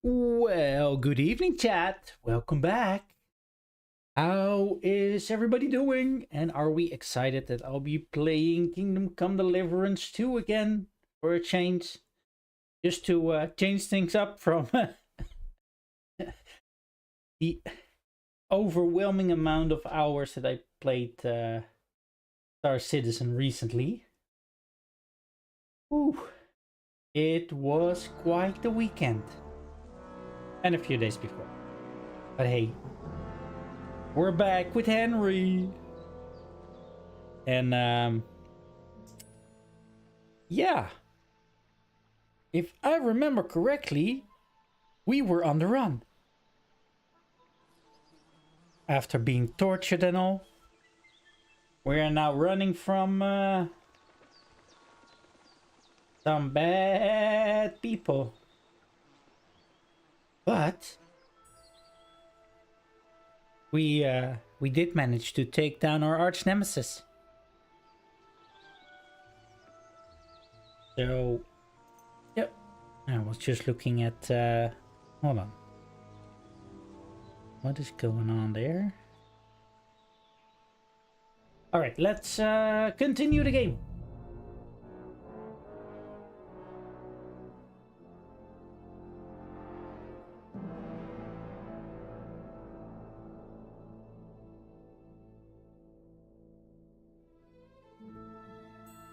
Well, good evening, chat. Welcome back. How is everybody doing? And are we excited that I'll be playing Kingdom Come Deliverance 2 again for a change? Just to change things up from the overwhelming amount of hours that I played Star Citizen recently. Ooh, it was quite the weekend. And a few days before. But hey, we're back with Henry. And yeah. If I remember correctly, we were on the run. After being tortured and all. We are now running from some bad people. But we did manage to take down our arch nemesis. So, yep. I was just looking at. Hold on. What is going on there? All right, let's continue the game.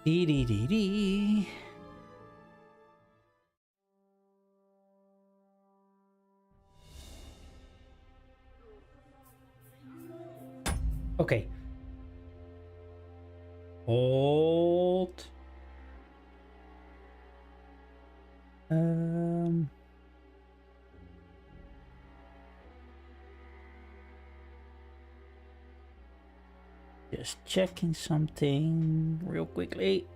Dee dee dee dee. Okay. Hold. Just checking something real quickly.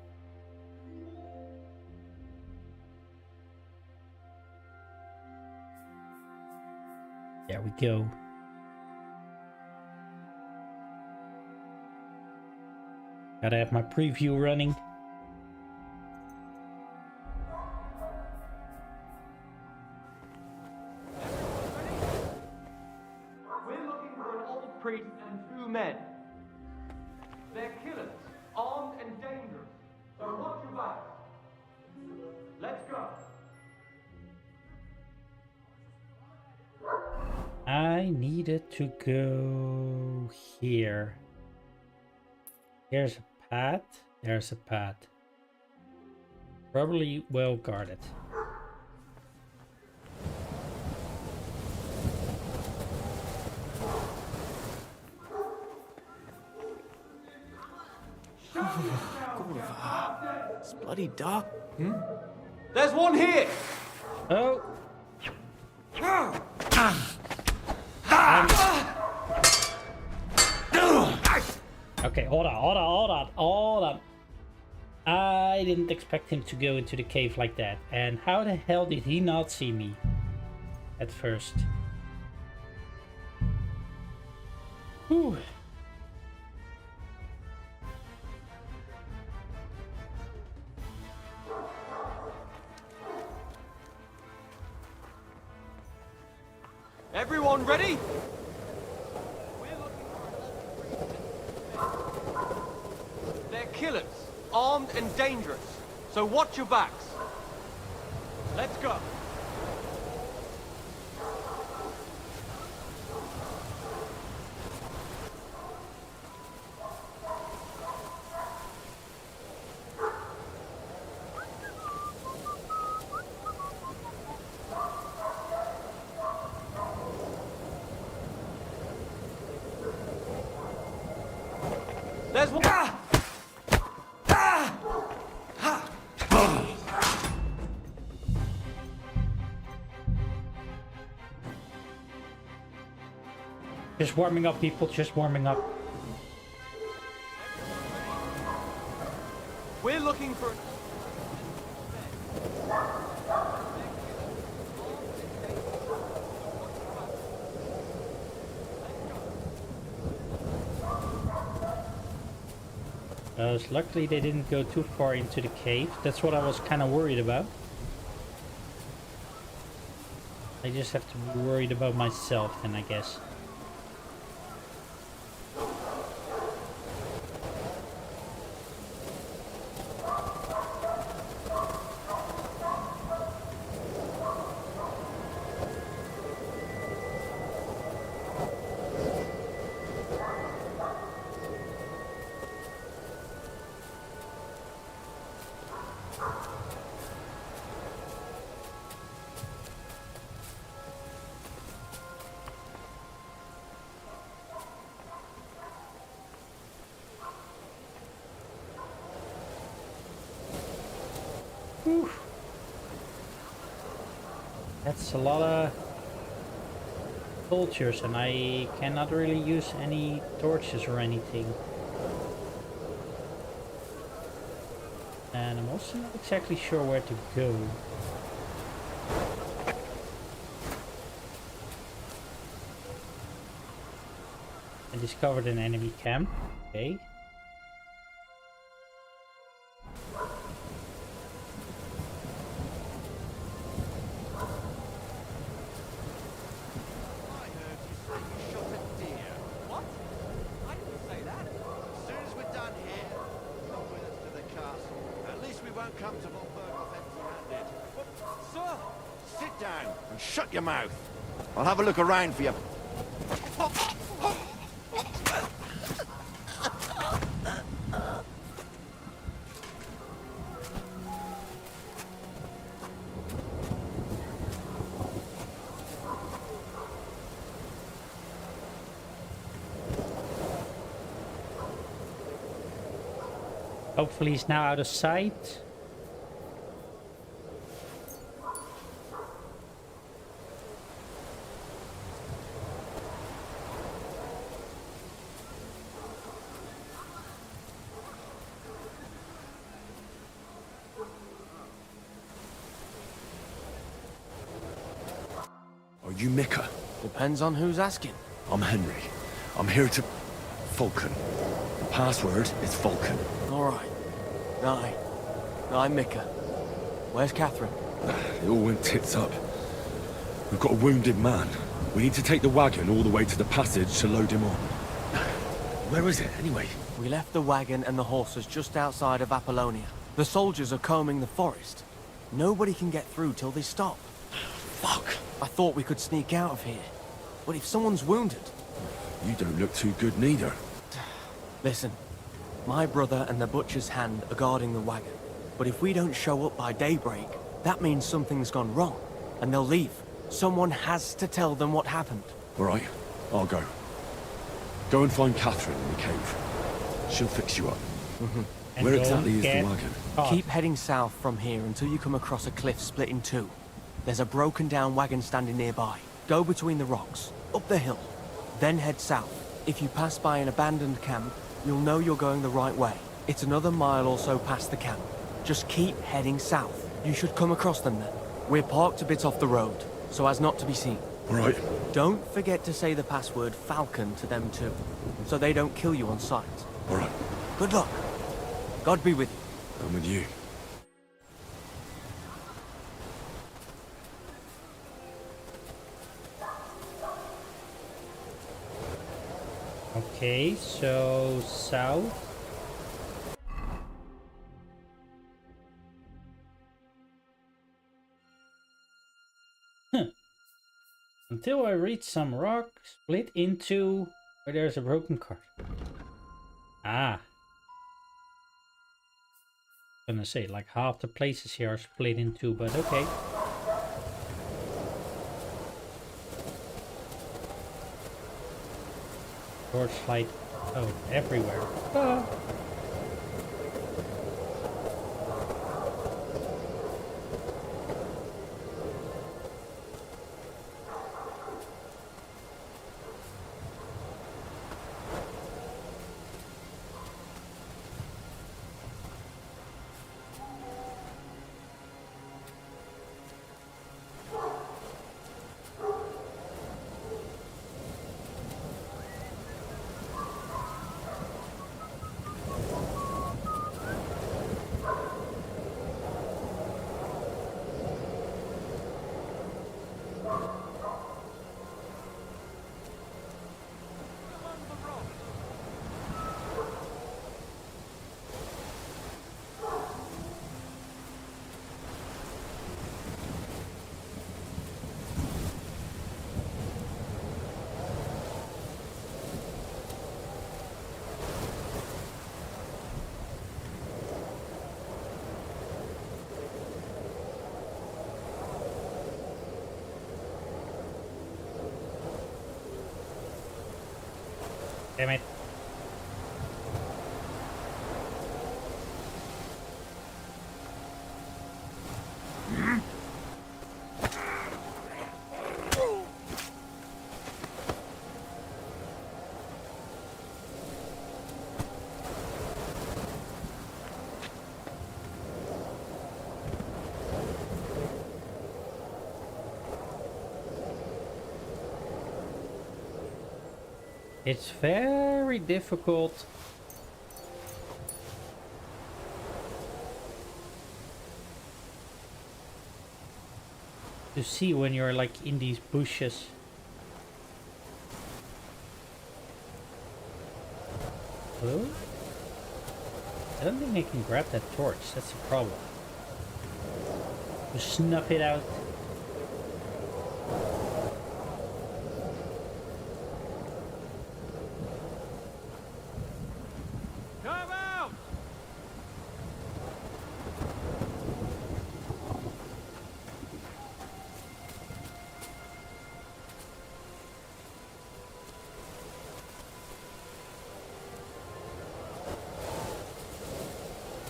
There we go. Gotta have my preview running. We're looking for an old priest and two men. They're killers, armed and dangerous. So watch your back. Let's go. I needed to go here. Here's a path. There's a path. Probably well guarded. It's bloody dark. There's one here. Oh. Okay, hold on. I didn't expect him to go into the cave like that. And how the hell did he not see me at first? Whew. Everyone ready? They're killers, armed and dangerous. So watch your backs. Let's go. There's one. Just warming up, people. Just warming up. We're looking for. Luckily they didn't go too far into the cave. That's what I was kind of worried about. I just have to be worried about myself then, I guess. Whew. That's a lot of vultures, and I cannot really use any torches or anything. And I'm also not exactly sure where to go. I discovered an enemy camp. Okay. Shut your mouth. I'll have a look around for you. Hopefully he's now out of sight. Are you Micah? Depends on who's asking. I'm Henry. I'm here to... Falcon. The password is Falcon. Alright. I'm Micah. Where's Catherine? It all went tits up. We've got a wounded man. We need to take the wagon all the way to the passage to load him on. Where is it, anyway? We left the wagon and the horses just outside of Apollonia. The soldiers are combing the forest. Nobody can get through till they stop. Fuck. I thought we could sneak out of here. But if someone's wounded... You don't look too good neither. Listen, my brother and the butcher's hand are guarding the wagon. But if we don't show up by daybreak, that means something's gone wrong. And they'll leave. Someone has to tell them what happened. All right, I'll go. Go and find Catherine in the cave. She'll fix you up. And Where don't exactly is the get wagon? caught. Keep heading south from here until you come across a cliff split in two. There's a broken down wagon standing nearby. Go between the rocks, up the hill, then head south. If you pass by an abandoned camp, you'll know you're going the right way. It's another mile or so past the camp. Just keep heading south. You should come across them then. We're parked a bit off the road, so as not to be seen. All right. Don't forget to say the password Falcon to them too, so they don't kill you on sight. All right. Good luck. God be with you. I'm with you. Okay, so south. Until I reach some rock split into where there's a broken cart. Ah. I'm gonna say like half the places here are split in two, but okay. Torchlight, oh, everywhere. Ah. Damn it. It's very difficult to see when you're like in these bushes. Hello? I don't think I can grab that torch, that's the problem. Just snuff it out. Come out!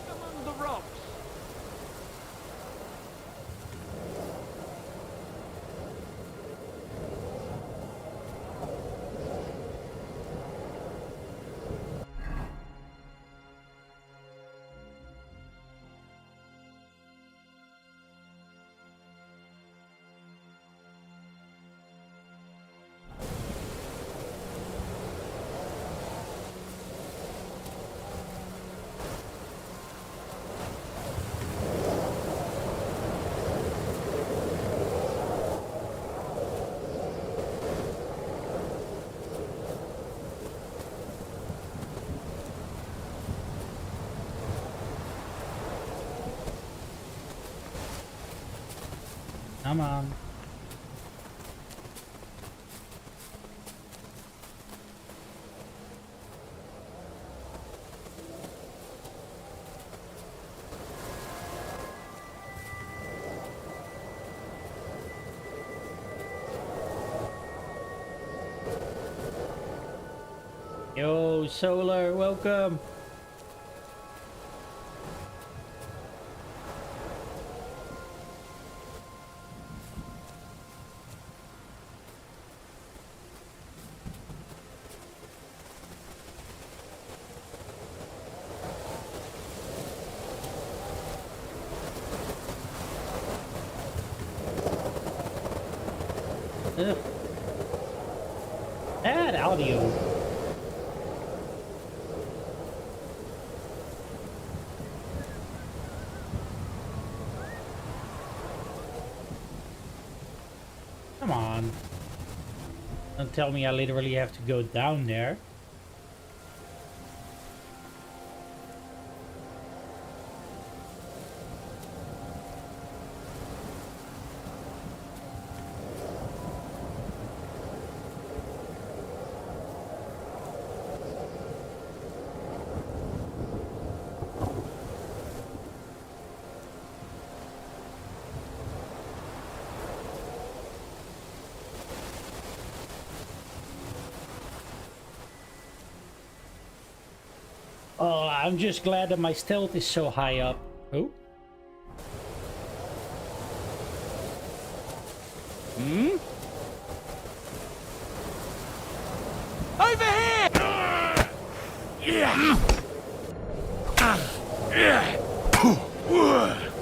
Among the rocks. Come on. Yo, Solar, welcome. Ugh. Bad audio. Come on. Don't tell me I literally have to go down there. Oh, I'm just glad that my stealth is so high up. Oh. Hmm? Over here!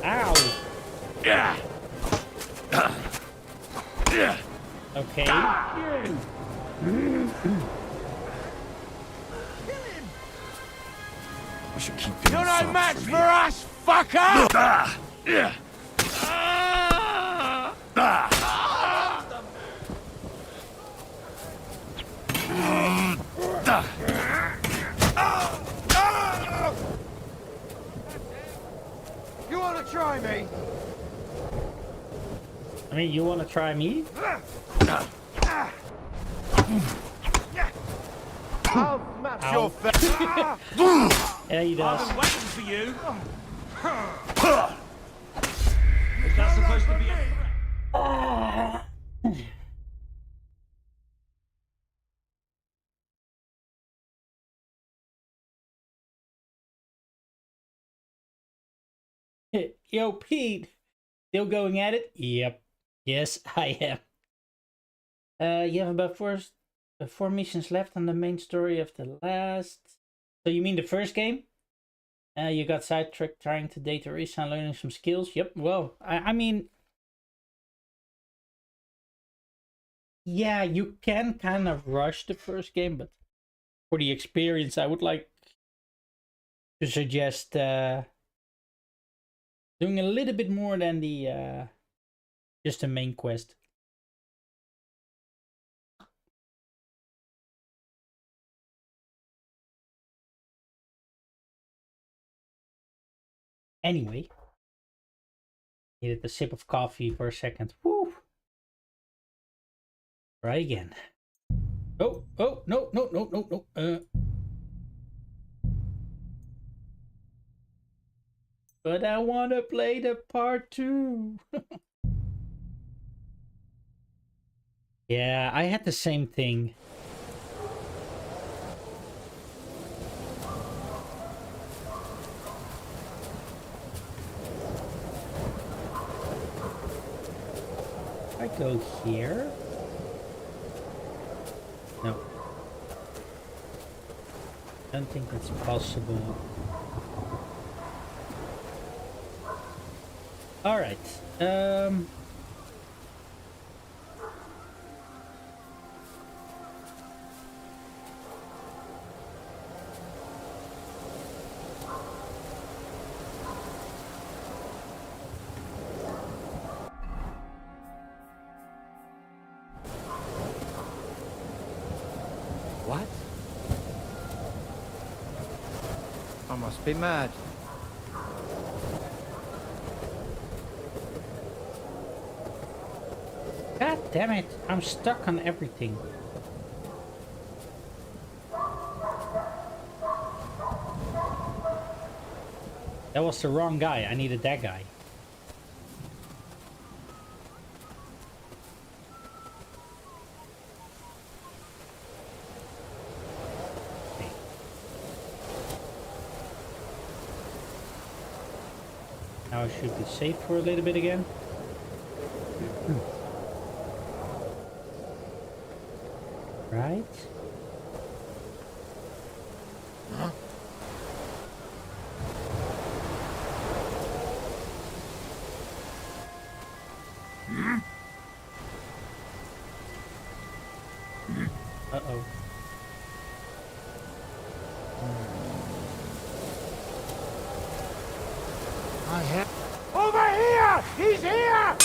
Ow. Okay. We should keep doing You're no something match from for here. us, fucker! You wanna try me? I mean, you want to try me? I'll smash Ow. your face. Yeah, he does. I've been waiting for you. Is that supposed to be a threat? Yo, Pete. Still going at it? Yep. Yes, I am. You have about four missions left on the main story of the last. So you mean the first game? You got sidetracked trying to date Orisa and learning some skills. Yep. Well, I mean, yeah, you can kind of rush the first game, but for the experience, I would like to suggest doing a little bit more than the just the main quest. Anyway, needed a sip of coffee for a second. Woo! Try again. Oh, no. But I want to play the part 2. Yeah, I had the same thing. I go here. No. Don't think that's possible. All right. What? I must be mad. God damn it! I'm stuck on everything. That was the wrong guy. I needed that guy. Okay. Now I should be safe for a little bit again. Right? Huh? Uh-oh. I have... Over here! He's here!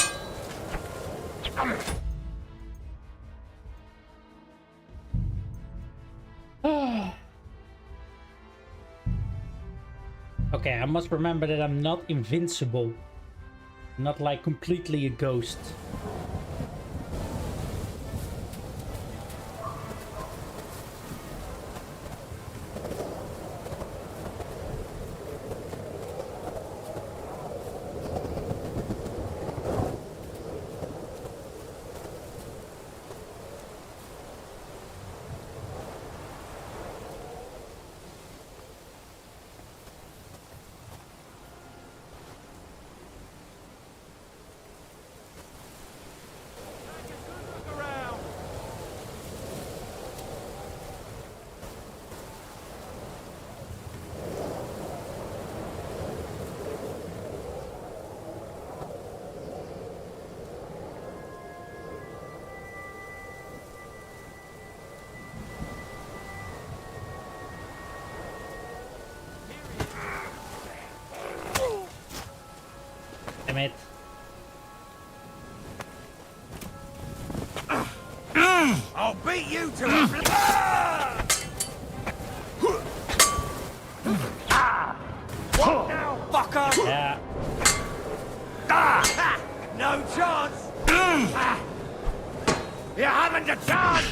Okay, I must remember that I'm not invincible. Not like completely a ghost. Damn it. I'll beat you to a... What now, fucker? Yeah. No chance! You haven't a chance!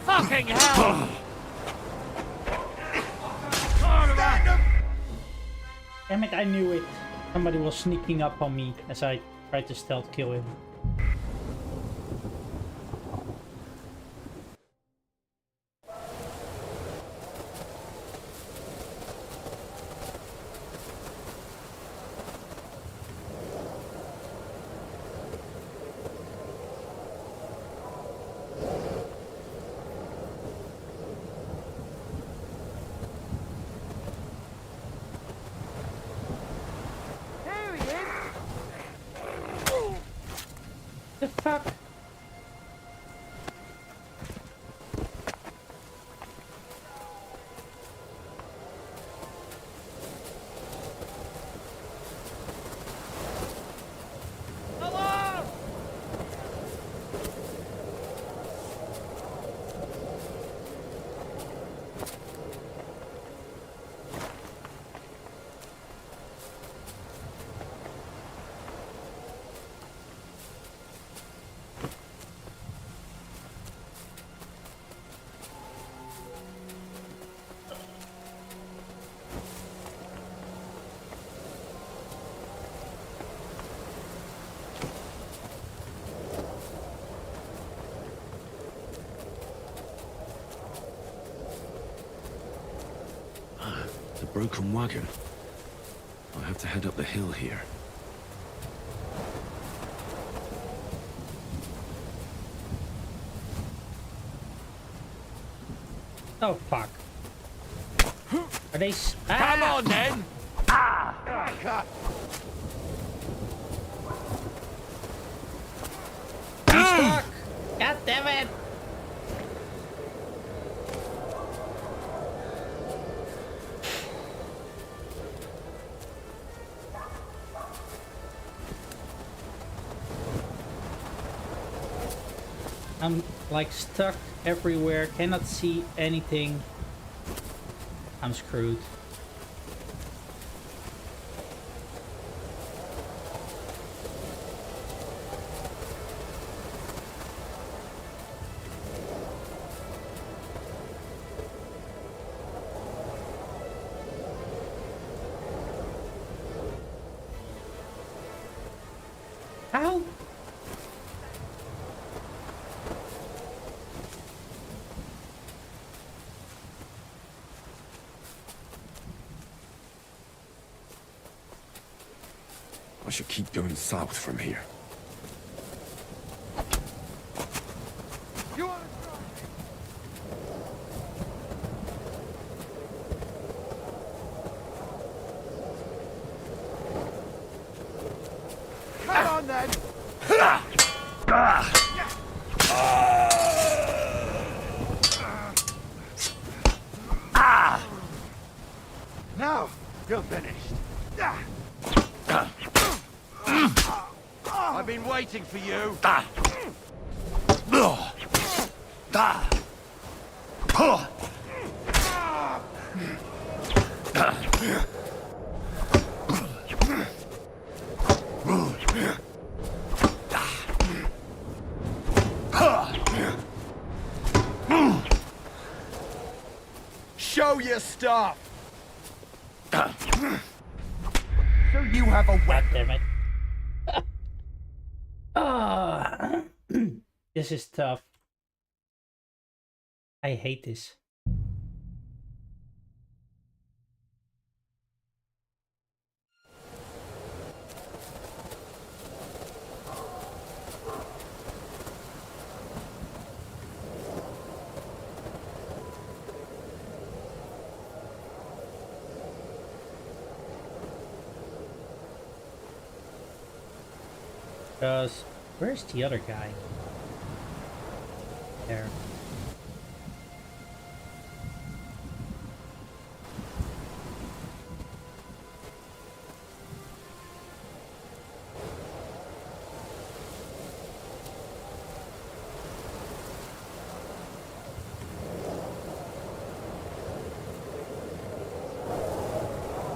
Fucking hell! Damn it, I knew it. Somebody was sneaking up on me as I tried to stealth kill him. fuck? The broken wagon. I'll have to head up the hill here. Oh fuck. Are they Come on then! He's stuck! God damn it! I'm like stuck everywhere, cannot see anything. I'm screwed. How? I should keep going south from here. You wanna try? Come on then! Now you're finished. I've been waiting for you. Show your stuff. So you have a weapon. Damn it. Ah, this is tough. I hate this. Because where's the other guy? There.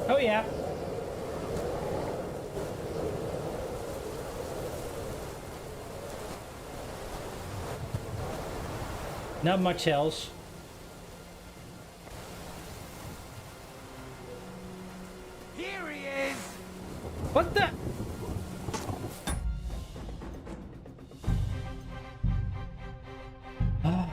Oh yeah. Not much else. Here he is. What the? Ah.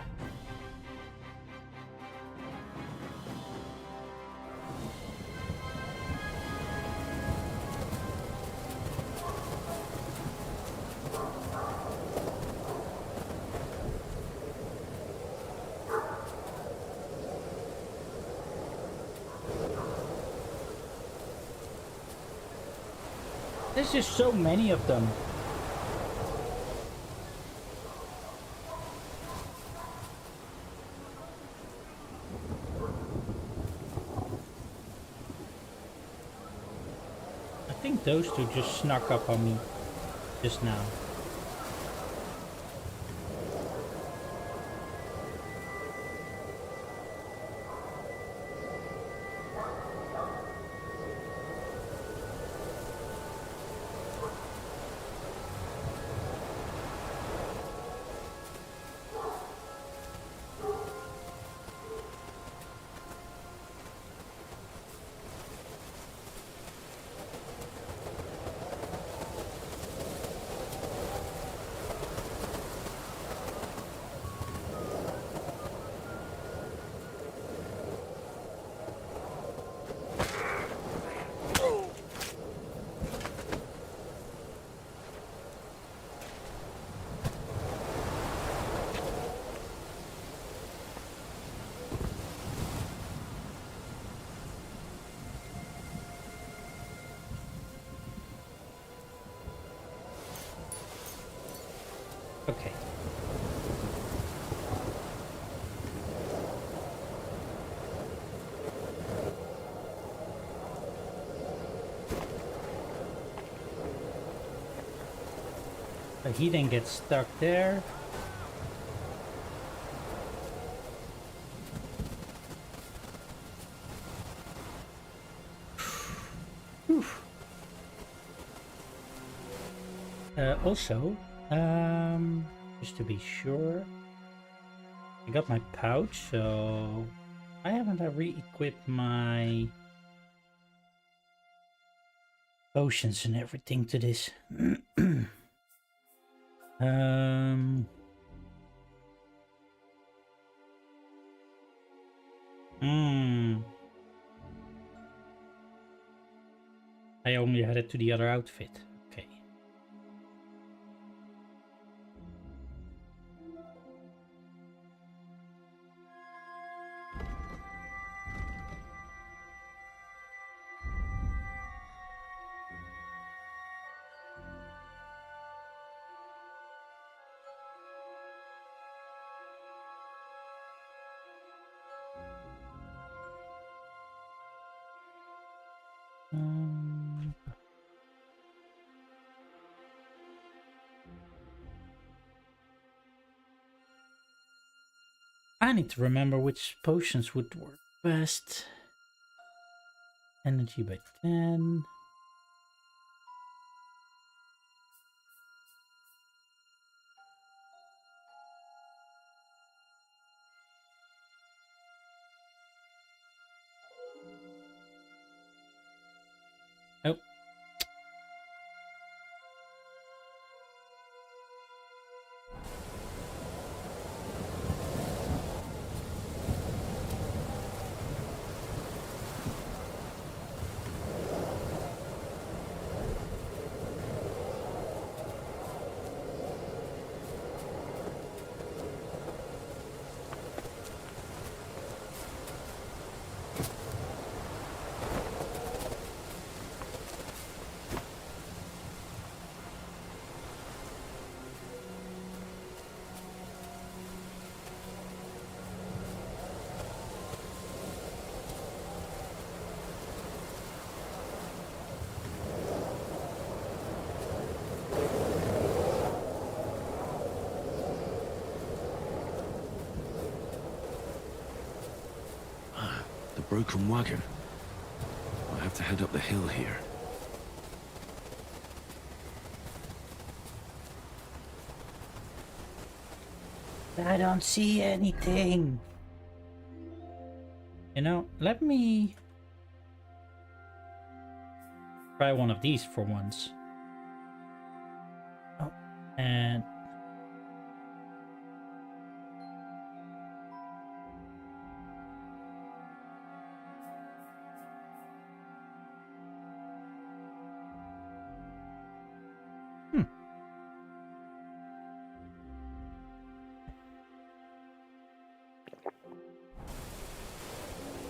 There's just so many of them. think those two just snuck up on me just now. Okay. So he didn't get stuck there. Also, just to be sure, I got my pouch, so I haven't re-equipped my potions and everything to this. I only had it to the other outfit. Okay. I need to remember which potions would work best. Energy by 10. Oh. The broken wagon. I have to head up the hill here. I don't see anything. You know, let me try one of these for once. Oh, and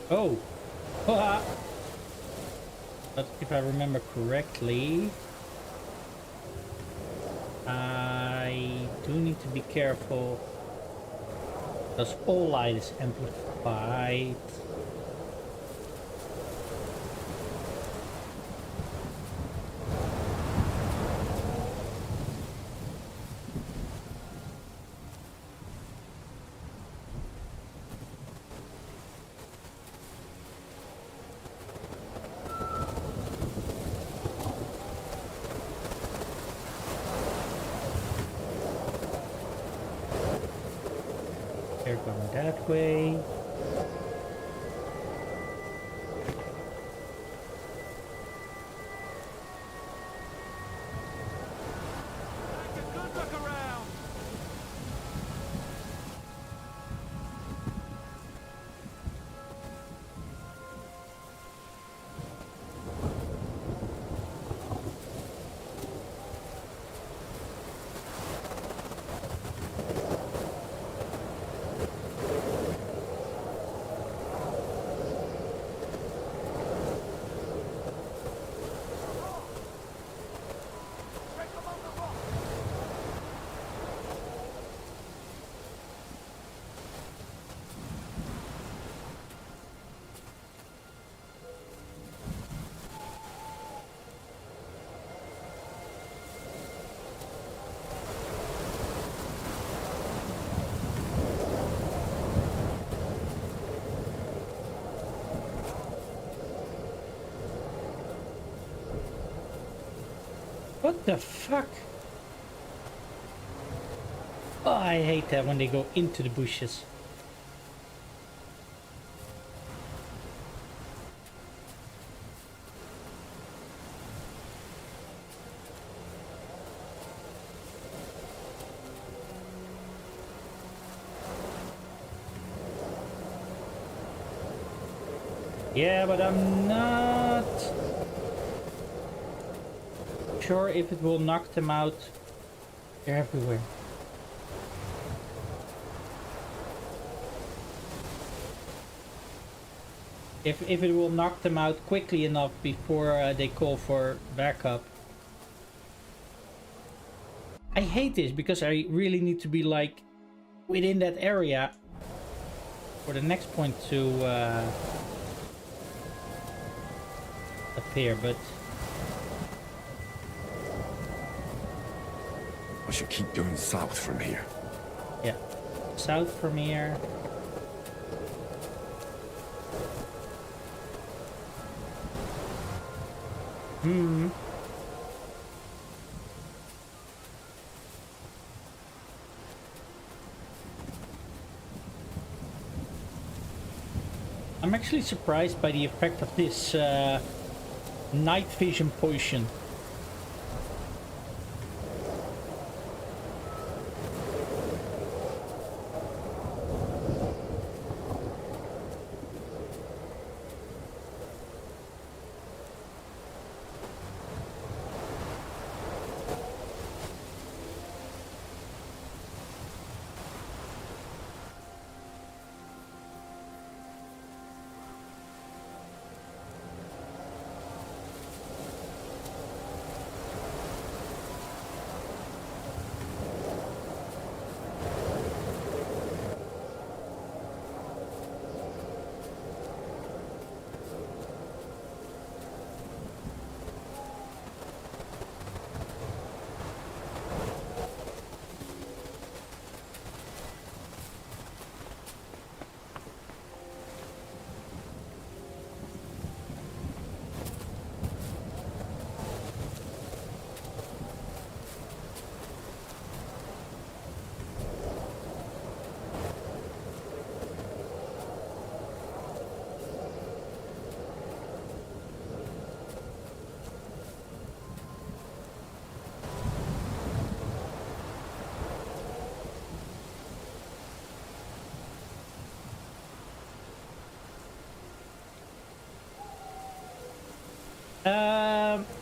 oh, but if I remember correctly, I do need to be careful because all light is amplified. that way. What the fuck? Oh, I hate that when they go into the bushes. Yeah, but I'm not sure if it will knock them out. They're everywhere. If it will knock them out quickly enough before they call for backup. I hate this because I really need to be like within that area for the next point to appear, but I should keep going south from here. yeah, south from here. I'm actually surprised by the effect of this night vision potion.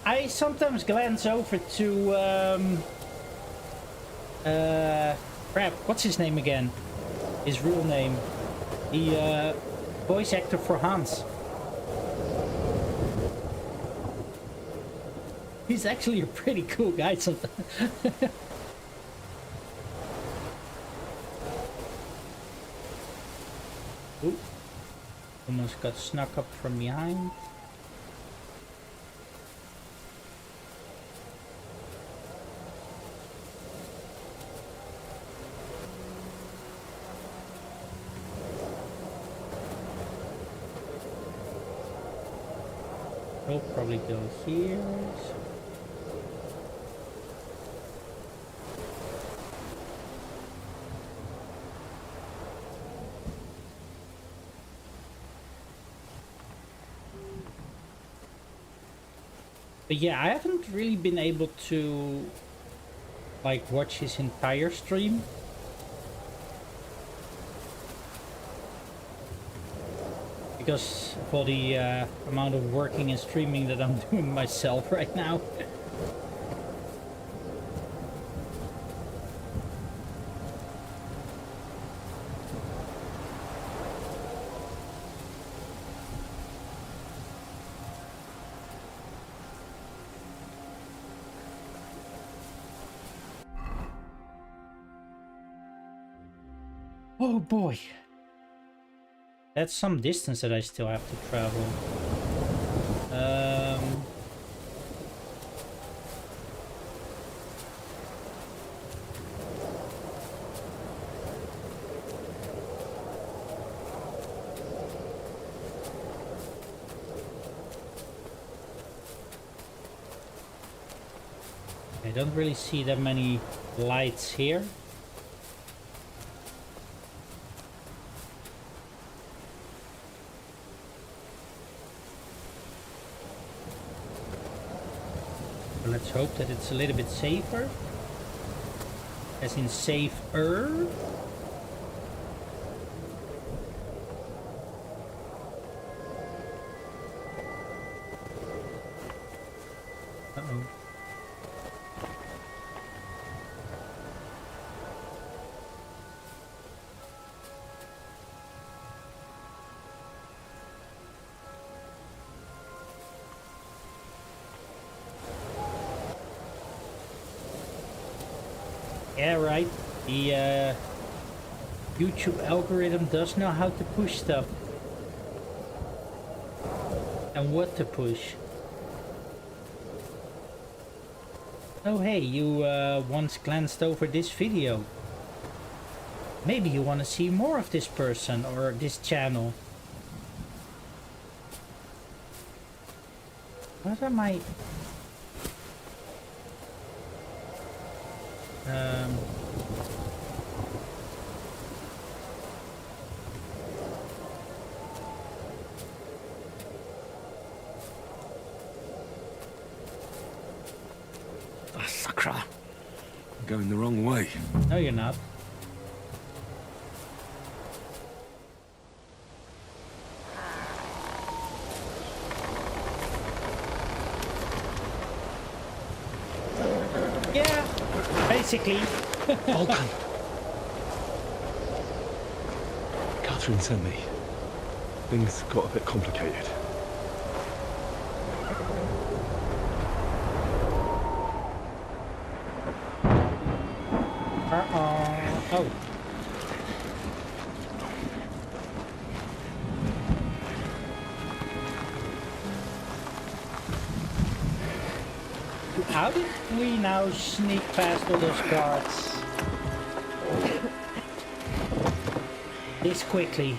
I sometimes glance over to crap, what's his name again? His real name. The voice actor for Hans. He's actually a pretty cool guy sometimes. Oop. Almost got snuck up from behind. We'll probably go here. But yeah, I haven't really been able to like watch his entire stream. Because of all the amount of working and streaming that I'm doing myself right now. Oh boy. That's some distance that I still have to travel. I don't really see that many lights here. Let's hope that it's a little bit safer. As in safer. Uh-oh. Yeah, right. The YouTube algorithm does know how to push stuff. And what to push. Oh hey, you once glanced over this video. Maybe you want to see more of this person or this channel. What am I... Sacra. I'm going the wrong way. No, you're not. Yeah, basically. Vulcan. Catherine sent me. Things got a bit complicated. Oh. How did we now sneak past all those guards this quickly?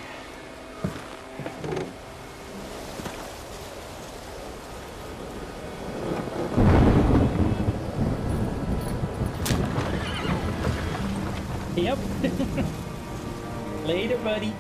Yep. Later, buddy.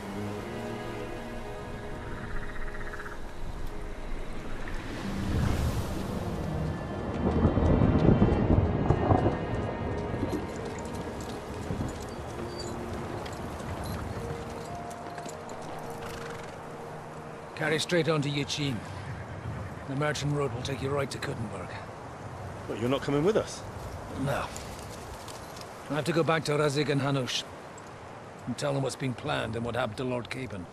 Carry straight on to Yuchin. The merchant road will take you right to Kuttenberg. But you're not coming with us? No. I have to go back to Razik and Hanush and tell them what's been planned and what happened to Lord Capen.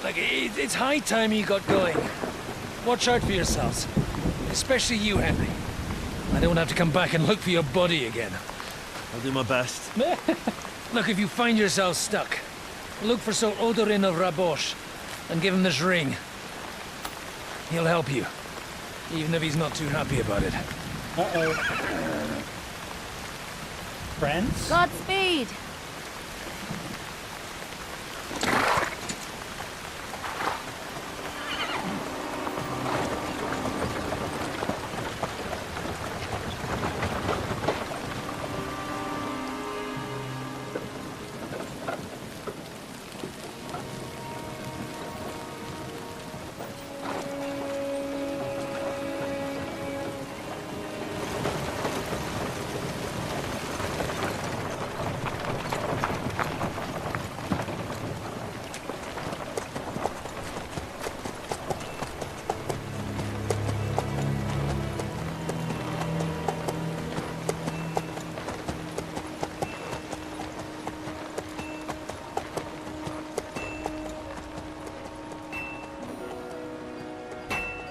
Like, it's high time you got going. Watch out for yourselves. Especially you, Henry. I don't have to come back and look for your body again. I'll do my best. Look, if you find yourself stuck, look for Sir Odorin of Rabosh and give him this ring. He'll help you. Even if he's not too happy about it. Uh-oh. Friends? Godspeed!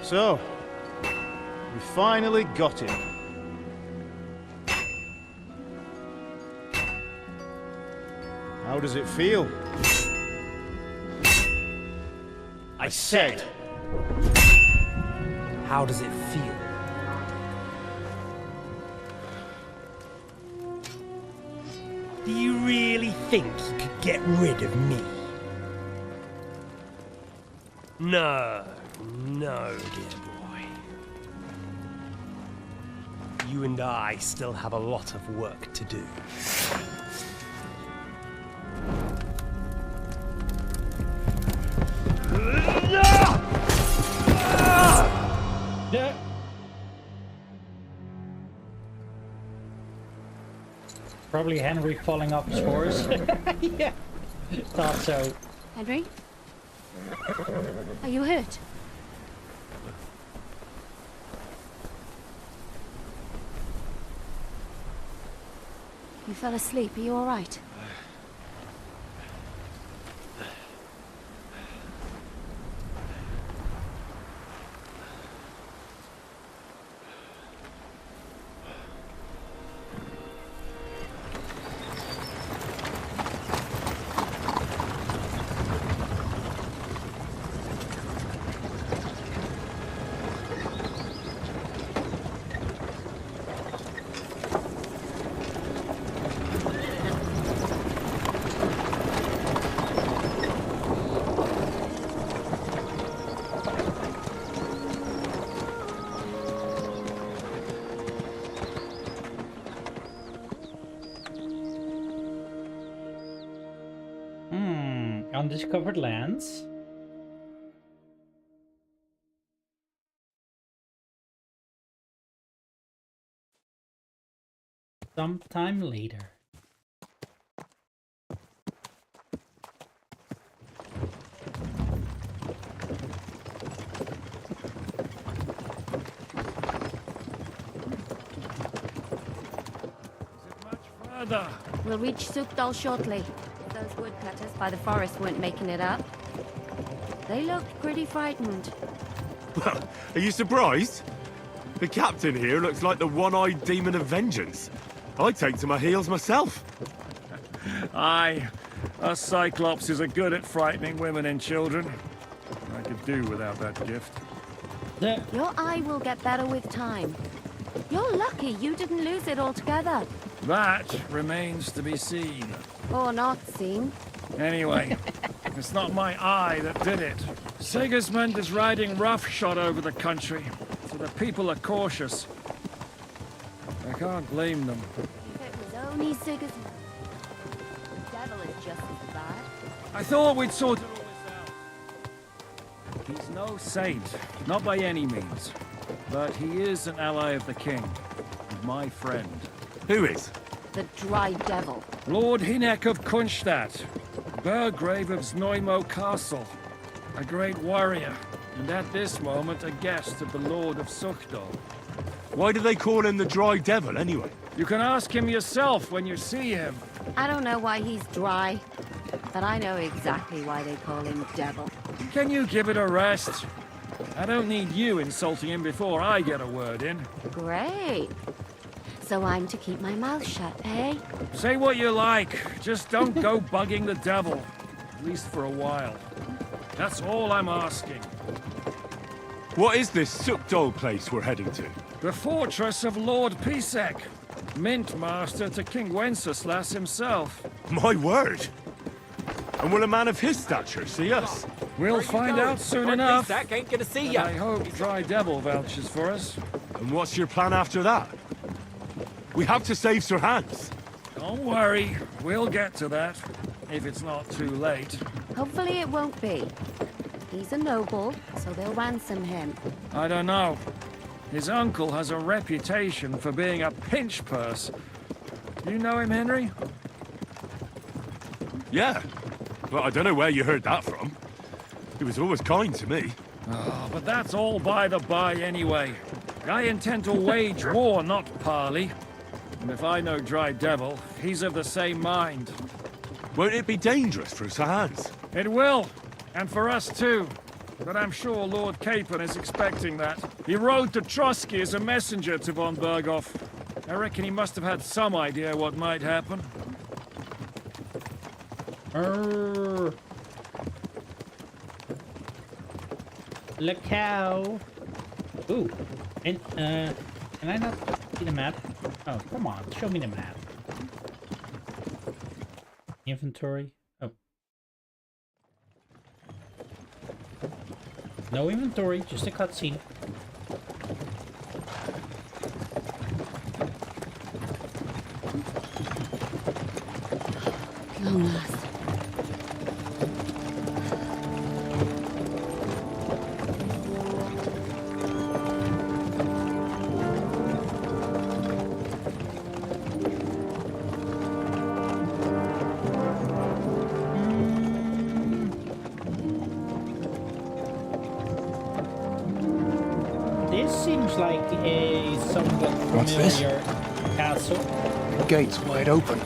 So, we finally got him. How does it feel? I said! How does it feel? Do you really think you could get rid of me? No, no, dear boy. You and I still have a lot of work to do. Yeah. Probably Henry falling off his horse. Yeah, thought so. Henry? Are you hurt? You fell asleep. Are you all right? Undiscovered lands. Sometime later. We'll reach Sukdal shortly. Those woodcutters by the forest weren't making it up. They looked pretty frightened. Well, are you surprised? The captain here looks like the one-eyed demon of vengeance. I'd take to my heels myself. Aye, us Cyclopses are good at frightening women and children. I could do without that gift. Your eye will get better with time. You're lucky you didn't lose it altogether. That remains to be seen. Or not seen. Anyway, it's not my eye that did it. Sigismund is riding roughshod over the country, so the people are cautious. I can't blame them. If it was only Sigismund. The devil is just as bad. I thought we'd sorted all this out. He's no saint, not by any means. But he is an ally of the king, and my friend. Who is? The dry devil. Lord Hynek of Kunstadt, Burgrave of Znojmo Castle, a great warrior, and at this moment a guest of the Lord of Sukdal. Why do they call him the Dry Devil, anyway? You can ask him yourself when you see him. I don't know why he's dry, but I know exactly why they call him devil. Can you give it a rest? I don't need you insulting him before I get a word in. Great. So I'm to keep my mouth shut, eh? Say what you like, just don't go bugging the devil. At least for a while. That's all I'm asking. What is this Sukdal place we're heading to? The fortress of Lord Pisek, Mint Master to King Wenceslas himself. My word! And will a man of his stature see us? We'll find out soon enough. Pisek ain't gonna see And ya. I hope Dry Devil vouches for us. And what's your plan after that? We have to save Sir Hans. Don't worry, we'll get to that, if it's not too late. Hopefully it won't be. He's a noble, so they'll ransom him. I don't know. His uncle has a reputation for being a pinch purse. You know him, Henry? Yeah. Well, I don't know where you heard that from. He was always kind to me. Oh, but that's all by the by anyway. I intend to wage war, not parley. And if I know Dry Devil, he's of the same mind. Won't it be dangerous for Sir Hans? It will, and for us too. but I'm sure Lord Capon is expecting that. He rode to Trotsky as a messenger to von Berghoff. I reckon he must have had some idea what might happen. Le cow. Ooh. And, can I not see the map? Oh, come on. Show me the map. Inventory. Oh. No inventory, just a cutscene. Long last. This seems like a somewhat What's this? familiar castle. The gate's wide open.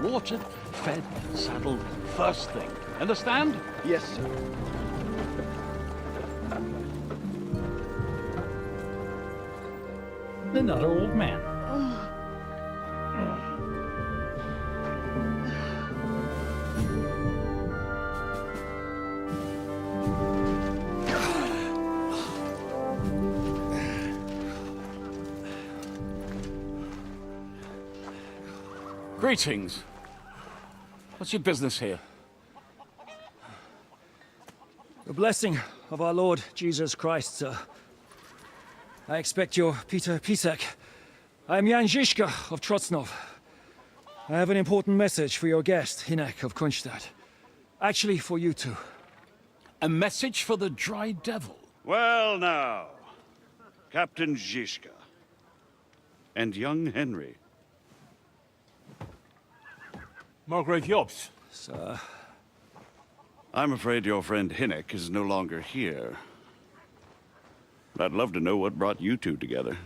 Watered, fed, saddled, first thing. Understand? Yes, sir. Another old man. Greetings. What's your business here? The blessing of our Lord Jesus Christ, sir. I expect your pt13. I am Jan Žižka of Trocnov. I have an important message for your guest, Hinek of Kunstadt. Actually, for you two. A message for the Dry Devil? Well now, Captain Žižka. And young Henry. Margaret Jobs. Sir. I'm afraid your friend Hinek is no longer here. But I'd love to know what brought you two together.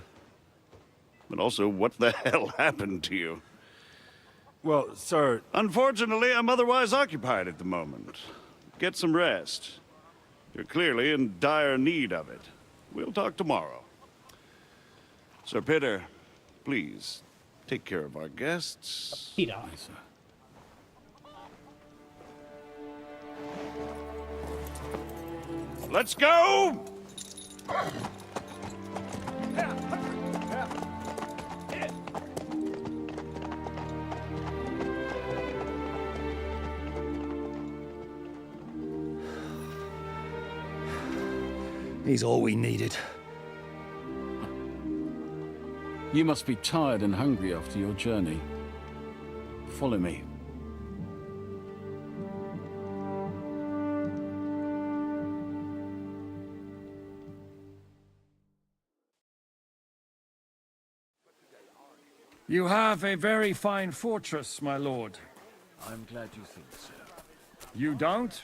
But also, what the hell happened to you? Well, sir... Unfortunately, I'm otherwise occupied at the moment. Get some rest. You're clearly in dire need of it. We'll talk tomorrow. Sir Peter, please, take care of our guests. Peter. Let's go! He's all we needed. You must be tired and hungry after your journey. Follow me. You have a very fine fortress, my lord. I'm glad you think so. You don't?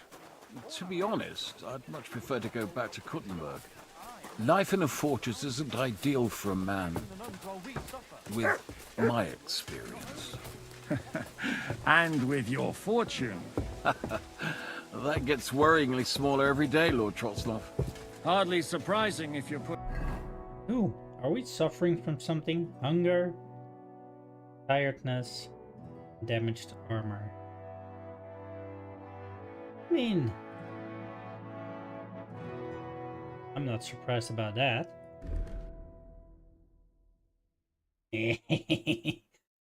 To be honest, I'd much prefer to go back to Kuttenberg. Life in a fortress isn't ideal for a man, with my experience. And with your fortune. That gets worryingly smaller every day, Lord Trotslov. Hardly surprising if you put... Ooh, are we suffering from something? Hunger? Tiredness? Damaged armor? I mean... I'm not surprised about that.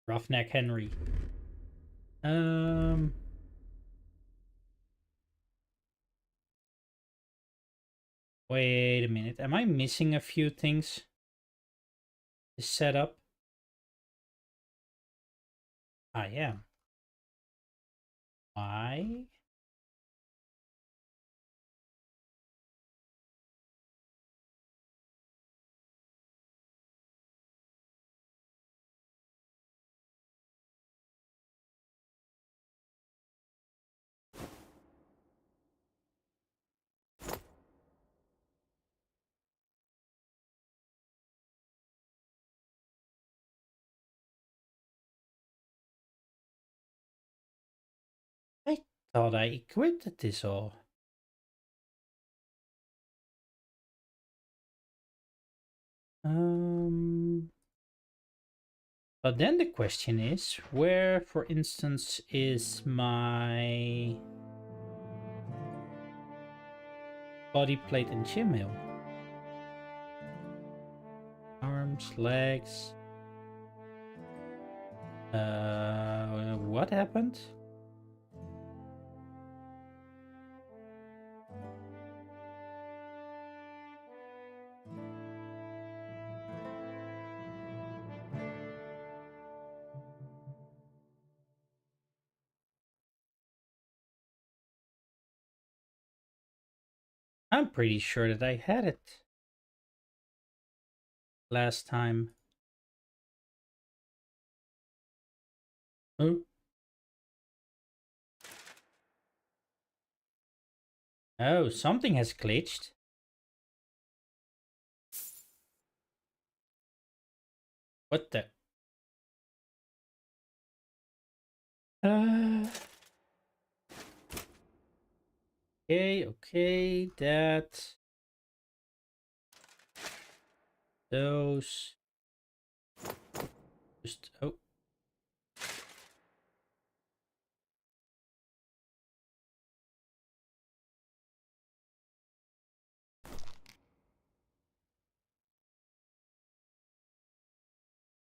Roughneck Henry. Wait a minute. Am I missing a few things? The setup. I am. Why? thought I equipped this all. But then the question is, where, for instance, is my body plate and chin mail? Arms, legs. What happened? I'm pretty sure that I had it last time. Oh. Oh, something has glitched. What the? Okay, that. Those. Just, oh.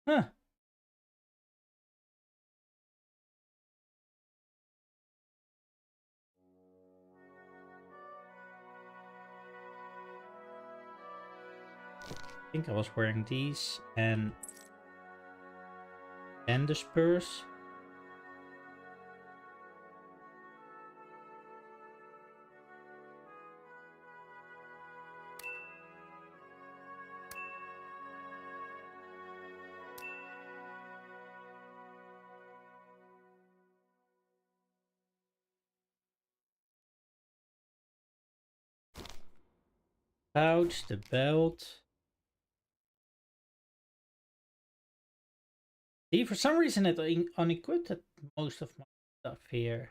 Huh. I think I was wearing these and the spurs. Pouch, the belt. See, for some reason it unequipped most of my stuff here.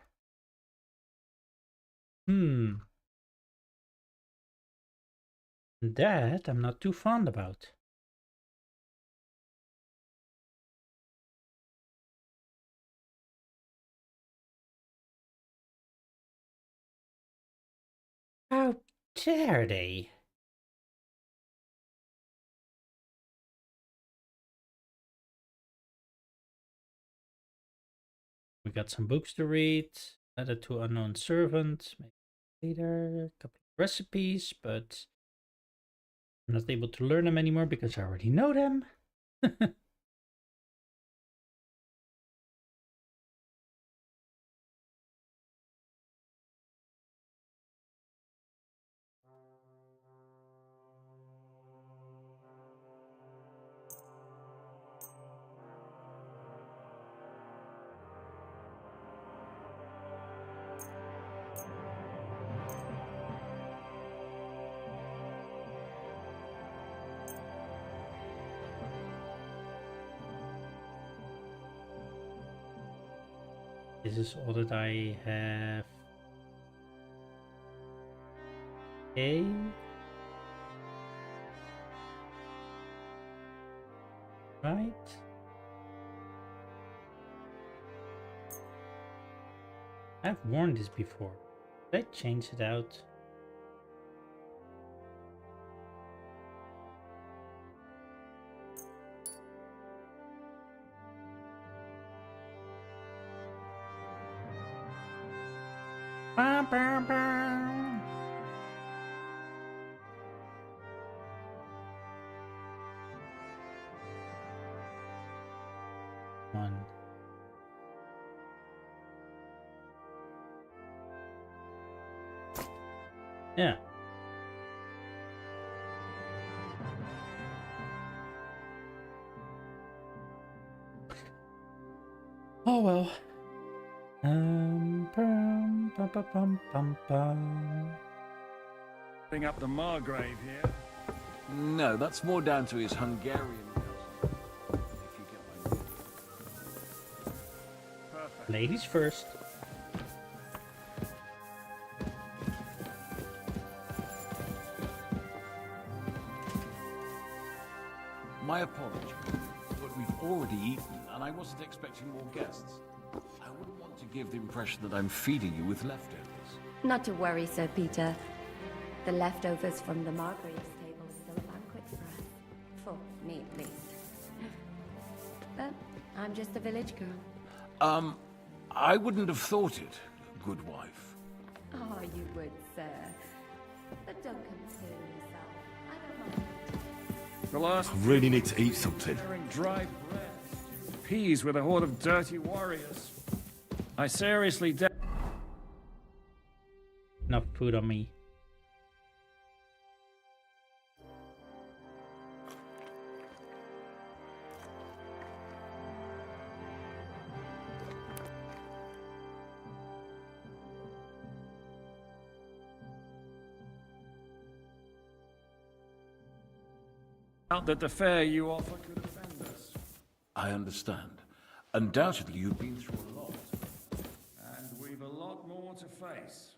That I'm not too fond about. How dare they? We got some books to read. Letter to unknown servant. Maybe later. A couple of recipes, but I'm not able to learn them anymore because I already know them. This is all that I have. Okay. Right. I've worn this before. Did I change it out? Bam, bam, bam. One. Yeah. Oh well. Bring up the Margrave here. No, that's more down to his Hungarian cousin. If you get my meaning. Ladies first. My apologies, but we've already eaten, and I wasn't expecting more guests. I wouldn't want to give the impression that I'm feeding you with leftovers. Not to worry, Sir Peter. The leftovers from the Margrave's table is still a banquet for us. For me, at least. But I'm just a village girl. I wouldn't have thought it, good wife. Oh, you would, sir. But don't concern yourself. I don't mind. The last I really need to eat something. sharing dry bread, stewed peas with a horde of dirty warriors. I seriously doubt. Enough food on me. That the fare you offer could offend us. I understand. Undoubtedly, you've been through a lot. And we've a lot more to face.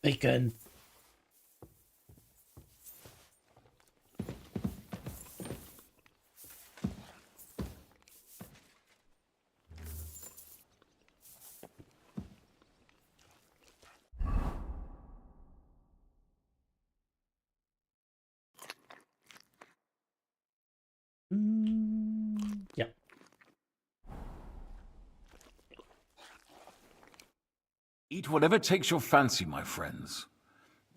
Bacon. Yeah. Eat whatever takes your fancy, my friends.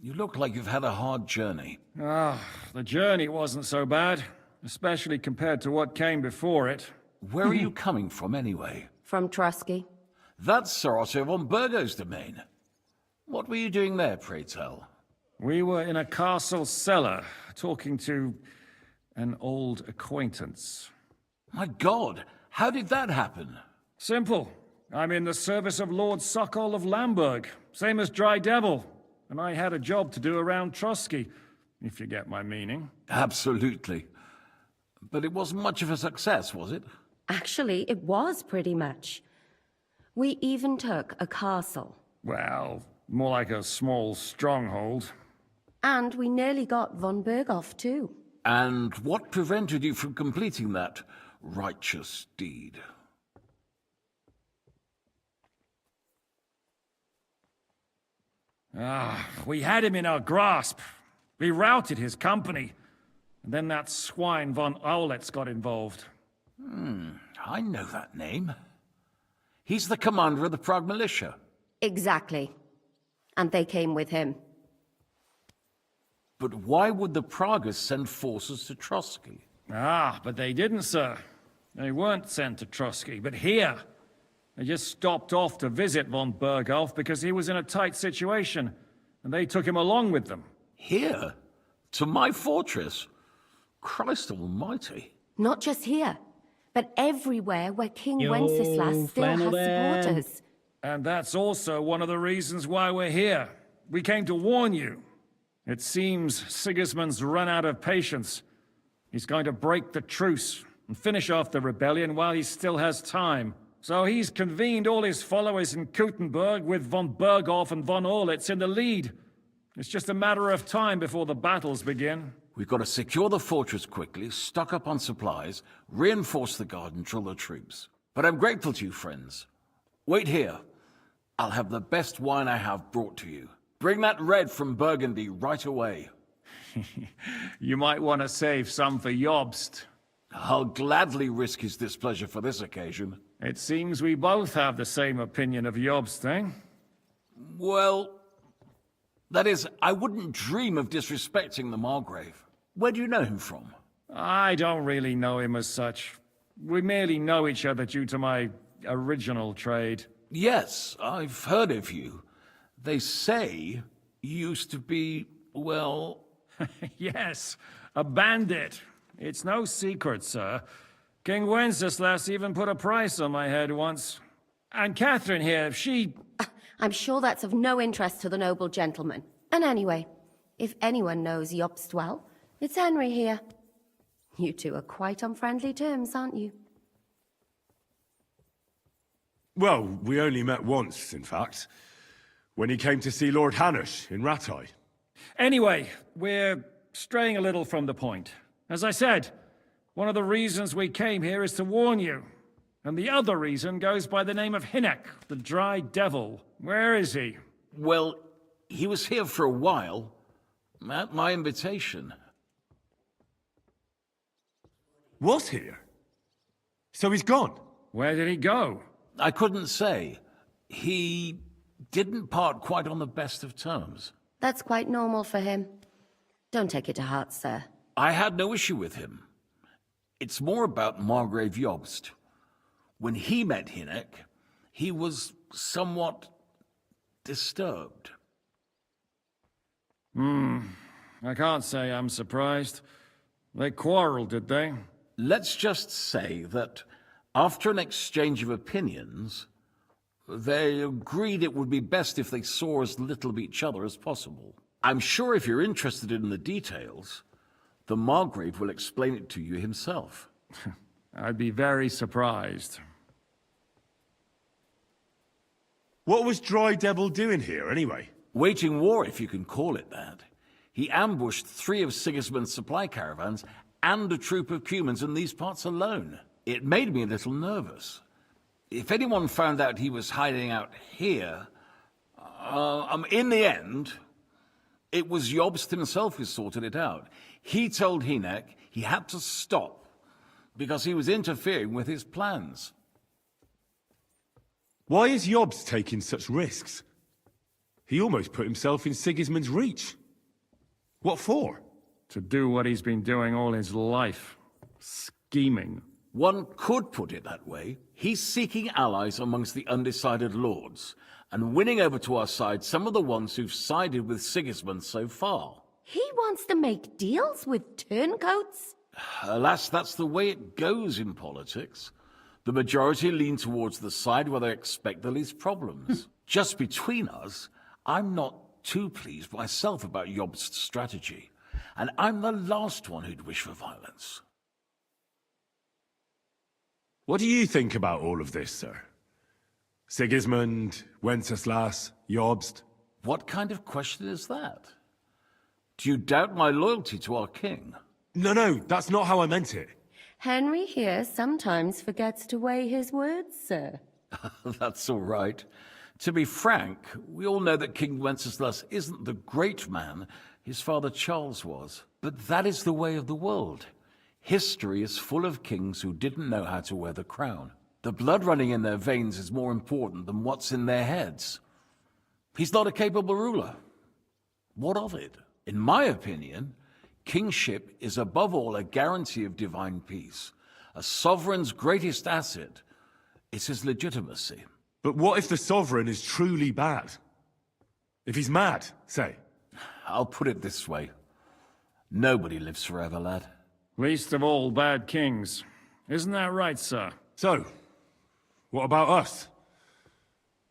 You look like you've had a hard journey. The journey wasn't so bad, especially compared to what came before it. Where are you coming from, anyway? From Trusky. That's Sir Otto von Burgo's domain. What were you doing there, pray tell? We were in a castle cellar, talking to an old acquaintance. My God, how did that happen? Simple. I'm in the service of Lord Sokol of Lamberg, same as Dry Devil, and I had a job to do around Trusky, if you get my meaning. Absolutely. But it wasn't much of a success, was it? Actually, it was pretty much. We even took a castle. Well, more like a small stronghold. And we nearly got von Berghoff, too. And what prevented you from completing that righteous deed? We had him in our grasp. We routed his company. And then that swine von Audentes got involved. I know that name. He's the commander of the Prague militia. Exactly. And they came with him. But why would the Praguers send forces to Trusky? But they didn't, sir. They weren't sent to Trusky, but here. They just stopped off to visit von Berghoff because he was in a tight situation, and they took him along with them. Here? To my fortress? Christ almighty. Not just here, but everywhere where King Wenceslas still has supporters. And that's also one of the reasons why we're here. We came to warn you. It seems Sigismund's run out of patience. He's going to break the truce and finish off the rebellion while he still has time. So he's convened all his followers in Kuttenberg with von Berghoff and von Audentes in the lead. It's just a matter of time before the battles begin. We've got to secure the fortress quickly, stock up on supplies, reinforce the guard and drill the troops. But I'm grateful to you, friends. Wait here. I'll have the best wine I have brought to you. Bring that red from Burgundy right away. You might want to save some for Jobst. I'll gladly risk his displeasure for this occasion. It seems we both have the same opinion of Jobst, eh? Well, that is, I wouldn't dream of disrespecting the Margrave. Where do you know him from? I don't really know him as such. We merely know each other due to my original trade. Yes, I've heard of you. They say you used to be, well... Yes, a bandit. It's no secret, sir. King Wenceslas even put a price on my head once. And Catherine here, she... I'm sure that's of no interest to the noble gentleman. And anyway, if anyone knows Jobst well, it's Henry here. You two are quite on friendly terms, aren't you? Well, we only met once, in fact. When he came to see Lord Hanush in Rattay. Anyway, we're straying a little from the point. As I said, one of the reasons we came here is to warn you. And the other reason goes by the name of Hinek, the Dry Devil. Where is he? Well, he was here for a while, at my invitation. Was here? So he's gone? Where did he go? I couldn't say. He didn't part quite on the best of terms. That's quite normal for him. Don't take it to heart, sir. I had no issue with him. It's more about Margrave Jobst. When he met Hinek, he was somewhat disturbed. I can't say I'm surprised. They quarreled, did they? Let's just say that after an exchange of opinions, they agreed it would be best if they saw as little of each other as possible. I'm sure if you're interested in the details, the Margrave will explain it to you himself. I'd be very surprised. What was Dry Devil doing here, anyway? Waging war, if you can call it that. He ambushed 3 of Sigismund's supply caravans and a troop of Cumans in these parts alone. It made me a little nervous. If anyone found out he was hiding out here, in the end, it was Jobst himself who sorted it out. He told Hinek he had to stop because he was interfering with his plans. Why is Jobst taking such risks? He almost put himself in Sigismund's reach. What for? To do what he's been doing all his life. Scheming. One could put it that way. He's seeking allies amongst the undecided lords, and winning over to our side some of the ones who've sided with Sigismund so far. He wants to make deals with turncoats? Alas, that's the way it goes in politics. The majority lean towards the side where they expect the least problems. Just between us, I'm not too pleased myself about Jobst's strategy, and I'm the last one who'd wish for violence. What do you think about all of this, sir? Sigismund, Wenceslas, Jobst? What kind of question is that? Do you doubt my loyalty to our king? No, that's not how I meant it. Henry here sometimes forgets to weigh his words, sir. That's all right. To be frank, we all know that King Wenceslas isn't the great man his father Charles was. But that is the way of the world. History is full of kings who didn't know how to wear the crown. The blood running in their veins is more important than what's in their heads. He's not a capable ruler. What of it? In my opinion, kingship is above all a guarantee of divine peace. A sovereign's greatest asset is his legitimacy. But what if the sovereign is truly bad? If he's mad, say? I'll put it this way. Nobody lives forever, lad. Least of all bad kings. Isn't that right, sir? So, what about us?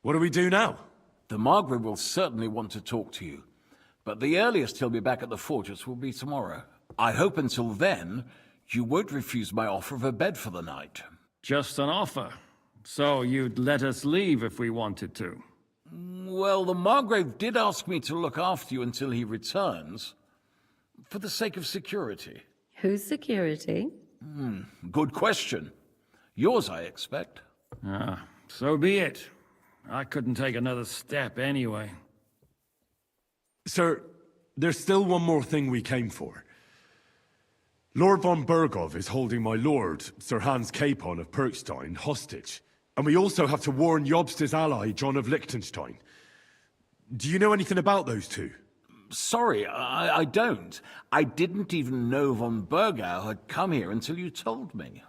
What do we do now? The Margrave will certainly want to talk to you, but the earliest he'll be back at the fortress will be tomorrow. I hope until then, you won't refuse my offer of a bed for the night. Just an offer. So you'd let us leave if we wanted to? Well, the Margrave did ask me to look after you until he returns, for the sake of security. Whose security? Good question. Yours, I expect. So be it. I couldn't take another step anyway. Sir, there's still one more thing we came for. Lord von Bergov is holding my lord, Sir Hans Capon of Perkstein, hostage. And we also have to warn Jobst's ally, John of Liechtenstein. Do you know anything about those two? Sorry, I don't. I didn't even know von Bergau had come here until you told me.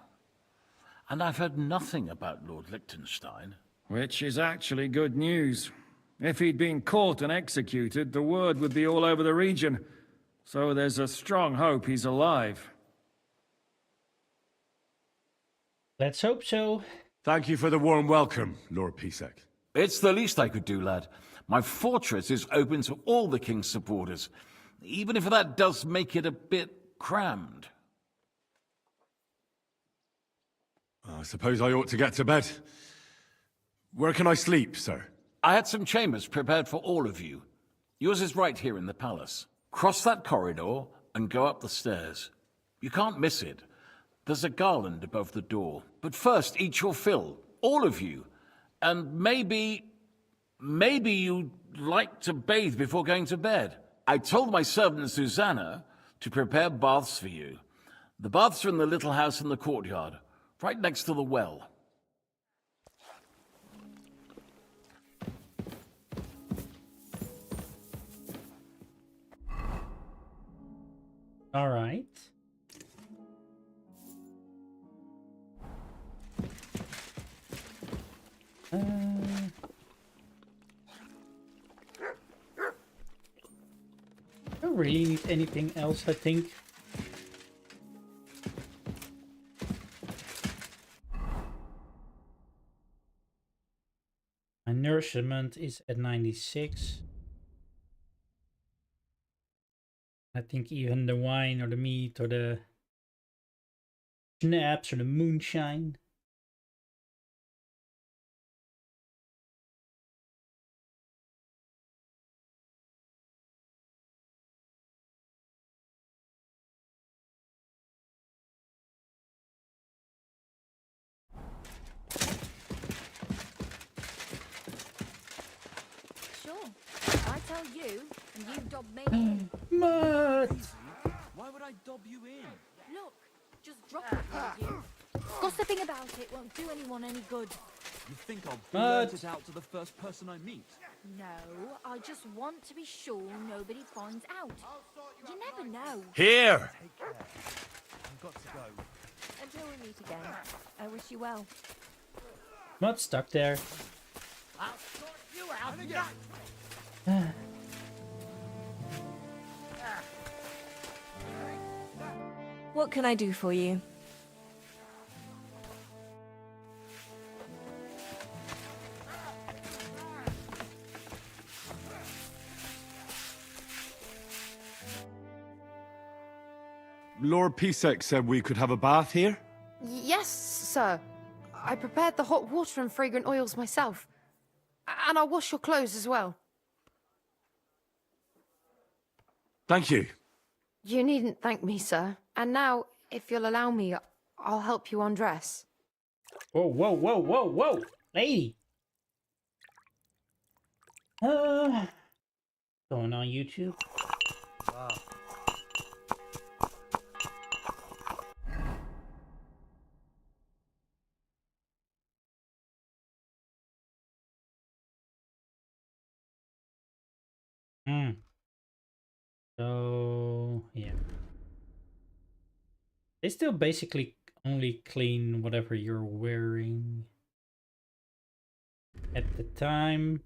And I've heard nothing about Lord Liechtenstein. Which is actually good news. If he'd been caught and executed, the word would be all over the region. So there's a strong hope he's alive. Let's hope so. Thank you for the warm welcome, Lord Pisek. It's the least I could do, lad. My fortress is open to all the king's supporters, even if that does make it a bit crammed. I suppose I ought to get to bed. Where can I sleep, sir? I had some chambers prepared for all of you. Yours is right here in the palace. Cross that corridor, and go up the stairs. You can't miss it. There's a garland above the door. But first, eat your fill, all of you. And maybe you'd like to bathe before going to bed. I told my servant Susanna to prepare baths for you. The baths are in the little house in the courtyard, right next to the well. All right. I don't really need anything else, I think. My nourishment is at 96. I think even the wine or the meat or the schnapps or the moonshine. Sure. I tell you, and you dob me in. Mutt! Why would I dob you in? Look, just drop it, will you? Gossiping about it won't do anyone any good. You think I'll blurt it out to the first person I meet? No, I just want to be sure nobody finds out. You never know. Here! I've got to go. Until we meet again, I wish you well. Mutt's stuck there. I'll sort you out. What can I do for you? Lord Pisek said we could have a bath here? Yes, sir. I prepared the hot water and fragrant oils myself. And I'll wash your clothes as well. Thank you. You needn't thank me, sir. And now, if you'll allow me, I'll help you undress. Whoa, whoa, whoa, whoa, whoa! Lady! Going on YouTube. Wow. So, yeah. They still basically only clean whatever you're wearing at the time.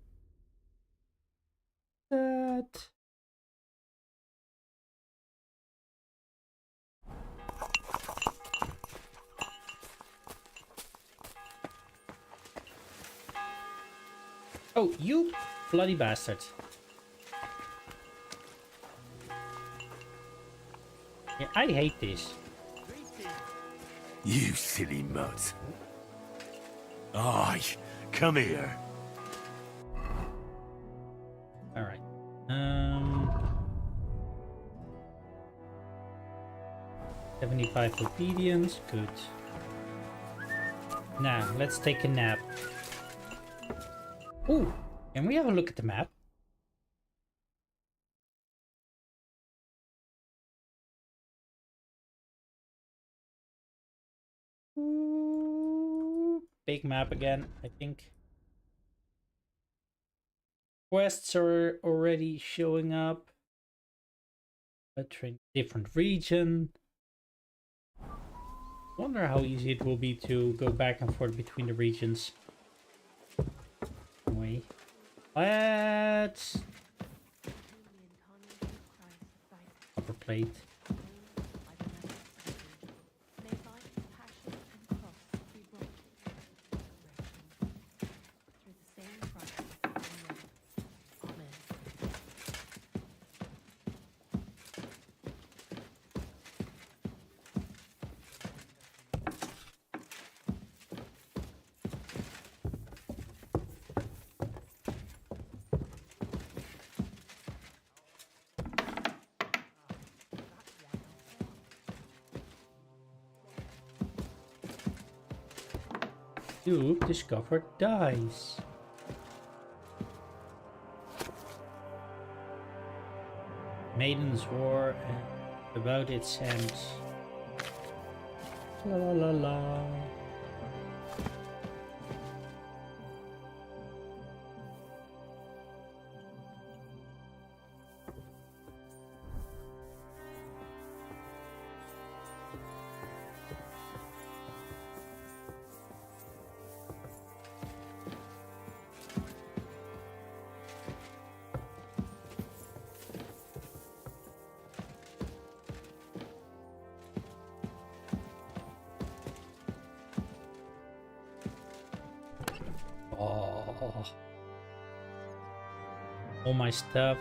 That... Oh, you bloody bastard. Yeah, I hate this. You silly mutt. Aye, come here. Alright. 75 obedience, good. Now, let's take a nap. Ooh, can we have a look at the map? Ooh, big map again, I think. Quests are already showing up. A different region. Wonder how easy it will be to go back and forth between the regions. Anyway, let's upper plate. You discovered dice. Maiden's War and about its end. La la la la. Oh, all my stuff.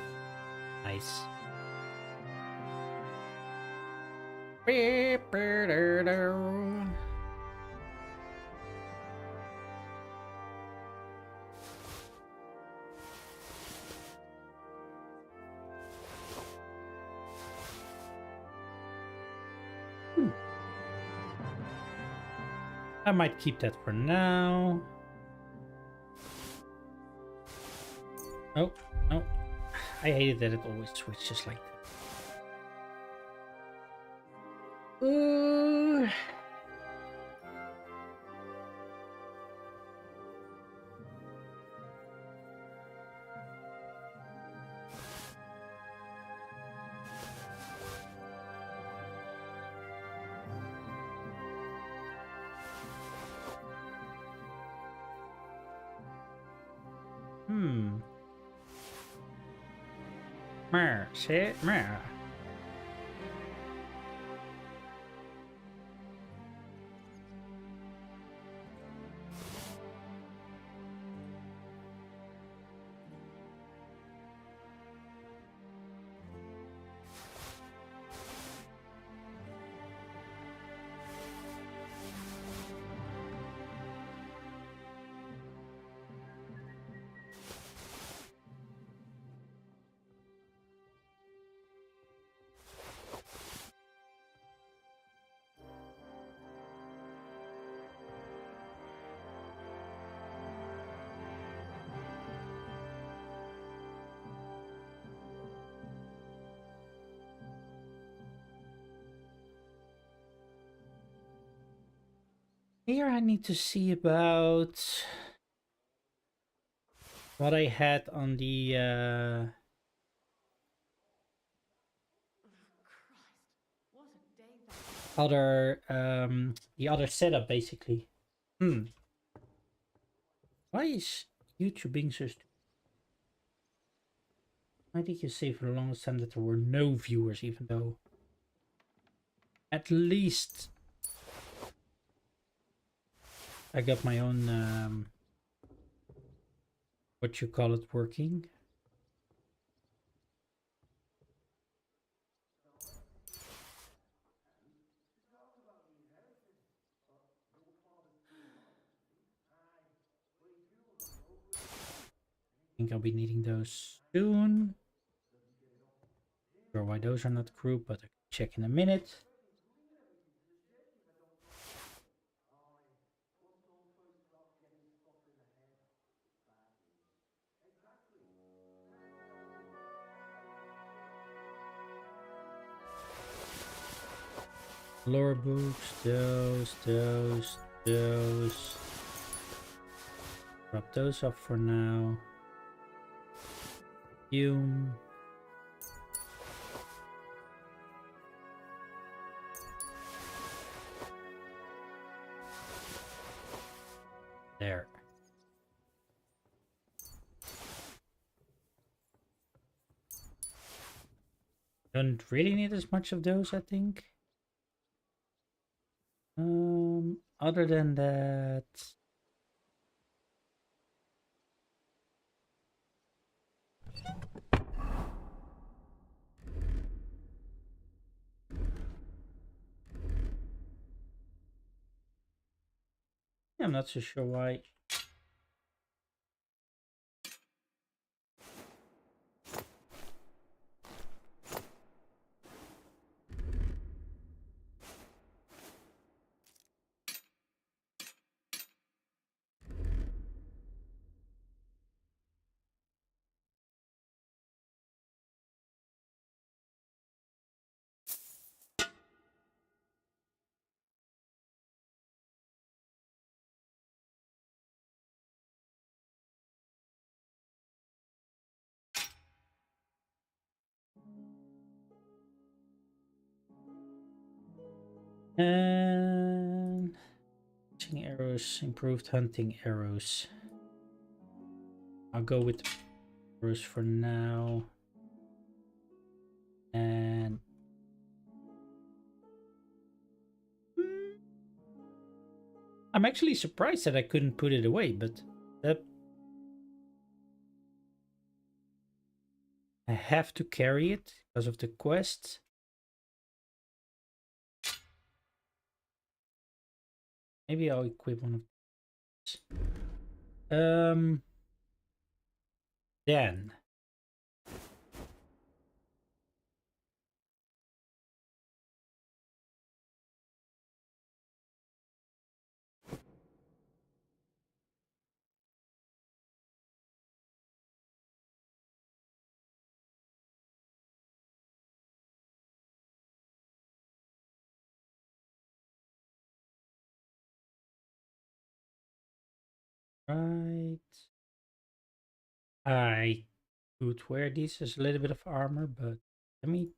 Nice. I might keep that for now. Oh, no. I hated that it always switches like that. Shit, meh. Here I need to see about what I had on the other setup basically. Why is YouTube being so stupid? Why did you say for the longest time that there were no viewers, even though at least I got my own what you call it working? I think I'll be needing those soon. Sure why those are not grouped, but I can check in a minute. Lore books, those. Drop those off for now. Fume. There. Don't really need as much of those, I think. Other than that, I'm not so sure why. And hunting arrows, improved hunting arrows. I'll go with arrows for now. And I'm actually surprised that I couldn't put it away, but that I have to carry it because of the quest. Maybe I'll equip one of these. Then right. I could wear these as a little bit of armor, but let me.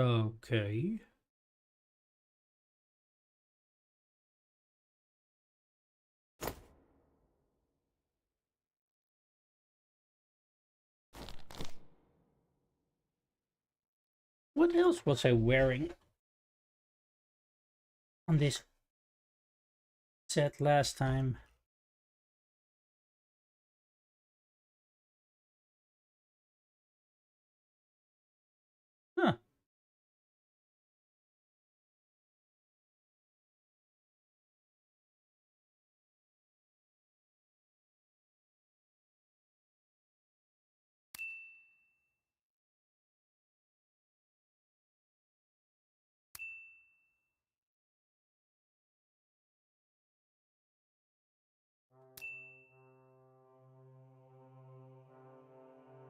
Okay. What else was I wearing on this set last time? Huh.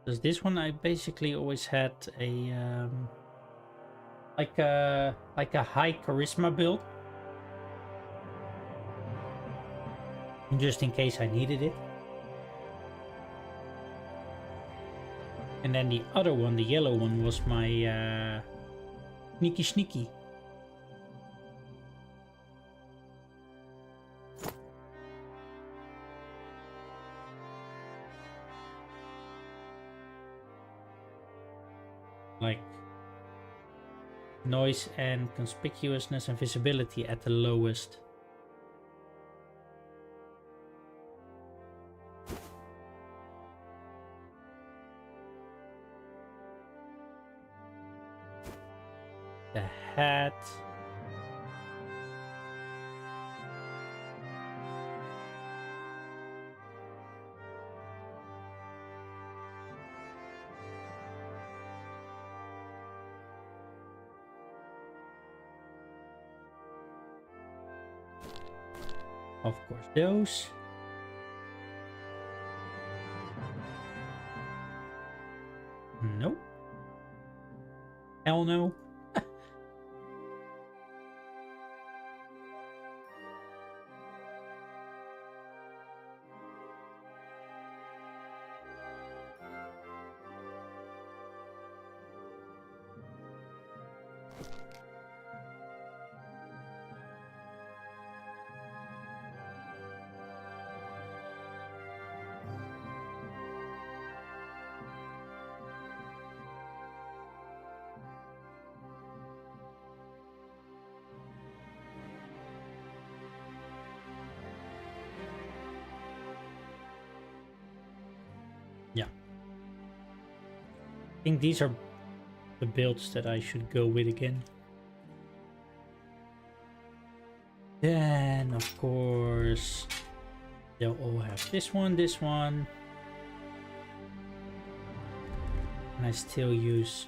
Because this one I basically always had a like a high charisma build, just in case I needed it. And then the other one, the yellow one, was my sneaky. Like noise and conspicuousness and visibility at the lowest. The hat. Of course, those. Nope. Hell no. I think these are the builds that I should go with again. Then, of course, they'll all have this one, and I still use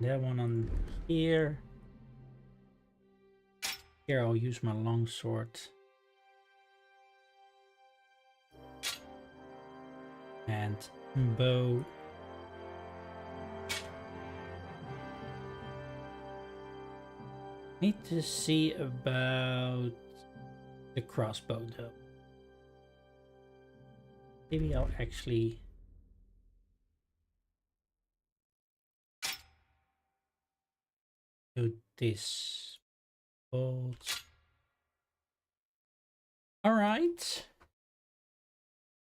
that one on here. Here I'll use my longsword. And bow. Need to see about the crossbow though. Maybe I'll actually do this. Bolt. All right.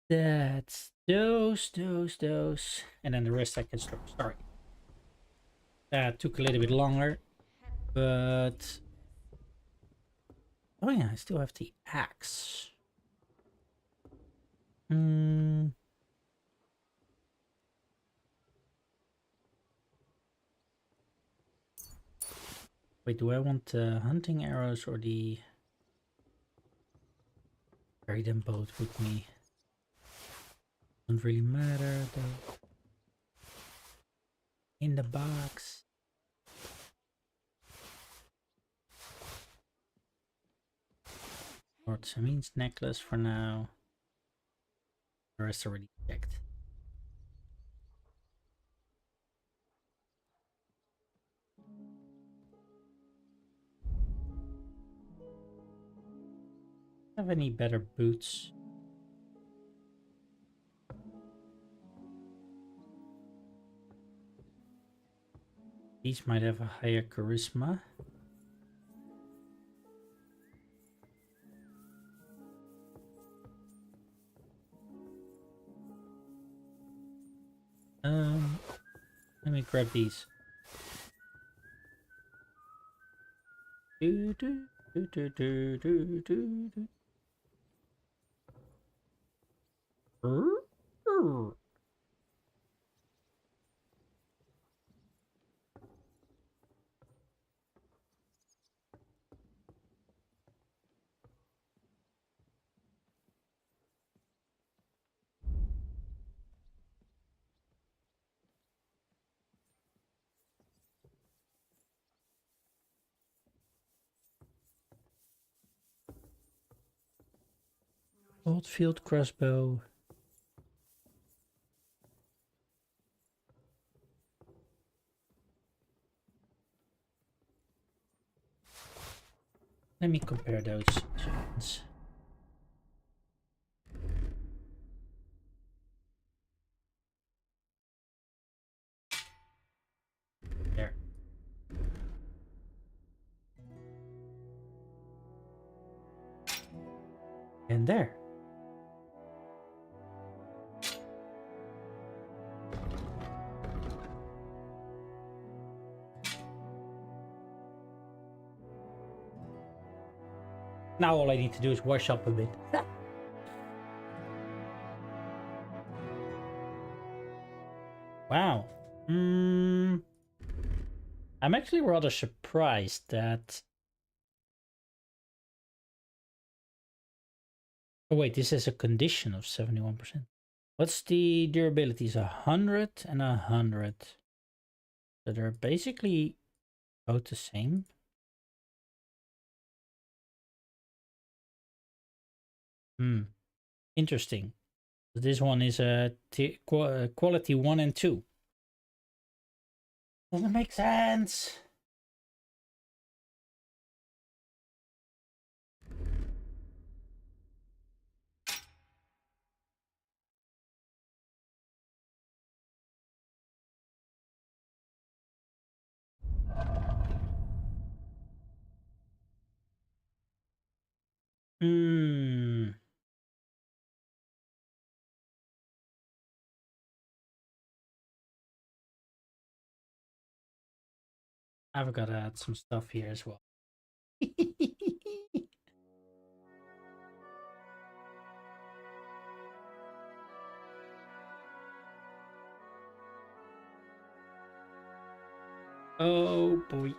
That's those, and then the rest I can start. Sorry. That took a little bit longer, but oh yeah, I still have the axe. Wait, do I want hunting arrows or the... Carry them both with me. Doesn't really matter though. In the box. Swords, I mean necklace for now. The rest already checked. Have any better boots? These might have a higher charisma. Let me grab these. Do, do, do, do, do, do, do, do. Old field crossbow. Let me compare those options. There. And there. Now all I need to do is wash up a bit. Wow. I'm actually rather surprised that... Oh wait, this is a condition of 71%. What's the durability? 100 and 100. So they're basically both the same. Interesting. This one is a quality 1 and 2. Doesn't make sense. I've got to add some stuff here as well. Oh boy.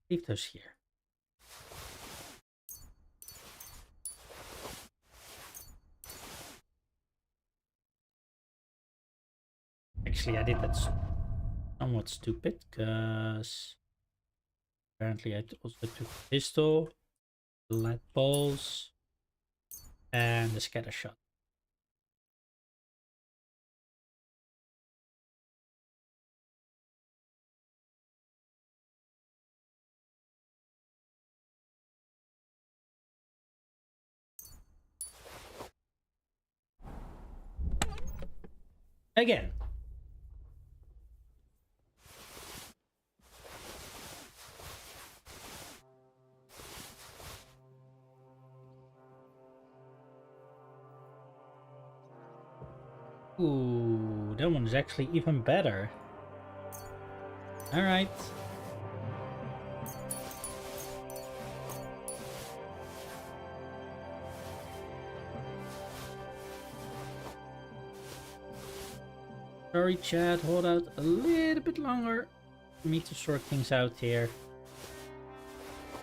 Leave those here. Actually, I did that somewhat stupid, because apparently I also took the pistol, the light balls, and the scatter shot. Again. Ooh, that one is actually even better. Alright. Sorry, chat, hold out a little bit longer for me to sort things out here.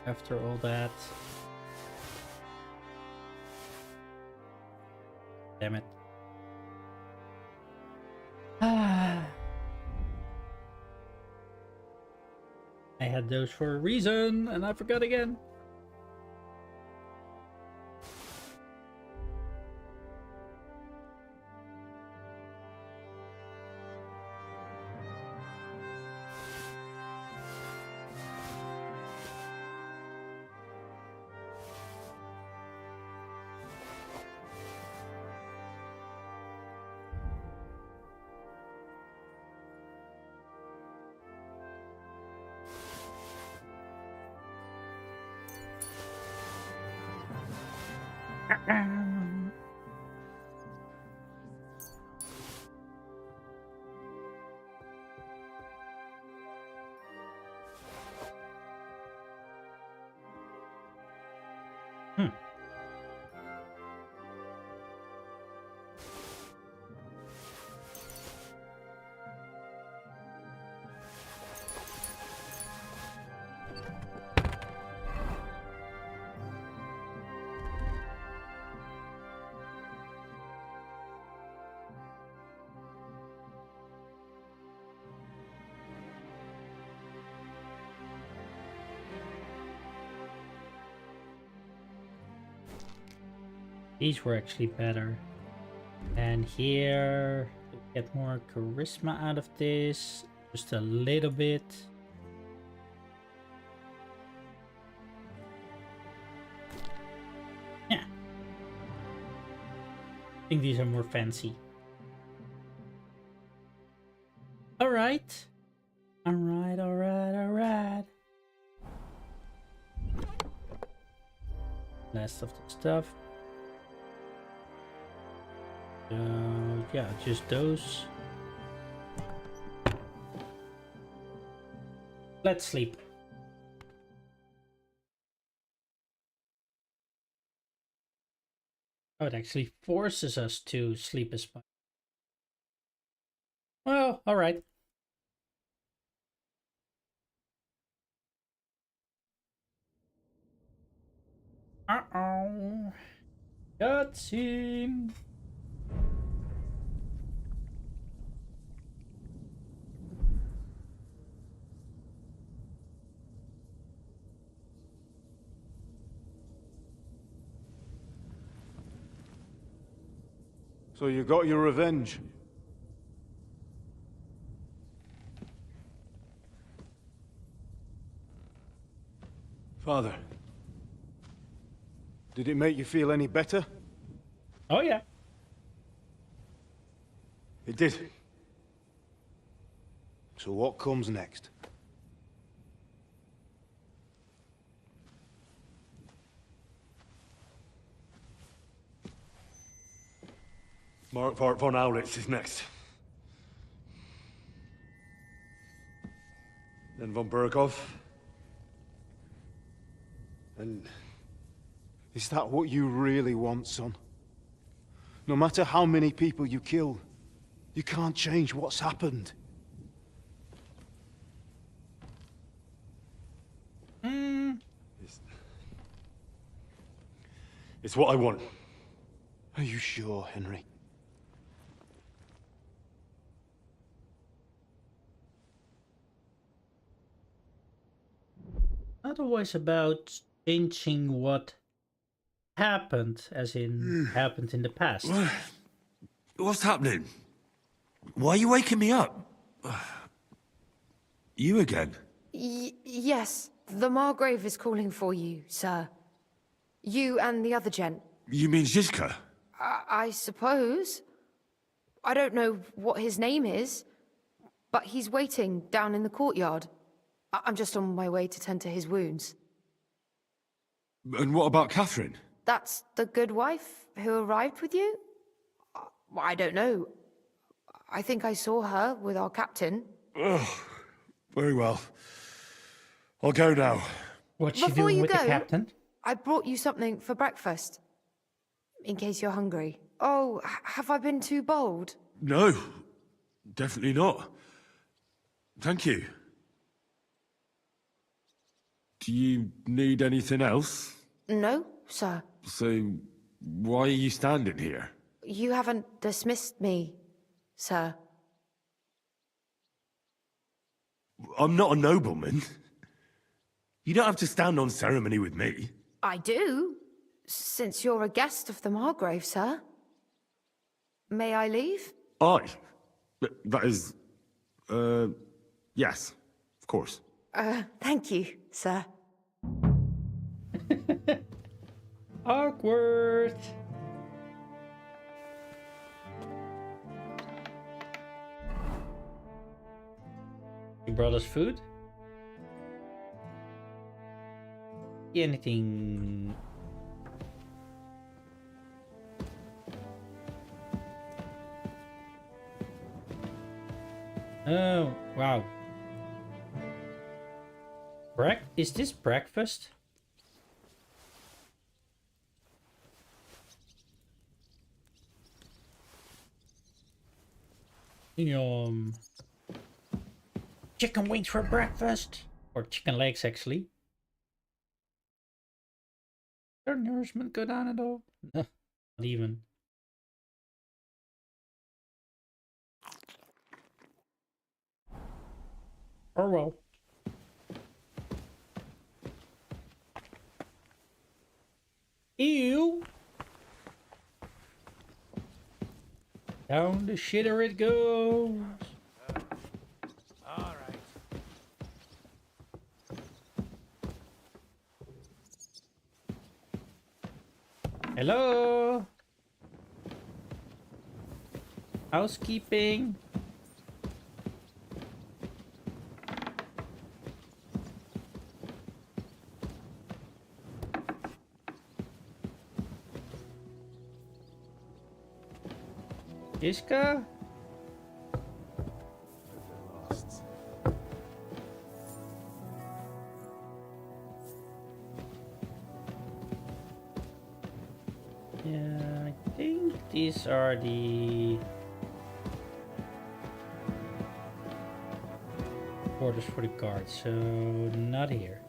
After all that. Damn it. I had those for a reason, and I forgot again. These were actually better. And here, to get more charisma out of this, just a little bit. Yeah. I think these are more fancy. Alright. Alright, alright, alright. Last of the stuff. Yeah, just those. Let's sleep. Oh, it actually forces us to sleep as much. Well, alright. Uh-oh. Cutscene. So you got your revenge? Father, did it make you feel any better? Oh yeah. It did. So what comes next? Mark von Aulitz is next. Then von Berghoff. And is that what you really want, son? No matter how many people you kill, you can't change what's happened. It's what I want. Are you sure, Henry? Not always about changing what happened, as in happened in the past. What's happening? Why are you waking me up? You again? Yes, the Margrave is calling for you, sir. You and the other gent. You mean Zizka? I suppose. I don't know what his name is, but he's waiting down in the courtyard. I'm just on my way to tend to his wounds. And what about Catherine? That's the good wife who arrived with you? I don't know. I think I saw her with our captain. Oh, very well. I'll go now. What's she doing with the captain? I brought you something for breakfast. In case you're hungry. Oh, have I been too bold? No, definitely not. Thank you. Do you need anything else? No, sir. So, why are you standing here? You haven't dismissed me, sir. I'm not a nobleman. You don't have to stand on ceremony with me. I do, since you're a guest of the Margrave, sir. May I leave? That is... yes, of course. Thank you, sir. Awkward. You brought us food? Anything? Oh, wow. Is this breakfast? Chicken wings for breakfast? Or chicken legs, actually. Their nourishment go down at all? No, not even. Oh well. Ew! Down the shitter it goes. All right. Hello? Housekeeping? Ishka? Yeah, I think these are the quarters for the guards, so not here.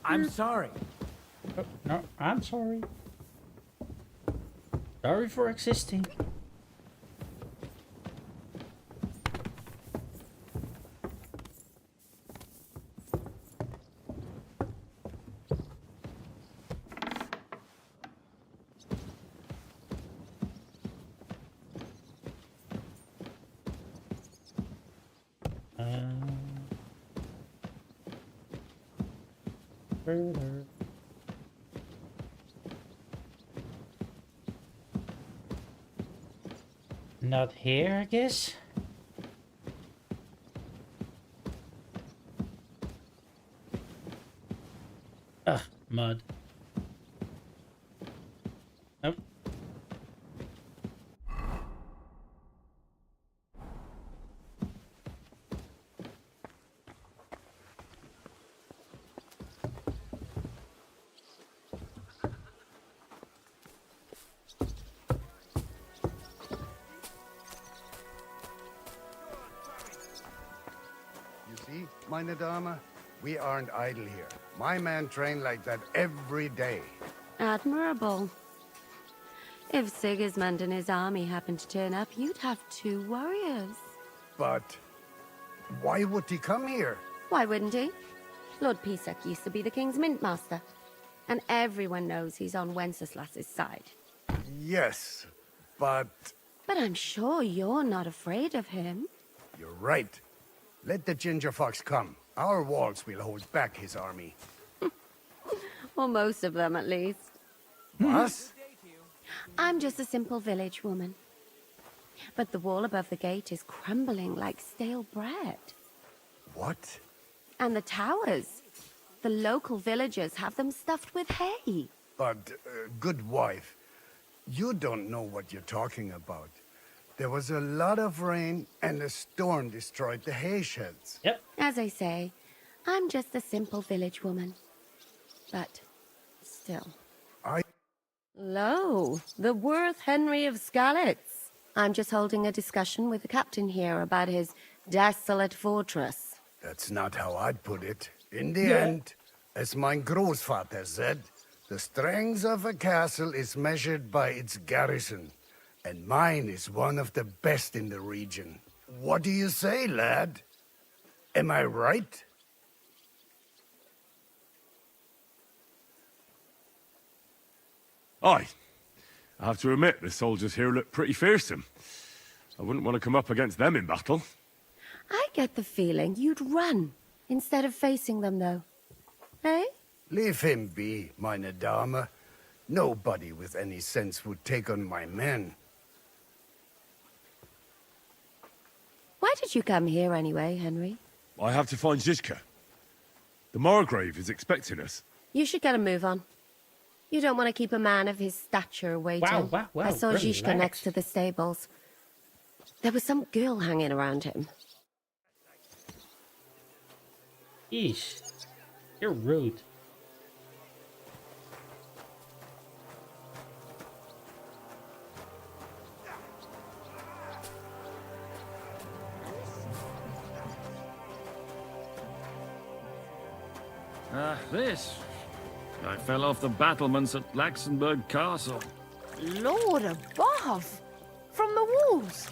I'm sorry. Oh, no, I'm sorry. Sorry for existing. Further. Not here, I guess. Ugh, mud. Nope. You see, meine Dame, we aren't idle here. My men train like that every day. Admirable. If Sigismund and his army happened to turn up, you'd have 2 warriors. But why would he come here? Why wouldn't he? Lord Pisak used to be the king's mint master, and everyone knows he's on Wenceslas's side. Yes, but... But I'm sure you're not afraid of him. You're right. Let the ginger fox come. Our walls will hold back his army. Or most of them, at least. What? I'm just a simple village woman. But the wall above the gate is crumbling like stale bread. What? And the towers. The local villagers have them stuffed with hay. But, good wife, you don't know what you're talking about. There was a lot of rain, and a storm destroyed the hay sheds. Yep. As I say, I'm just a simple village woman. But still. Lo, the Worth Henry of Skalitz. I'm just holding a discussion with the captain here about his desolate fortress. That's not how I'd put it. In the end, as mein Großvater said, the strength of a castle is measured by its garrison. And mine is one of the best in the region. What do you say, lad? Am I right? Aye. I have to admit, the soldiers here look pretty fearsome. I wouldn't want to come up against them in battle. I get the feeling you'd run instead of facing them, though. Eh? Leave him be, meine Dame. Nobody with any sense would take on my men. Why did you come here anyway, Henry? I have to find Zizka. The Margrave is expecting us. You should get a move on. You don't want to keep a man of his stature waiting. Wow, I saw relax. Zizka next to the stables. There was some girl hanging around him. Eesh. You're rude. This. I fell off the battlements at Laxenburg Castle. Lord above! From the walls!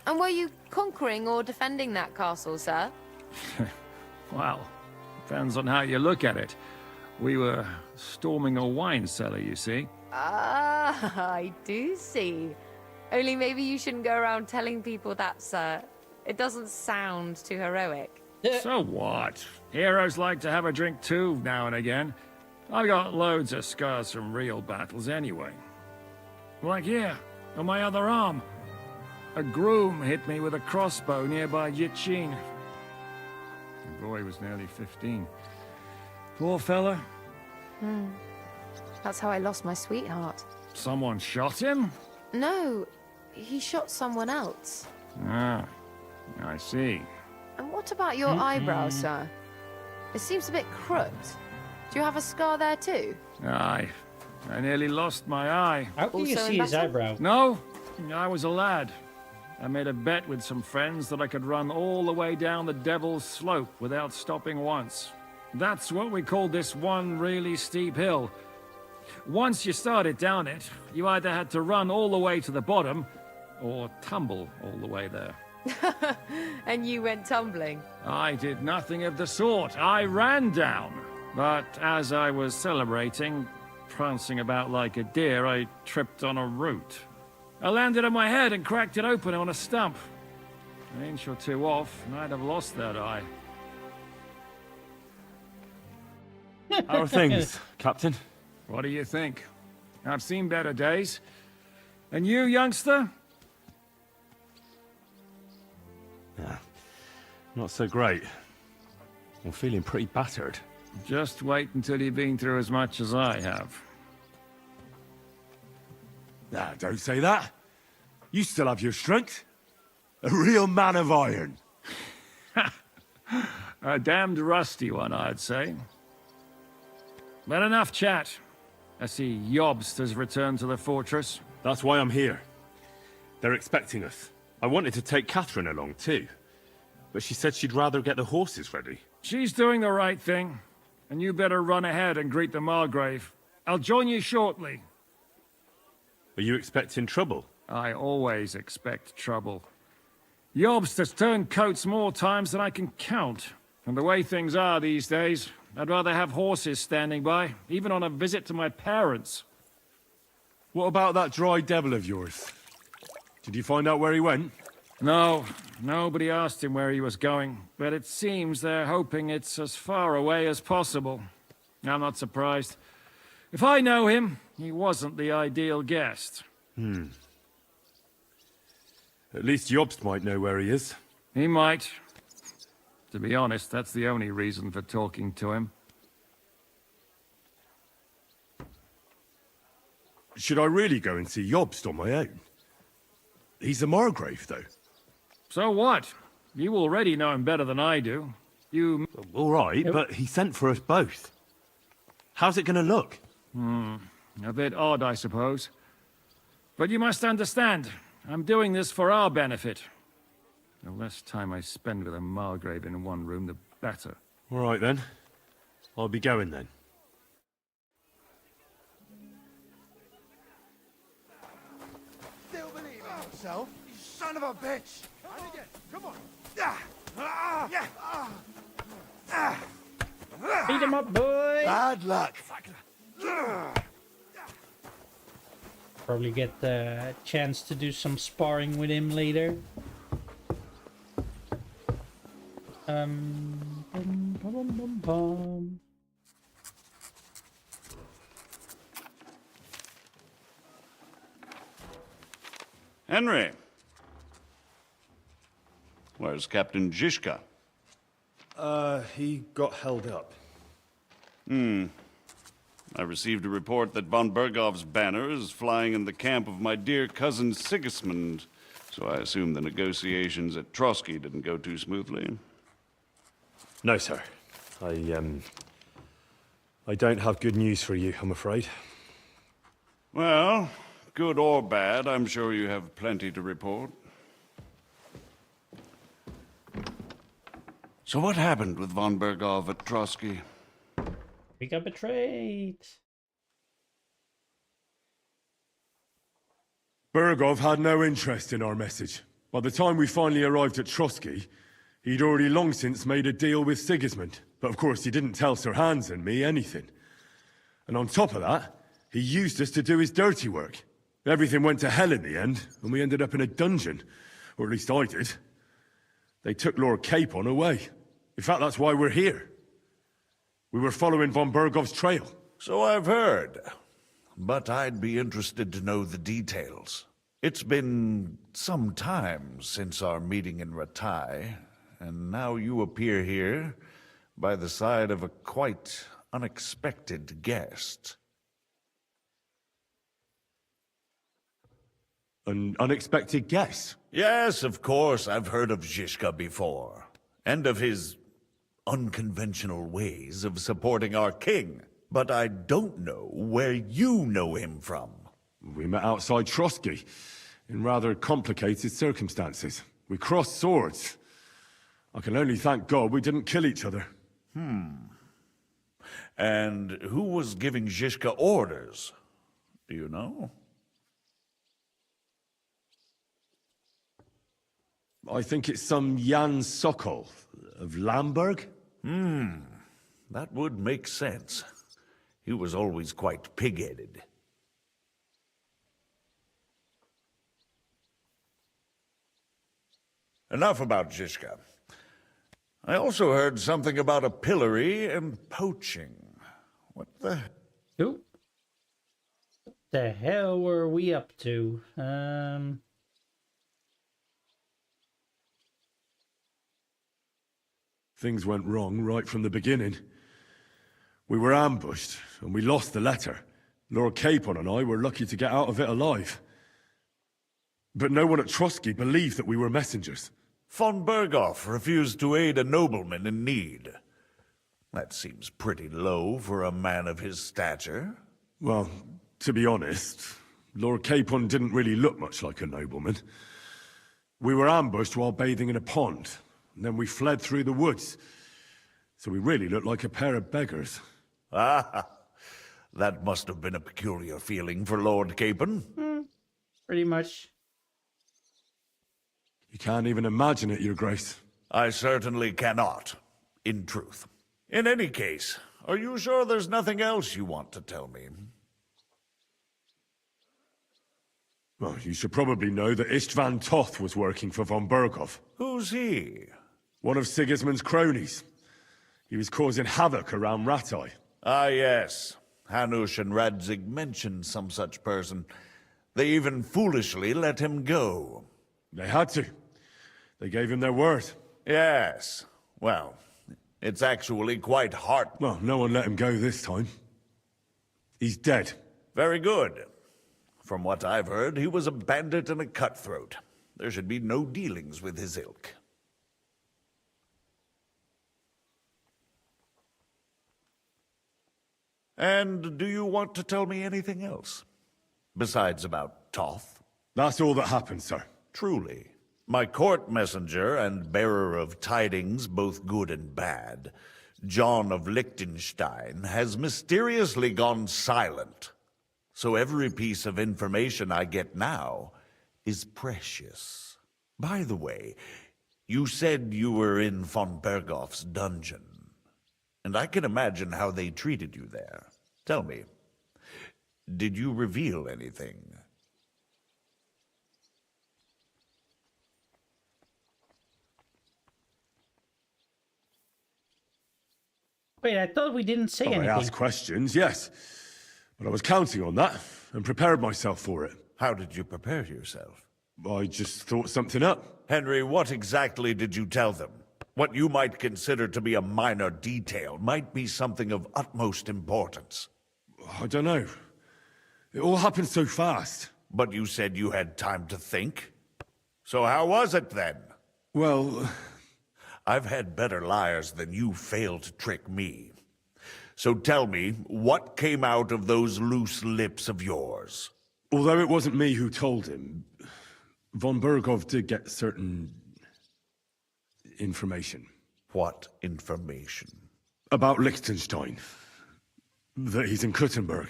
And were you conquering or defending that castle, sir? Well, depends on how you look at it. We were storming a wine cellar, you see. Ah, I do see. Only maybe you shouldn't go around telling people that, sir. It doesn't sound too heroic. So what? Heroes like to have a drink too, now and again. I've got loads of scars from real battles anyway. Like here, on my other arm. A groom hit me with a crossbow nearby Yichin. The boy was nearly 15. Poor fella. That's how I lost my sweetheart. Someone shot him? No, he shot someone else. Ah, I see. And what about your eyebrow, sir? It seems a bit crooked. Do you have a scar there too? Aye. I nearly lost my eye. How can you Also see in his battle? eyebrow? No, I was a lad. I made a bet with some friends that I could run all the way down the Devil's Slope without stopping once. That's what we called this one really steep hill. Once you started down it, you either had to run all the way to the bottom, or tumble all the way there. And you went tumbling? I did nothing of the sort. I ran down. But as I was celebrating, prancing about like a deer, I tripped on a root. I landed on my head and cracked it open on a stump. An inch or two off, and I'd have lost that eye. How are things, Captain? What do you think? I've seen better days. And you, youngster? Nah, not so great. I'm feeling pretty battered. Just wait until you've been through as much as I have. Nah, don't say that. You still have your strength. A real man of iron. A damned rusty one, I'd say. But enough chat. I see Jobst has returned to the fortress. That's why I'm here. They're expecting us. I wanted to take Catherine along too, but she said she'd rather get the horses ready. She's doing the right thing, and you better run ahead and greet the Margrave. I'll join you shortly. Are you expecting trouble? I always expect trouble. Jobst has turned coats more times than I can count. And the way things are these days, I'd rather have horses standing by, even on a visit to my parents. What about that dry devil of yours? Did you find out where he went? No, nobody asked him where he was going, but it seems they're hoping it's as far away as possible. I'm not surprised. If I know him, he wasn't the ideal guest. At least Jobst might know where he is. He might. To be honest, that's the only reason for talking to him. Should I really go and see Jobst on my own? He's a Margrave, though. So what? You already know him better than I do. You... All right, but he sent for us both. How's it going to look? A bit odd, I suppose. But you must understand, I'm doing this for our benefit. The less time I spend with a Margrave in one room, the better. All right, then. I'll be going, then. Still believe in yourself, you son of a bitch! Come on! Beat him up, boy! Bad luck! Probably get the chance to do some sparring with him later. Bum, bum, bum, bum, bum. Henry. Where's Captain Zizka? He got held up. I received a report that von Bergov's banner is flying in the camp of my dear cousin Sigismund, so I assume the negotiations at Trotsky didn't go too smoothly. No, sir. I don't have good news for you, I'm afraid. Well, good or bad, I'm sure you have plenty to report. So what happened with von Bergov at Trotsky? We got betrayed. Bergov had no interest in our message. By the time we finally arrived at Trotsky, he'd already long since made a deal with Sigismund. But of course, he didn't tell Sir Hans and me anything. And on top of that, he used us to do his dirty work. Everything went to hell in the end, and we ended up in a dungeon. Or at least I did. They took Lord Capon away. In fact, that's why we're here. We were following von Bergov's trail. So I've heard. But I'd be interested to know the details. It's been some time since our meeting in Ratai, and now you appear here by the side of a quite unexpected guest. An unexpected guest? Yes, of course, I've heard of Zizka before, and of his unconventional ways of supporting our king. But I don't know where you know him from. We met outside Trotsky, in rather complicated circumstances. We crossed swords. I can only thank God we didn't kill each other. And who was giving Zizka orders? Do you know? I think it's some Jan Sokol of Lamberg. That would make sense. He was always quite pig-headed. Enough about Zizka. I also heard something about a pillory and poaching. What the... Who? What the hell were we up to? Things went wrong right from the beginning. We were ambushed, and we lost the letter. Lord Capon and I were lucky to get out of it alive. But no one at Trotsky believed that we were messengers. Von Berghoff refused to aid a nobleman in need. That seems pretty low for a man of his stature. Well, to be honest, Lord Capon didn't really look much like a nobleman. We were ambushed while bathing in a pond, and then we fled through the woods. So we really looked like a pair of beggars. Ah, that must have been a peculiar feeling for Lord Capon. Pretty much. You can't even imagine it, Your Grace. I certainly cannot, in truth. In any case, are you sure there's nothing else you want to tell me? Well, you should probably know that Istvan Toth was working for von Berghoff. Who's he? One of Sigismund's cronies. He was causing havoc around Ratai. Ah, yes. Hanush and Radzig mentioned some such person. They even foolishly let him go. They had to. They gave him their word. Yes. Well, it's actually quite hard. Well, no one let him go this time. He's dead. Very good. From what I've heard, he was a bandit and a cutthroat. There should be no dealings with his ilk. And do you want to tell me anything else? Besides about Toth? That's all that happened, sir. Truly. My court messenger and bearer of tidings, both good and bad, John of Liechtenstein, has mysteriously gone silent. So every piece of information I get now is precious. By the way, you said you were in von Berghoff's dungeon, and I can imagine how they treated you there. Tell me, did you reveal anything? Wait, I thought we didn't say anything. I asked questions, yes. But I was counting on that, and prepared myself for it. How did you prepare yourself? I just thought something up. Henry, what exactly did you tell them? What you might consider to be a minor detail might be something of utmost importance. I don't know. It all happened so fast. But you said you had time to think. So how was it then? Well, I've had better liars than you fail to trick me. So tell me, what came out of those loose lips of yours? Although it wasn't me who told him, von Berghoff did get certain information. What information? About Liechtenstein. That he's in Kuttenberg.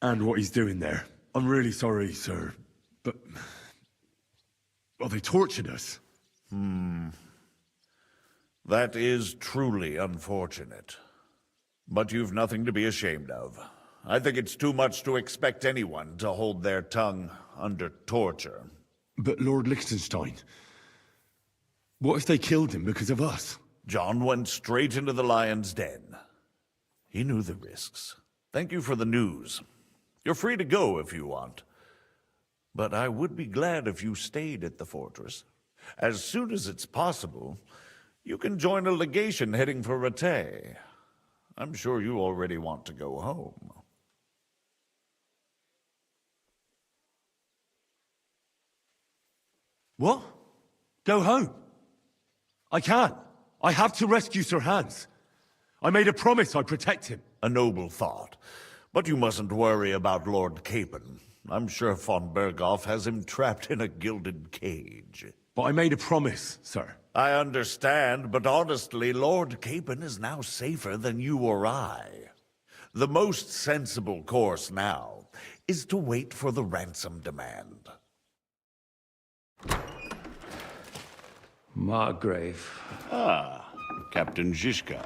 And what he's doing there. I'm really sorry, sir, but... well, they tortured us. That is truly unfortunate. But you've nothing to be ashamed of. I think it's too much to expect anyone to hold their tongue under torture. But Lord Liechtenstein... what if they killed him because of us? John went straight into the lion's den. He knew the risks. Thank you for the news. You're free to go if you want. But I would be glad if you stayed at the fortress. As soon as it's possible, you can join a legation heading for Rattay. I'm sure you already want to go home. What? Go home? I can't. I have to rescue Sir Hans. I made a promise I'd protect him. A noble thought. But you mustn't worry about Lord Capon. I'm sure von Berghoff has him trapped in a gilded cage. But I made a promise, sir. I understand, but honestly, Lord Capon is now safer than you or I. The most sensible course now is to wait for the ransom demand. Margrave. Ah, Captain Zizka.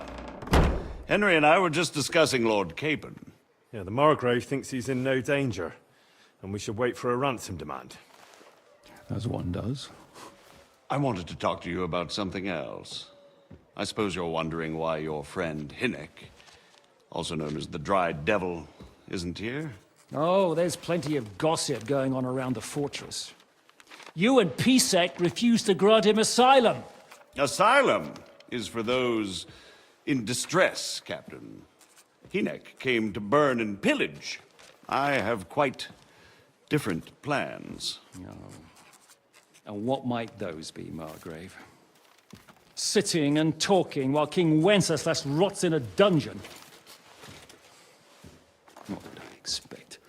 Henry and I were just discussing Lord Capon. Yeah, the Margrave thinks he's in no danger, and we should wait for a ransom demand. As one does. I wanted to talk to you about something else. I suppose you're wondering why your friend Hinnek, also known as the Dried Devil, isn't here? Oh, there's plenty of gossip going on around the fortress. You and Pisek refused to grant him asylum. Asylum? is for those in distress, Captain. Hynek came to burn and pillage. I have quite different plans. Oh. And what might those be, Margrave? Sitting and talking while King Wenceslas rots in a dungeon. What did I expect?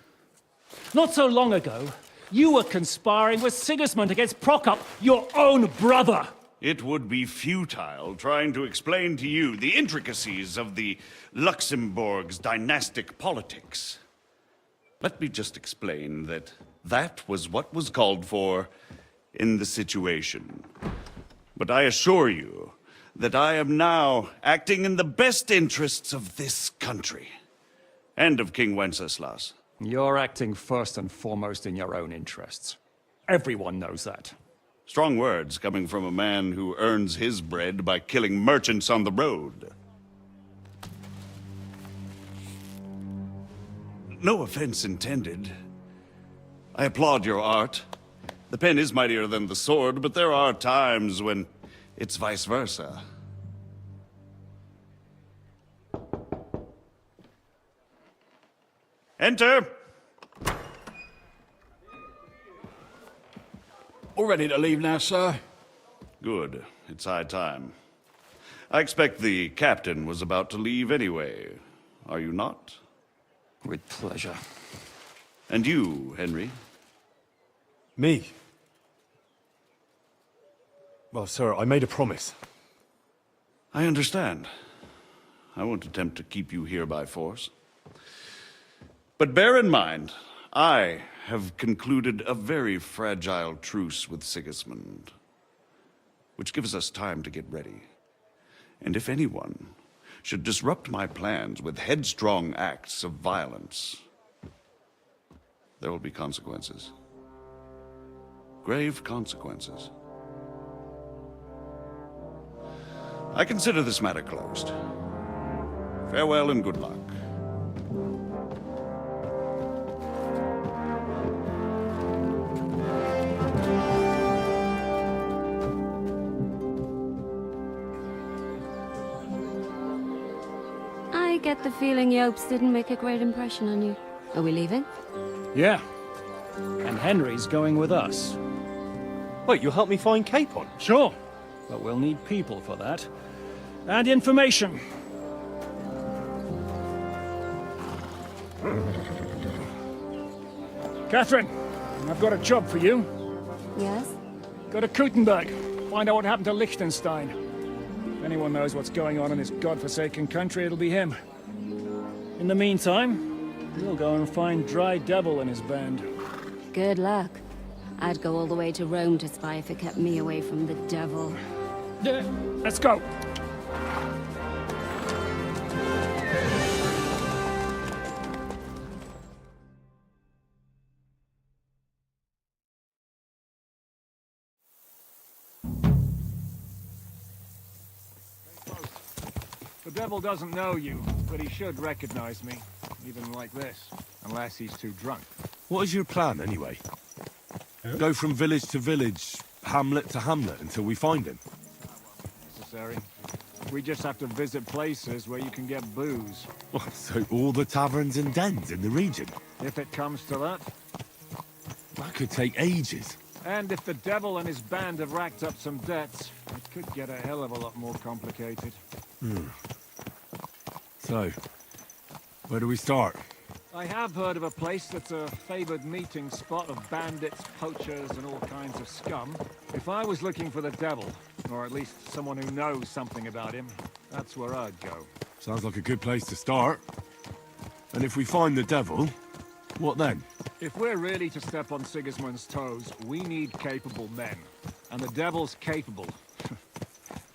Not so long ago, you were conspiring with Sigismund against Prokop, your own brother! It would be futile trying to explain to you the intricacies of the Luxembourg's dynastic politics. Let me just explain that that was what was called for in the situation. But I assure you that I am now acting in the best interests of this country and of King Wenceslas. You're acting first and foremost in your own interests. Everyone knows that. Strong words coming from a man who earns his bread by killing merchants on the road. No offense intended. I applaud your art. The pen is mightier than the sword, but there are times when it's vice versa. Enter! All ready to leave now, sir? Good. It's high time. I expect the captain was about to leave anyway. Are you not? With pleasure. And you, Henry? Me? Well, sir, I made a promise. I understand. I won't attempt to keep you here by force. But bear in mind, I have concluded a very fragile truce with Sigismund, which gives us time to get ready. And if anyone should disrupt my plans with headstrong acts of violence, there will be consequences. Grave consequences. I consider this matter closed. Farewell and good luck. I get the feeling Yopes didn't make a great impression on you. Are we leaving? Yeah. And Henry's going with us. Wait, you'll help me find Capon? Sure. But we'll need people for that. And information. Catherine, I've got a job for you. Yes? Go to Kuttenberg. Find out what happened to Liechtenstein. If anyone knows what's going on in this godforsaken country, it'll be him. In the meantime, we'll go and find Dry Devil and his band. Good luck. I'd go all the way to Rome to spy if it kept me away from the devil. Yeah, let's go. The devil doesn't know you, but he should recognize me, even like this, unless he's too drunk. What is your plan, anyway? Go from village to village, hamlet to hamlet, until we find him? Necessary. We just have to visit places where you can get booze. What, so all the taverns and dens in the region? If it comes to that. That could take ages. And if the devil and his band have racked up some debts, it could get a hell of a lot more complicated. So, where do we start? I have heard of a place that's a favored meeting spot of bandits, poachers, and all kinds of scum. If I was looking for the devil, or at least someone who knows something about him, that's where I'd go. Sounds like a good place to start. And if we find the devil, what then? If we're really to step on Sigismund's toes, we need capable men. And the devil's capable.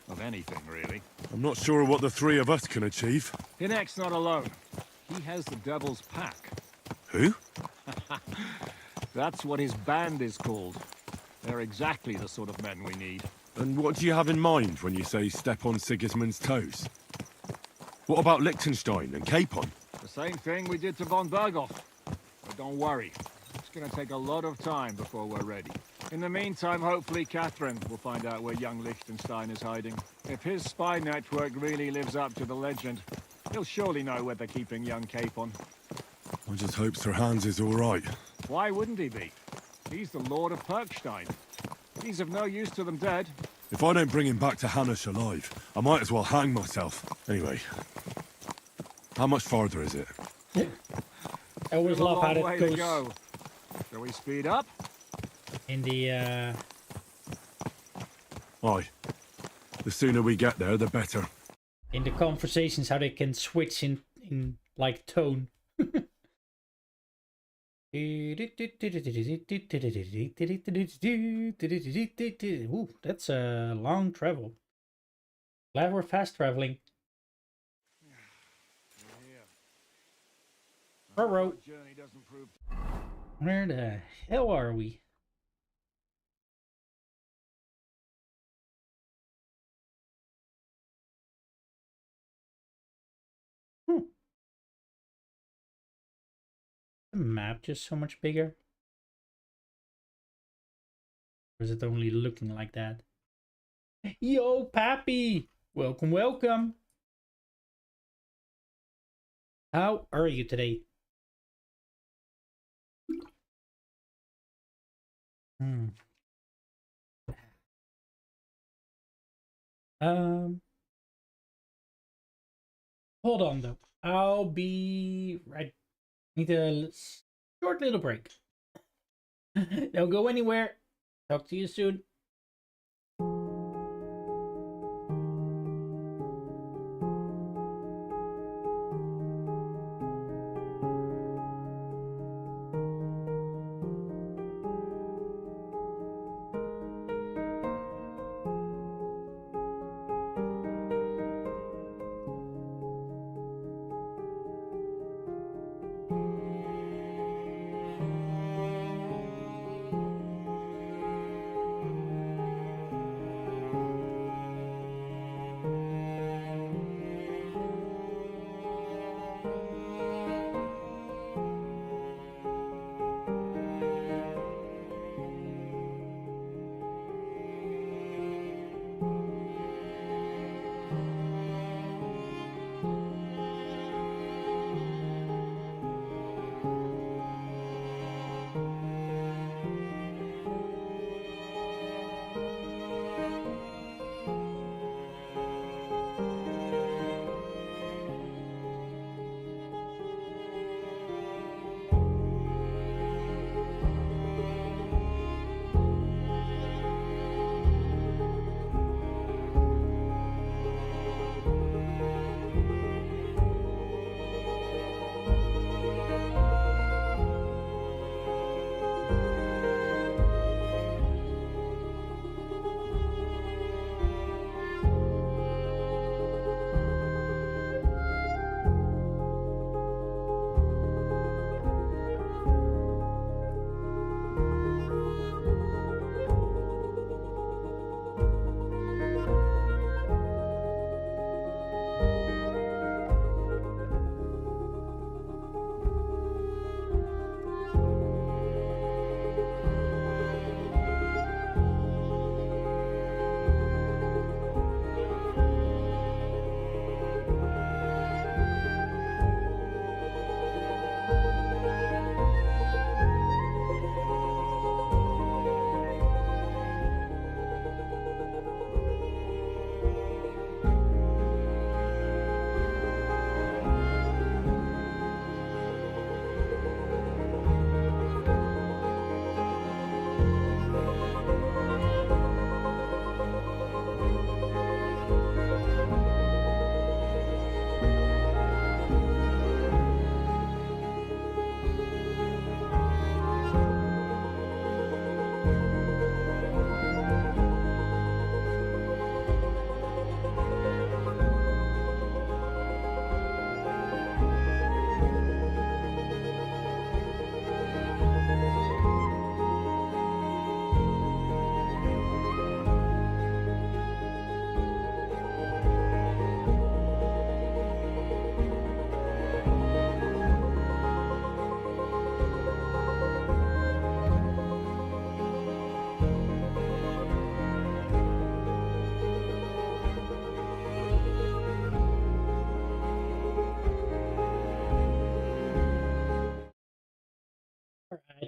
Of anything, really. I'm not sure what the three of us can achieve. Hynek's not alone. He has the devil's pack. Who? That's what his band is called. They're exactly the sort of men we need. And what do you have in mind when you say step on Sigismund's toes? What about Liechtenstein and Capon? The same thing we did to von Berghoff. But don't worry. It's gonna take a lot of time before we're ready. In the meantime, hopefully Catherine will find out where young Liechtenstein is hiding. If his spy network really lives up to the legend, he'll surely know where they're keeping young Capon. I just hope Sir Hans is all right. Why wouldn't he be? He's the Lord of Perkstein. He's of no use to them dead. If I don't bring him back to Hanush alive, I might as well hang myself. Anyway, how much farther is it? I always love how way it to goes go. Shall we speed up? in the Aye. The sooner we get there, the better. in the conversations, how they can switch in like tone. Ooh, that's a long travel. Glad we're fast traveling. Ruh-roh. Where the hell are we? The map just so much bigger? Or is it only looking like that? Yo, Pappy! Welcome, welcome! How are you today? Hold on though. I'll be right. Need a short little break. Don't go anywhere. Talk to you soon.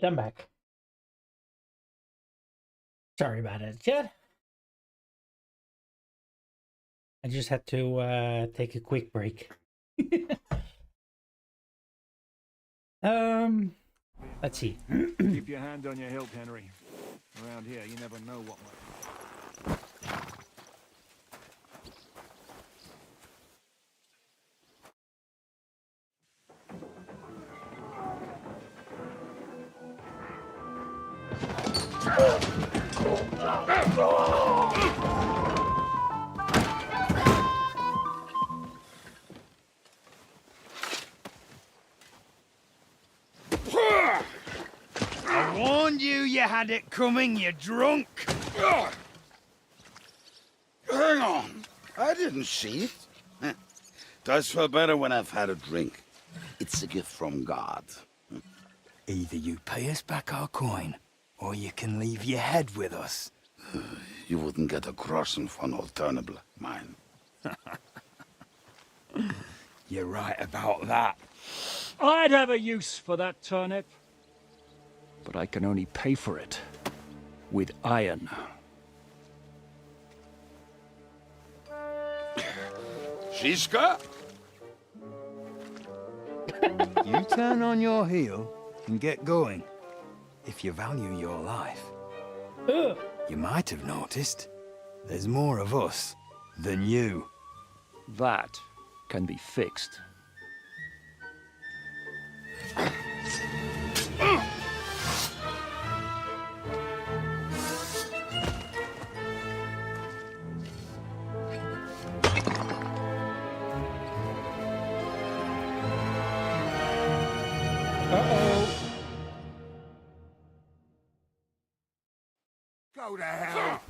I'm back. Sorry about it, chat. I just had to take a quick break. Let's see. Keep your hand on your hilt, Henry. Around here, you never know what might... I warned you had it coming, you drunk. Hang on. I didn't see it. Does feel better when I've had a drink. It's a gift from God. Either you pay us back our coin, or you can leave your head with us. You wouldn't get a crossing for an alternative mine. You're right about that. I'd have a use for that turnip. But I can only pay for it with iron. Shiska? You turn on your heel and get going. If you value your life. You might have noticed, there's more of us than you. That can be fixed. Go to hell!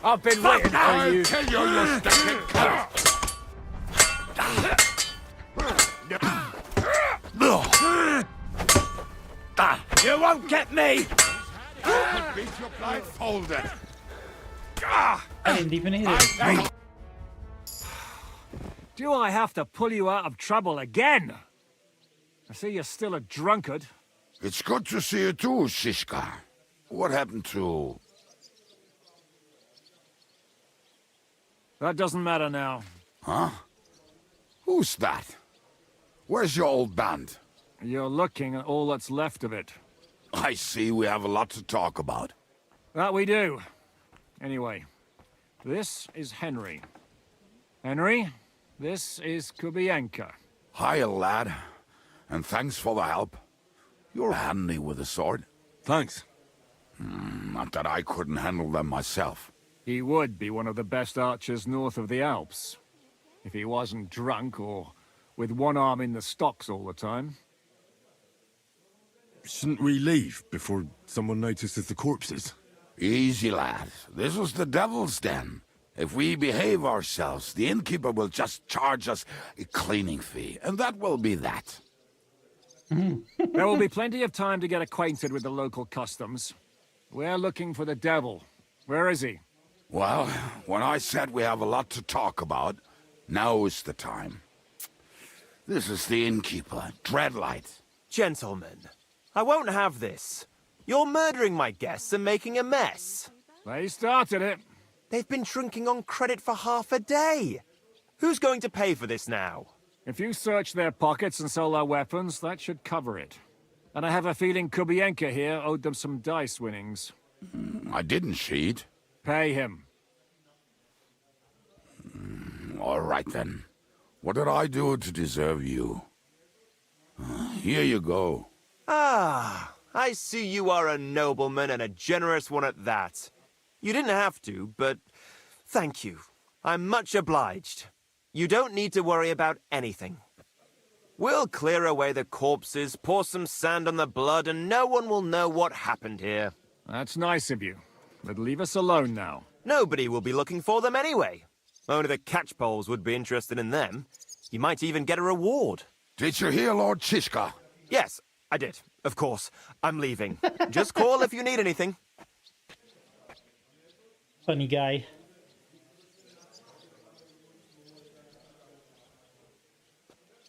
I've been waiting for you. Tell you stinking cunt! You won't get me! I could beat you blindfolded. I didn't even hear it. Do I have to pull you out of trouble again? I see you're still a drunkard. It's good to see you too, Shishka. What happened to... That doesn't matter now. Huh? Who's that? Where's your old band? You're looking at all that's left of it. I see we have a lot to talk about. That we do. Anyway, this is Henry. Henry, this is Kubienka. Hiya, lad. And thanks for the help. You're handy with a sword. Thanks. Not that I couldn't handle them myself. He would be one of the best archers north of the Alps. If he wasn't drunk or with one arm in the stocks all the time. Shouldn't we leave before someone notices the corpses? Easy, lad. This was the devil's den. If we behave ourselves, the innkeeper will just charge us a cleaning fee, and that will be that. There will be plenty of time to get acquainted with the local customs. We're looking for the devil. Where is he? Well, when I said we have a lot to talk about, now is the time. This is the innkeeper, Dreadlight. Gentlemen, I won't have this. You're murdering my guests and making a mess. They started it. They've been drinking on credit for half a day. Who's going to pay for this now? If you search their pockets and sell their weapons, that should cover it. And I have a feeling Kubienka here owed them some dice winnings. I didn't cheat. Pay him. All right, then. What did I do to deserve you? Here you go. Ah, I see you are a nobleman and a generous one at that. You didn't have to, but thank you. I'm much obliged. You don't need to worry about anything. We'll clear away the corpses, pour some sand on the blood, and no one will know what happened here. That's nice of you. But leave us alone now. Nobody will be looking for them anyway. Only the catchpoles would be interested in them. You might even get a reward. Did you hear Lord Chishka? Yes, I did. Of course. I'm leaving. Just call if you need anything. Funny guy.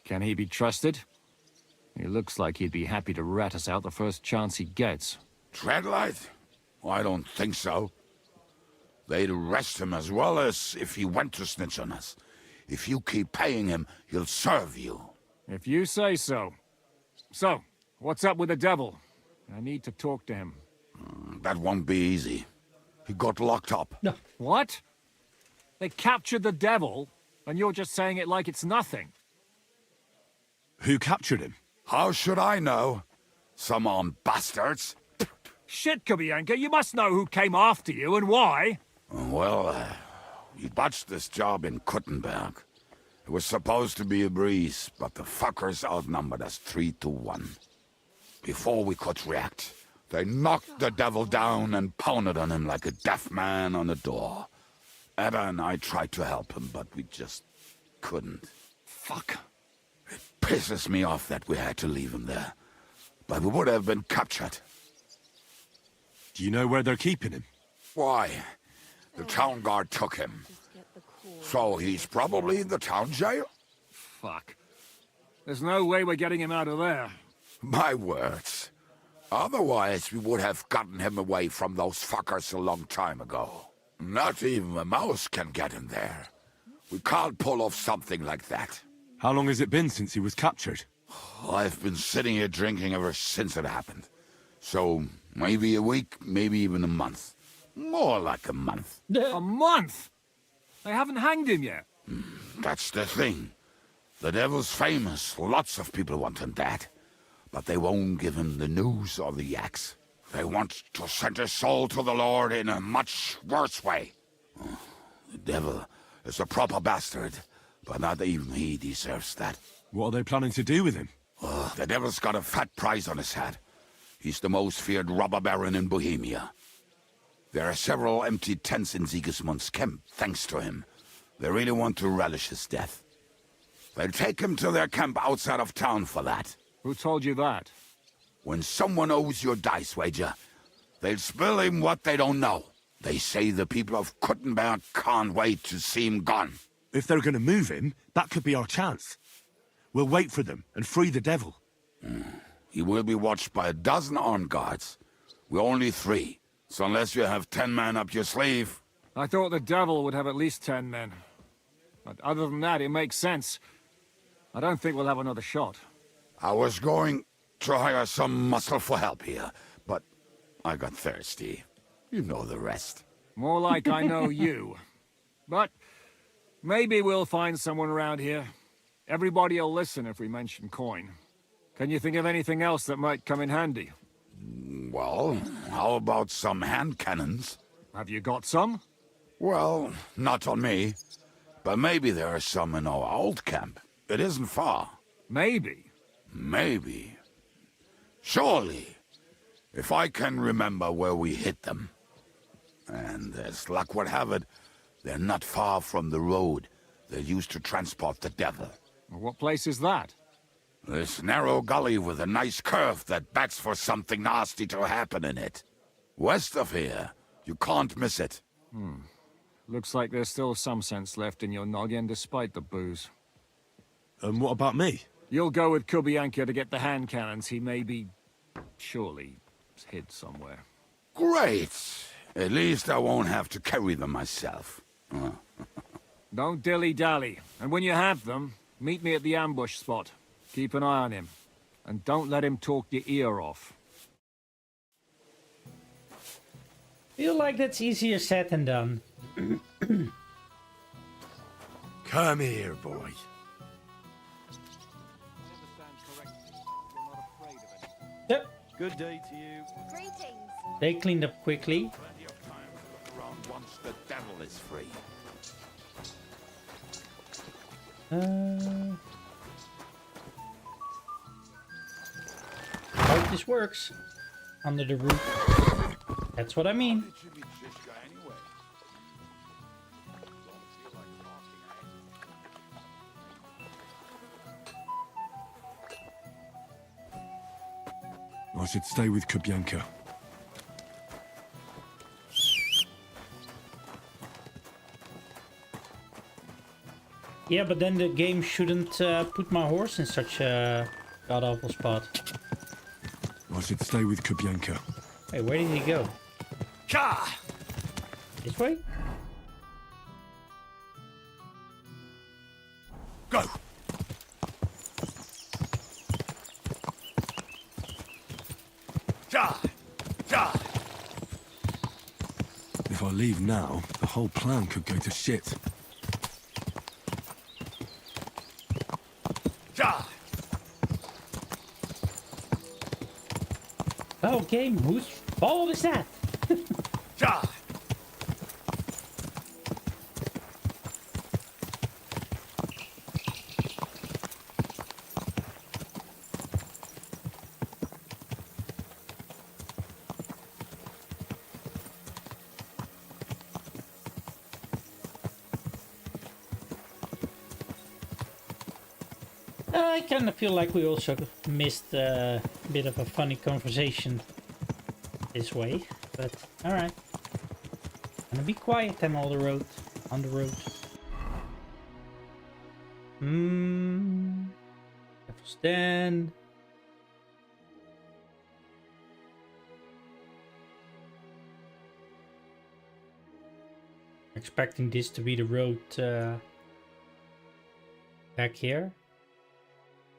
Can he be trusted? He looks like he'd be happy to rat us out the first chance he gets. Treadlight? I don't think so. They'd arrest him as well as if he went to snitch on us. If you keep paying him, he'll serve you. If you say so. So, what's up with the devil? I need to talk to him. That won't be easy. He got locked up. No. What? They captured the devil, and you're just saying it like it's nothing. Who captured him? How should I know? Some armed bastards. Shit, Kubianka, you must know who came after you and why. Well, we botched this job in Kuttenberg. It was supposed to be a breeze, but the fuckers outnumbered us 3-1. Before we could react, they knocked the devil down and pounded on him like a deaf man on a door. Ada and I tried to help him, but we just couldn't. Fuck. It pisses me off that we had to leave him there. But we would have been captured. Do you know where they're keeping him? Why? The town guard took him. So he's probably in the town jail? Fuck. There's no way we're getting him out of there. My words. Otherwise, we would have gotten him away from those fuckers a long time ago. Not even a mouse can get in there. We can't pull off something like that. How long has it been since he was captured? I've been sitting here drinking ever since it happened. So, maybe a week, maybe even a month. More like a month. A month? They haven't hanged him yet. That's the thing. The devil's famous. Lots of people want him dead. But they won't give him the news or the axe. They want to send his soul to the Lord in a much worse way. The devil is a proper bastard, but not even he deserves that. What are they planning to do with him? The devil's got a fat price on his head. He's the most feared robber baron in Bohemia. There are several empty tents in Sigismund's camp, thanks to him. They really want to relish his death. They'll take him to their camp outside of town for that. Who told you that? When someone owes you a dice wager, they'll spill him what they don't know. They say the people of Kuttenberg can't wait to see him gone. If they're going to move him, that could be our chance. We'll wait for them and free the devil. He will be watched by a dozen armed guards. We're only 3, so unless you have 10 men up your sleeve... I thought the devil would have at least 10 men. But other than that, it makes sense. I don't think we'll have another shot. I was going to hire some muscle for help here, but I got thirsty. You know the rest. More like I know you. But maybe we'll find someone around here. Everybody'll listen if we mention coin. Can you think of anything else that might come in handy? Well, how about some hand cannons? Have you got some? Well, not on me. But maybe there are some in our old camp. It isn't far. Maybe? Maybe. Surely. If I can remember where we hid them. And as luck would have it, they're not far from the road they used to transport the devil. What place is that? This narrow gully with a nice curve that backs for something nasty to happen in it. West of here. You can't miss it. Looks like there's still some sense left in your noggin despite the booze. And what about me? You'll go with Kubianka to get the hand cannons. He may be... surely hid somewhere. Great! At least I won't have to carry them myself. Don't dilly-dally. And when you have them, meet me at the ambush spot. Keep an eye on him. And don't let him talk your ear off. Feel like that's easier said than done. Come here, boy. Yep. Good day to you. Greetings. They cleaned up quickly. Plenty of time to look around once the devil is free. Hope this works. Under the roof. That's what I mean. I should stay with Kubianka. Yeah, but then the game shouldn't put my horse in such a god-awful spot. I should stay with Kubyanka. Hey, where did he go? Ka! This way? Go! Ja! Ja! If I leave now, the whole plan could go to shit. Ja! Okay, whose fault is that? Ja! I kind of feel like we also missed a bit of a funny conversation this way, but alright. Gonna be quiet then on the road. Careful stand. Expecting this to be the road back here.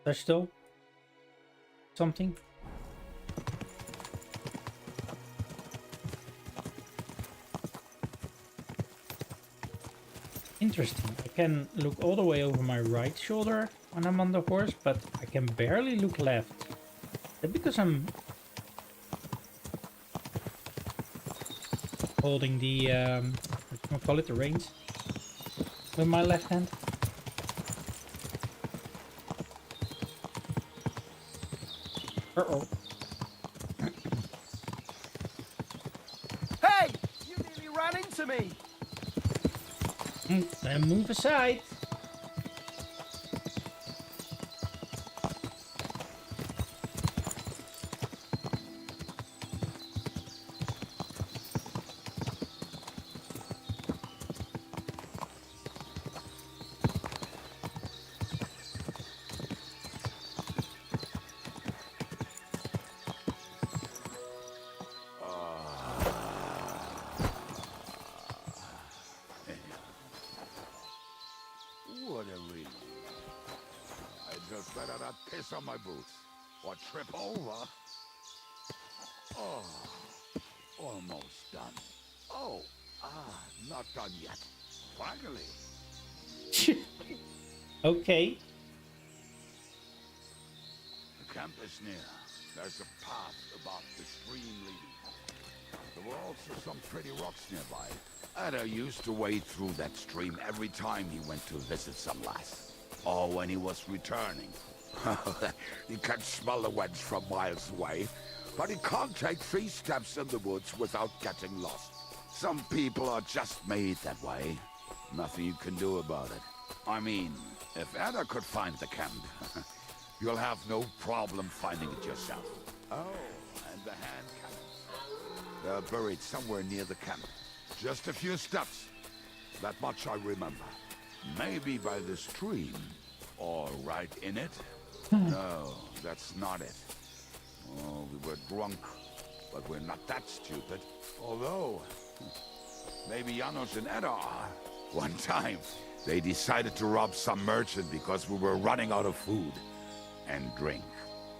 Touch though? Something? Interesting. I can look all the way over my right shoulder when I'm on the horse, but I can barely look left. Is that because I'm holding the, what do you call it, the reins with my left hand? Uh-oh. Hey! You nearly ran into me! Then move aside. What a relief. I just better not piss on my boots or trip over. Oh, almost done. Oh, not done yet. Finally. Okay. The camp is near. There's a path above the stream leading. There were also some pretty rocks nearby. Ada used to wade through that stream every time he went to visit some lass. Or when he was returning. He can smell the wench from miles away, but he can't take 3 steps in the woods without getting lost. Some people are just made that way. Nothing you can do about it. I mean, if Ada could find the camp, you'll have no problem finding it yourself. Oh, and the hand cannons. They're buried somewhere near the camp. Just a few steps. That much I remember. Maybe by the stream. Or right in it. No, that's not it. Oh, we were drunk. But we're not that stupid. Although, maybe Janos and Edda are. One time, they decided to rob some merchant because we were running out of food and drink.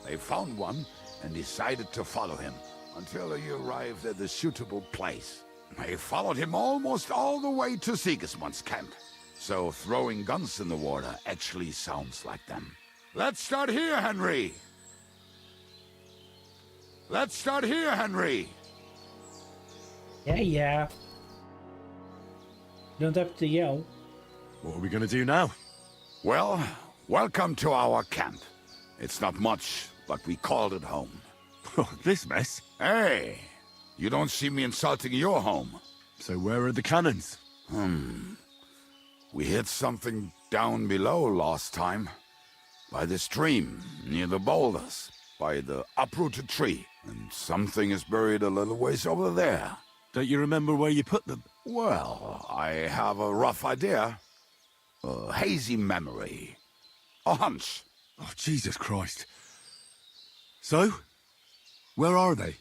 They found one and decided to follow him until he arrived at a suitable place. They followed him almost all the way to Sigismund's camp. So throwing guns in the water actually sounds like them. Let's start here, Henry! Let's start here, Henry! Yeah. You don't have to yell. What are we gonna do now? Well, welcome to our camp. It's not much, but we called it home. This mess? Hey! You don't see me insulting your home. So where are the cannons? We hit something down below last time. By the stream, near the boulders. By the uprooted tree. And something is buried a little ways over there. Don't you remember where you put them? Well, I have a rough idea. A hazy memory. A hunch. Oh, Jesus Christ. So? Where are they?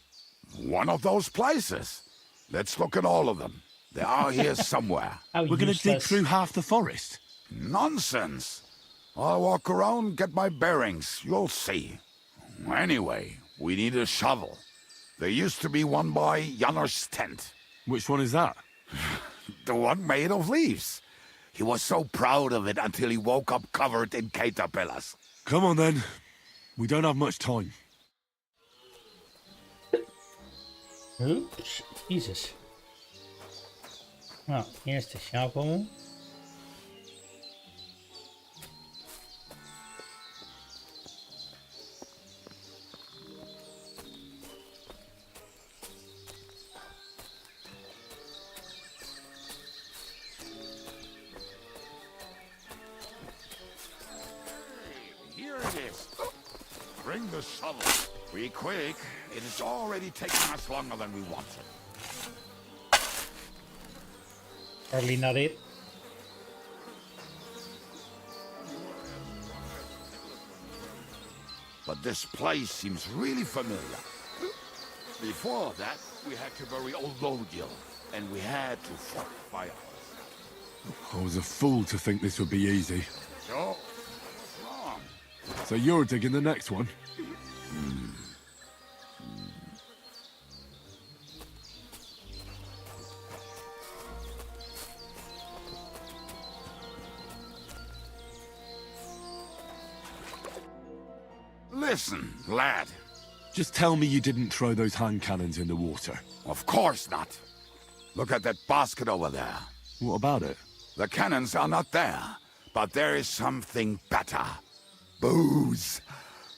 One of those places. Let's look at all of them. They are here somewhere. We're gonna dig through half the forest. Nonsense. I'll walk around, get my bearings. You'll see. Anyway, we need a shovel. There used to be one by Janner's tent. Which one is that? The one made of leaves. He was so proud of it until he woke up covered in caterpillars. Come on then. We don't have much time. Oops, Jesus. Well, here's the shovel. Here it is. Bring the shovel. Be quick. It is already taking us longer than we wanted. Probably not it. But this place seems really familiar. Before that, we had to bury old Lodiel, and we had to fortify ours. I was a fool to think this would be easy. So, what's wrong? So you're digging the next one? Listen, lad. Just tell me you didn't throw those hand cannons in the water. Of course not. Look at that basket over there. What about it? The cannons are not there, but there is something better. Booze.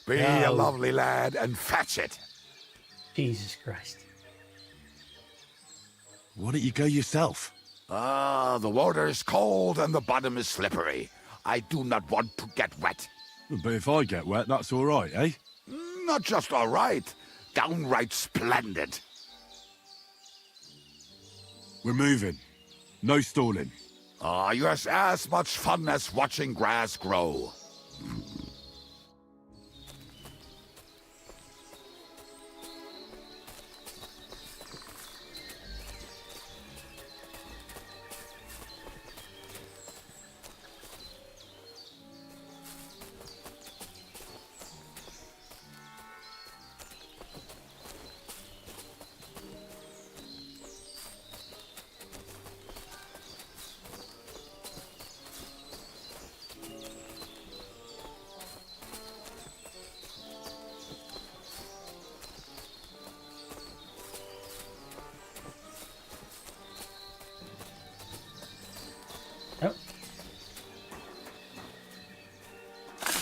Be a lovely lad and fetch it. Jesus Christ. Why don't you go yourself? The water is cold and the bottom is slippery. I do not want to get wet. But if I get wet, that's all right, eh? Not just all right, downright splendid. We're moving. No stalling. You have as much fun as watching grass grow.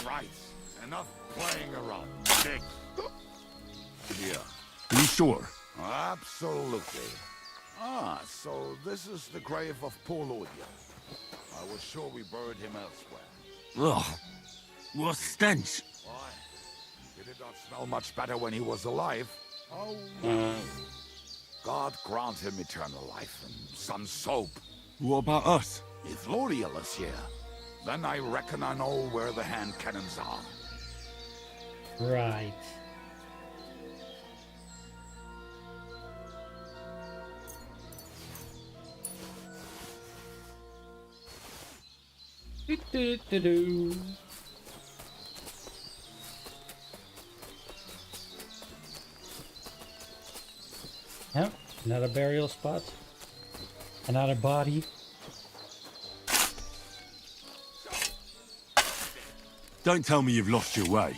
Right, enough playing around. Dig. Here. Are you sure? Absolutely. So this is the grave of poor Lodiel. I was sure we buried him elsewhere. Ugh. What a stench. Why? He did not smell much better when he was alive. Oh. God grant him eternal life and some soap. What about us? If Lodiel is here, then I reckon I know where the hand cannons are. Right. Do-do-do-do. Yep, another burial spot. Another body. Don't tell me you've lost your way.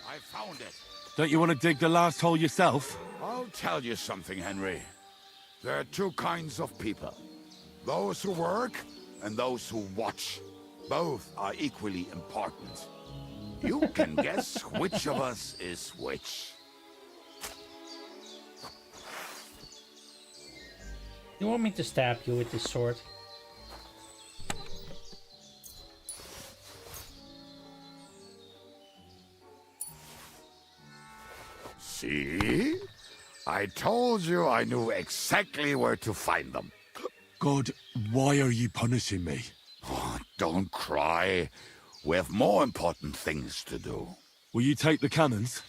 I found it. Don't you want to dig the last hole yourself? I'll tell you something, Henry. There are two kinds of people. Those who work and those who watch. Both are equally important. You can guess which of us is which. You want me to stab you with this sword? See? I told you I knew exactly where to find them. God Why are you punishing me? Oh, don't cry. We have more important things to do. Will you take the cannons?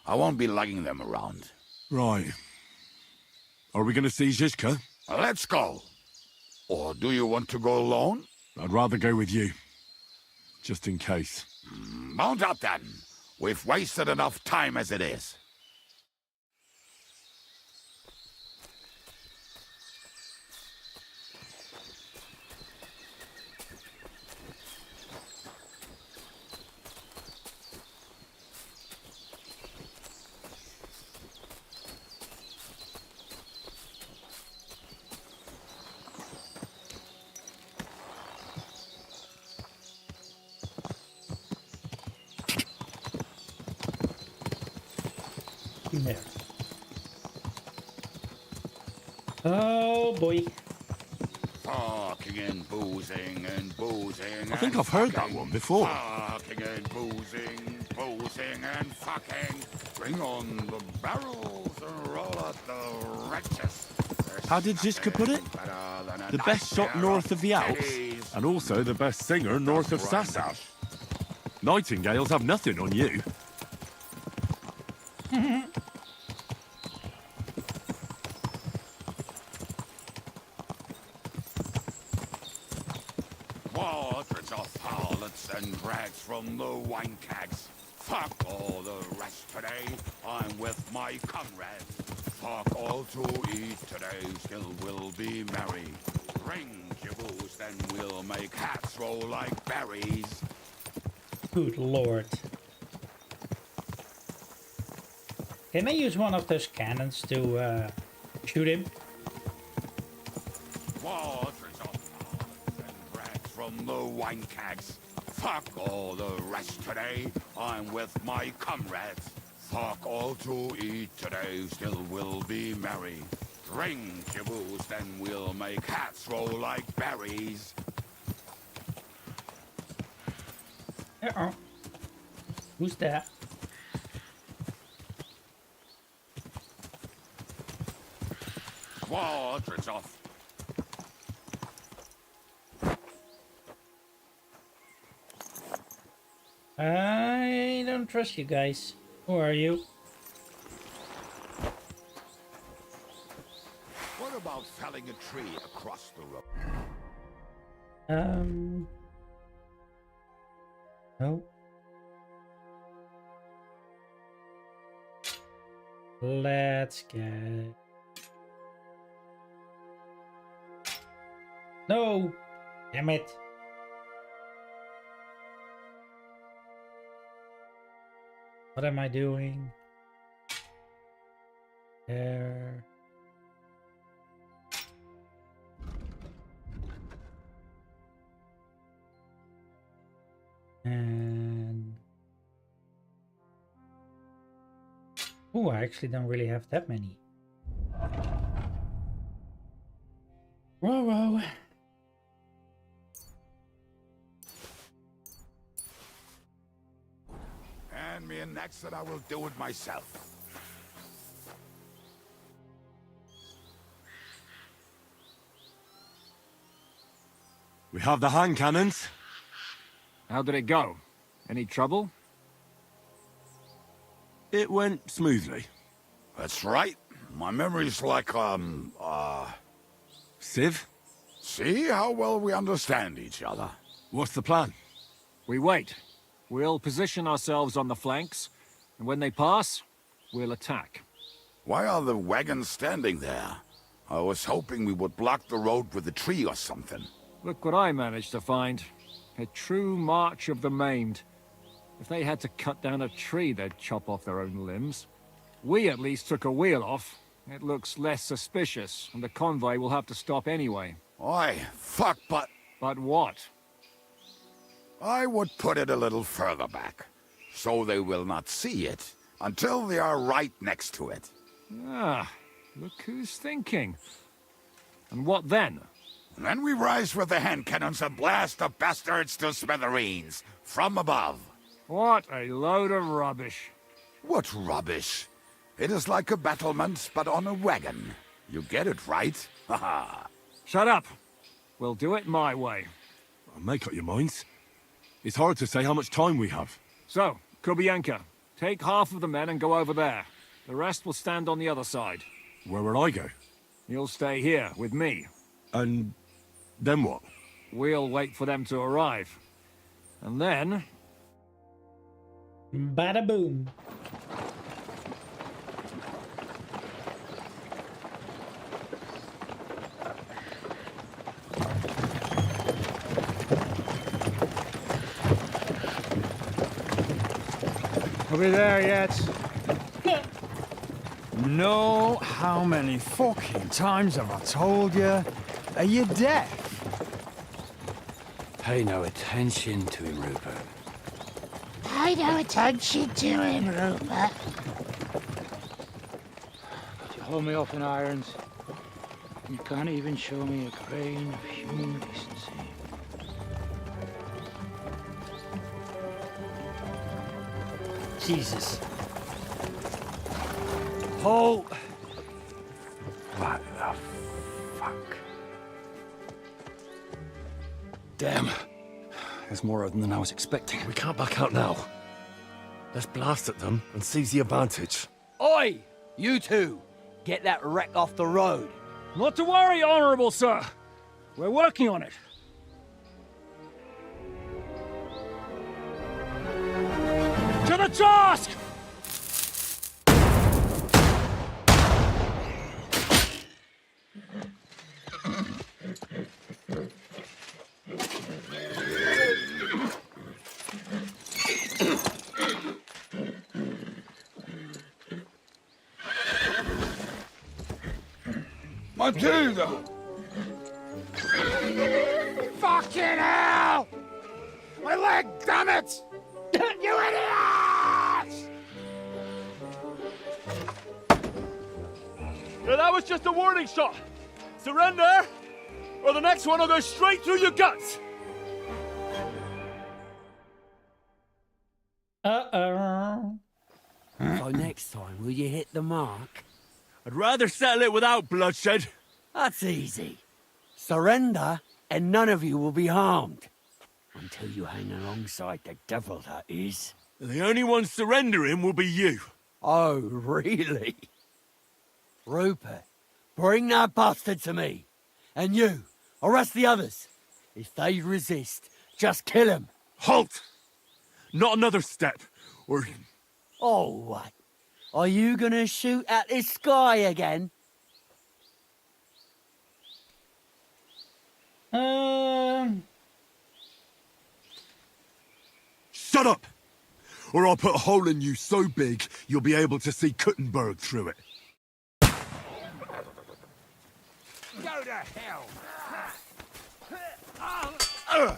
I won't be lugging them around. Right. Are we going to see Zizka? Let's go. Or do you want to go alone? I'd rather go with you. Just in case. Mount up then. We've wasted enough time as it is. There. Oh boy. Fucking and boozing and boozing. I think I've heard that one before. Fucking and boozing and fucking. Bring on the barrels and roll out the wretches. How did Zizka put it? The best shot north of the Alps, and also the best singer north of Sassash. Nightingales have nothing on you. Portraits of harlots and drags from the wine kegs. Fuck all the rest today. I'm with my comrades. Fuck all to eat today. Still we'll be merry. Drink your booze, then we'll make hats roll like berries. Good lord. Can I use one of those cannons to shoot him? Portraits of harlots and drags from the wine kegs. Fuck all the rest today. I'm with my comrades. Fuck all to eat today. Still we'll be merry. Drink your booze, then we'll make hats roll like berries. Uh-oh. Who's that? Portraits of I don't trust you guys. Who are you? What about felling a tree across the road? No. Let's get... No! Damn it. What am I doing? There. And... oh, I actually don't really have that many. Whoa. Hand me an axe and I will do it myself. We have the hand cannons. How did it go? Any trouble? It went smoothly. That's right. My memory's like, Civ? See how well we understand each other. What's the plan? We wait. We'll position ourselves on the flanks, and when they pass, we'll attack. Why are the wagons standing there? I was hoping we would block the road with a tree or something. Look what I managed to find. A true march of the maimed. If they had to cut down a tree, they'd chop off their own limbs. We at least took a wheel off. It looks less suspicious, and the convoy will have to stop anyway. Oi, fuck, but... But what? I would put it a little further back, so they will not see it until they are right next to it. Ah, look who's thinking. And what then? Then we rise with the hand cannons and blast the bastards to smithereens, from above. What a load of rubbish. What rubbish? It is like a battlement, but on a wagon. You get it right? Haha. Shut up. We'll do it my way. Make up your minds. It's hard to say how much time we have. So, Kubienka, take half of the men and go over there. The rest will stand on the other side. Where will I go? You'll stay here with me. And then what? We'll wait for them to arrive. And then... Bada boom. Are we there yet? No, how many fucking times have I told you? Are you deaf? Pay no attention to him, Rupert. Pay no attention to him, Rupert. But you hold me up in irons. You can't even show me a grain of human decency. Jesus. Halt! What the fuck? Damn. There's more of them than I was expecting. We can't back out now. Let's blast at them and seize the advantage. Oi! You two! Get that wreck off the road. Not to worry, Honorable Sir. We're working on it. To the task! Matilda! Fucking hell! My leg, damn it! You idiots! Yeah, that was just a warning shot. Surrender, or the next one will go straight through your guts. Uh-oh. So next time, will you hit the mark? I'd rather settle it without bloodshed. That's easy. Surrender, and none of you will be harmed. Until you hang alongside the devil, that is. The only one surrendering will be you. Oh, really? Rupert, bring that bastard to me. And you, arrest the others. If they resist, just kill them. Halt! Not another step, or... Oh, what? Are you gonna shoot at this sky again? Shut up! Or I'll put a hole in you so big, you'll be able to see Kuttenberg through it. Go to hell!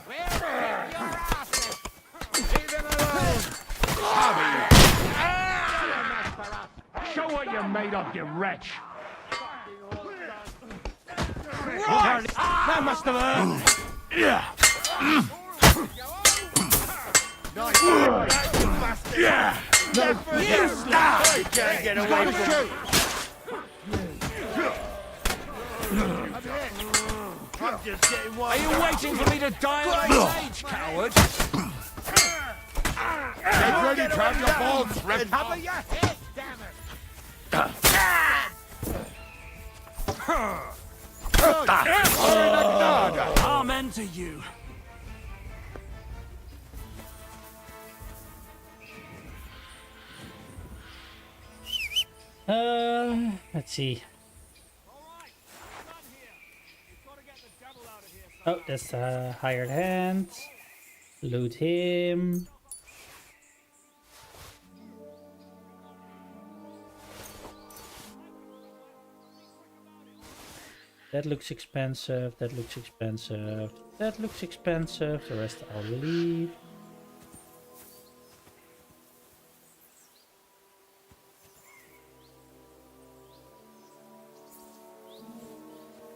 Where your asses? Leave him alone! Show what you're made of, you wretch! That must have hurt! Yeah! Yeah! You can't get away from I'm just getting one. Are you waiting for me to die of old age, coward? Get ready to have your balls ripped Cover your head, damn it! Amen to you. Let's see. Oh, that's a hired hand. Loot him. That looks expensive, that looks expensive, that looks expensive. The rest I'll leave.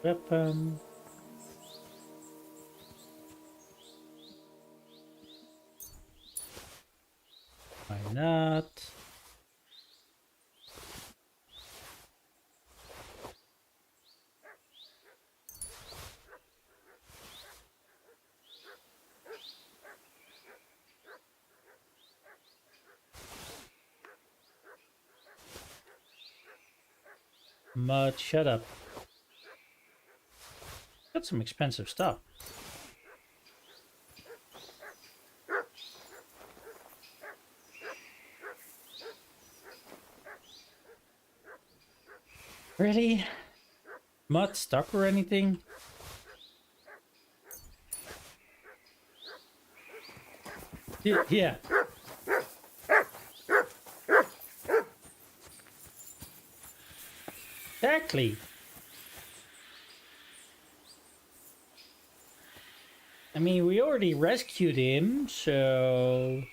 Weapon. Why not? Mud, shut up. Got some expensive stuff. Really? Mud stuck or anything? Yeah. Exactly. I mean, we already rescued him, so...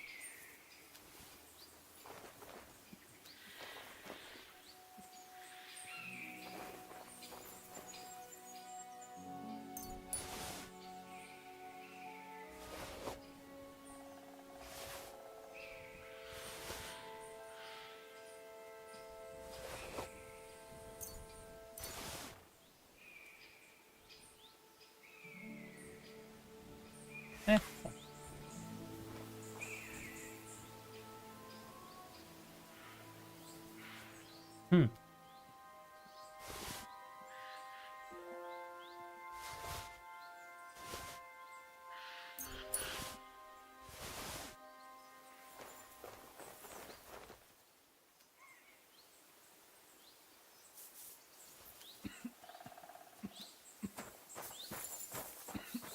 Hmm.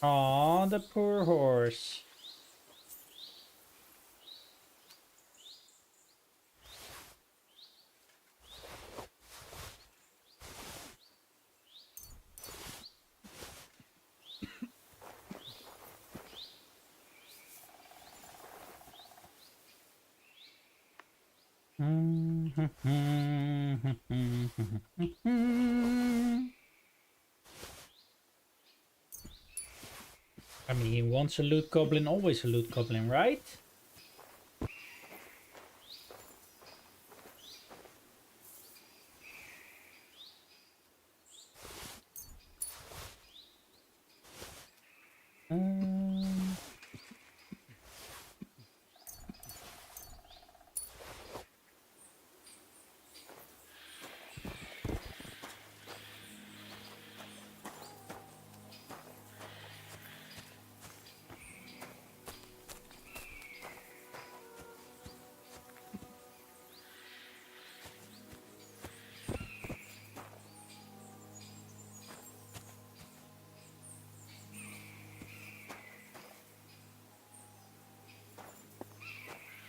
Aw, the poor horse. I mean, once a loot goblin, always a loot goblin, right?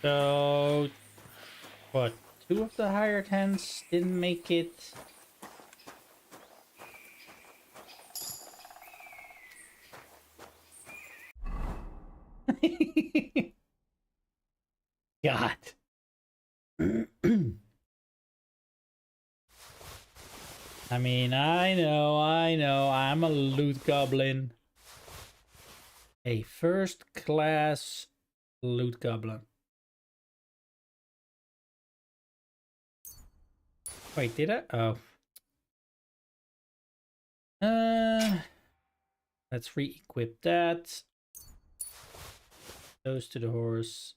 So, what? 2 of the hired hands didn't make it. God. I mean, I know, I'm a loot goblin. A first class loot goblin. Wait, did I? Oh. Let's re-equip that. Those to the horse.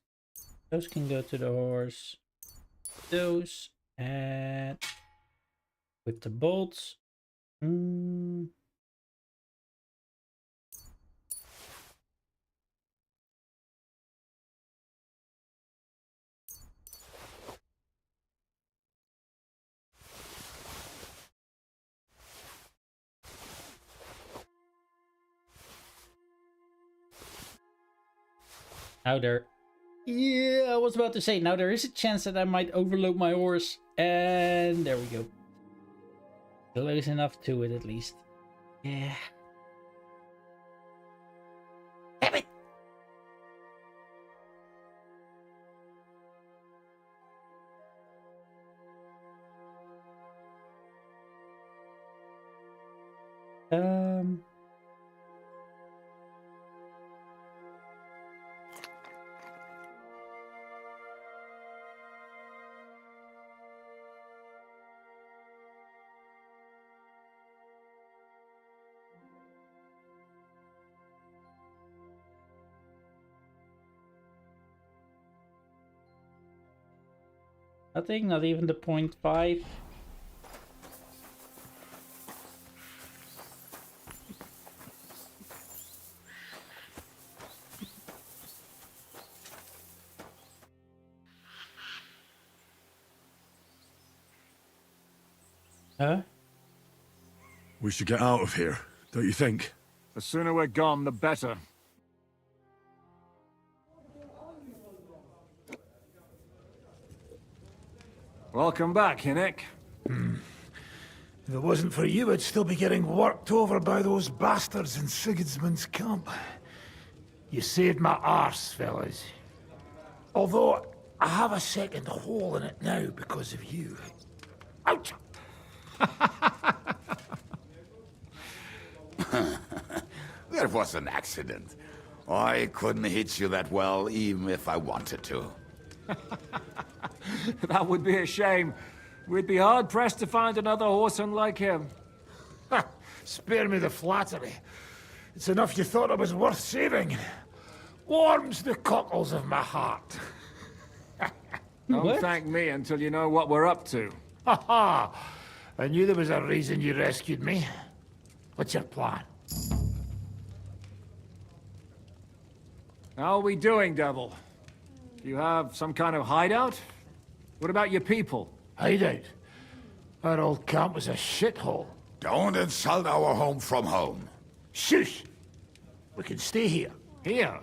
Those can go to the horse. Those and with the bolts. Now there. Yeah, I was about to say, now there is a chance that I might overload my horse. And there we go. Close enough to it at least. Yeah. Damn it! Nothing, not even the 0.5. Huh? We should get out of here, don't you think? The sooner we're gone, the better. Welcome back, Hinnick. If it wasn't for you, I'd still be getting worked over by those bastards in Sigismund's camp. You saved my arse, fellas. Although, I have a second hole in it now because of you. Ouch! That was an accident. I couldn't hit you that well, even if I wanted to. That would be a shame. We'd be hard-pressed to find another horseman like him. Spare me the flattery. It's enough you thought I was worth saving. Warms the cockles of my heart. Don't thank me until you know what we're up to. Ha ha! I knew there was a reason you rescued me. What's your plan? How are we doing, Devil? Do you have some kind of hideout? What about your people? Hideout? Our old camp was a shithole. Don't insult our home from home. Shush! We can stay here. Here?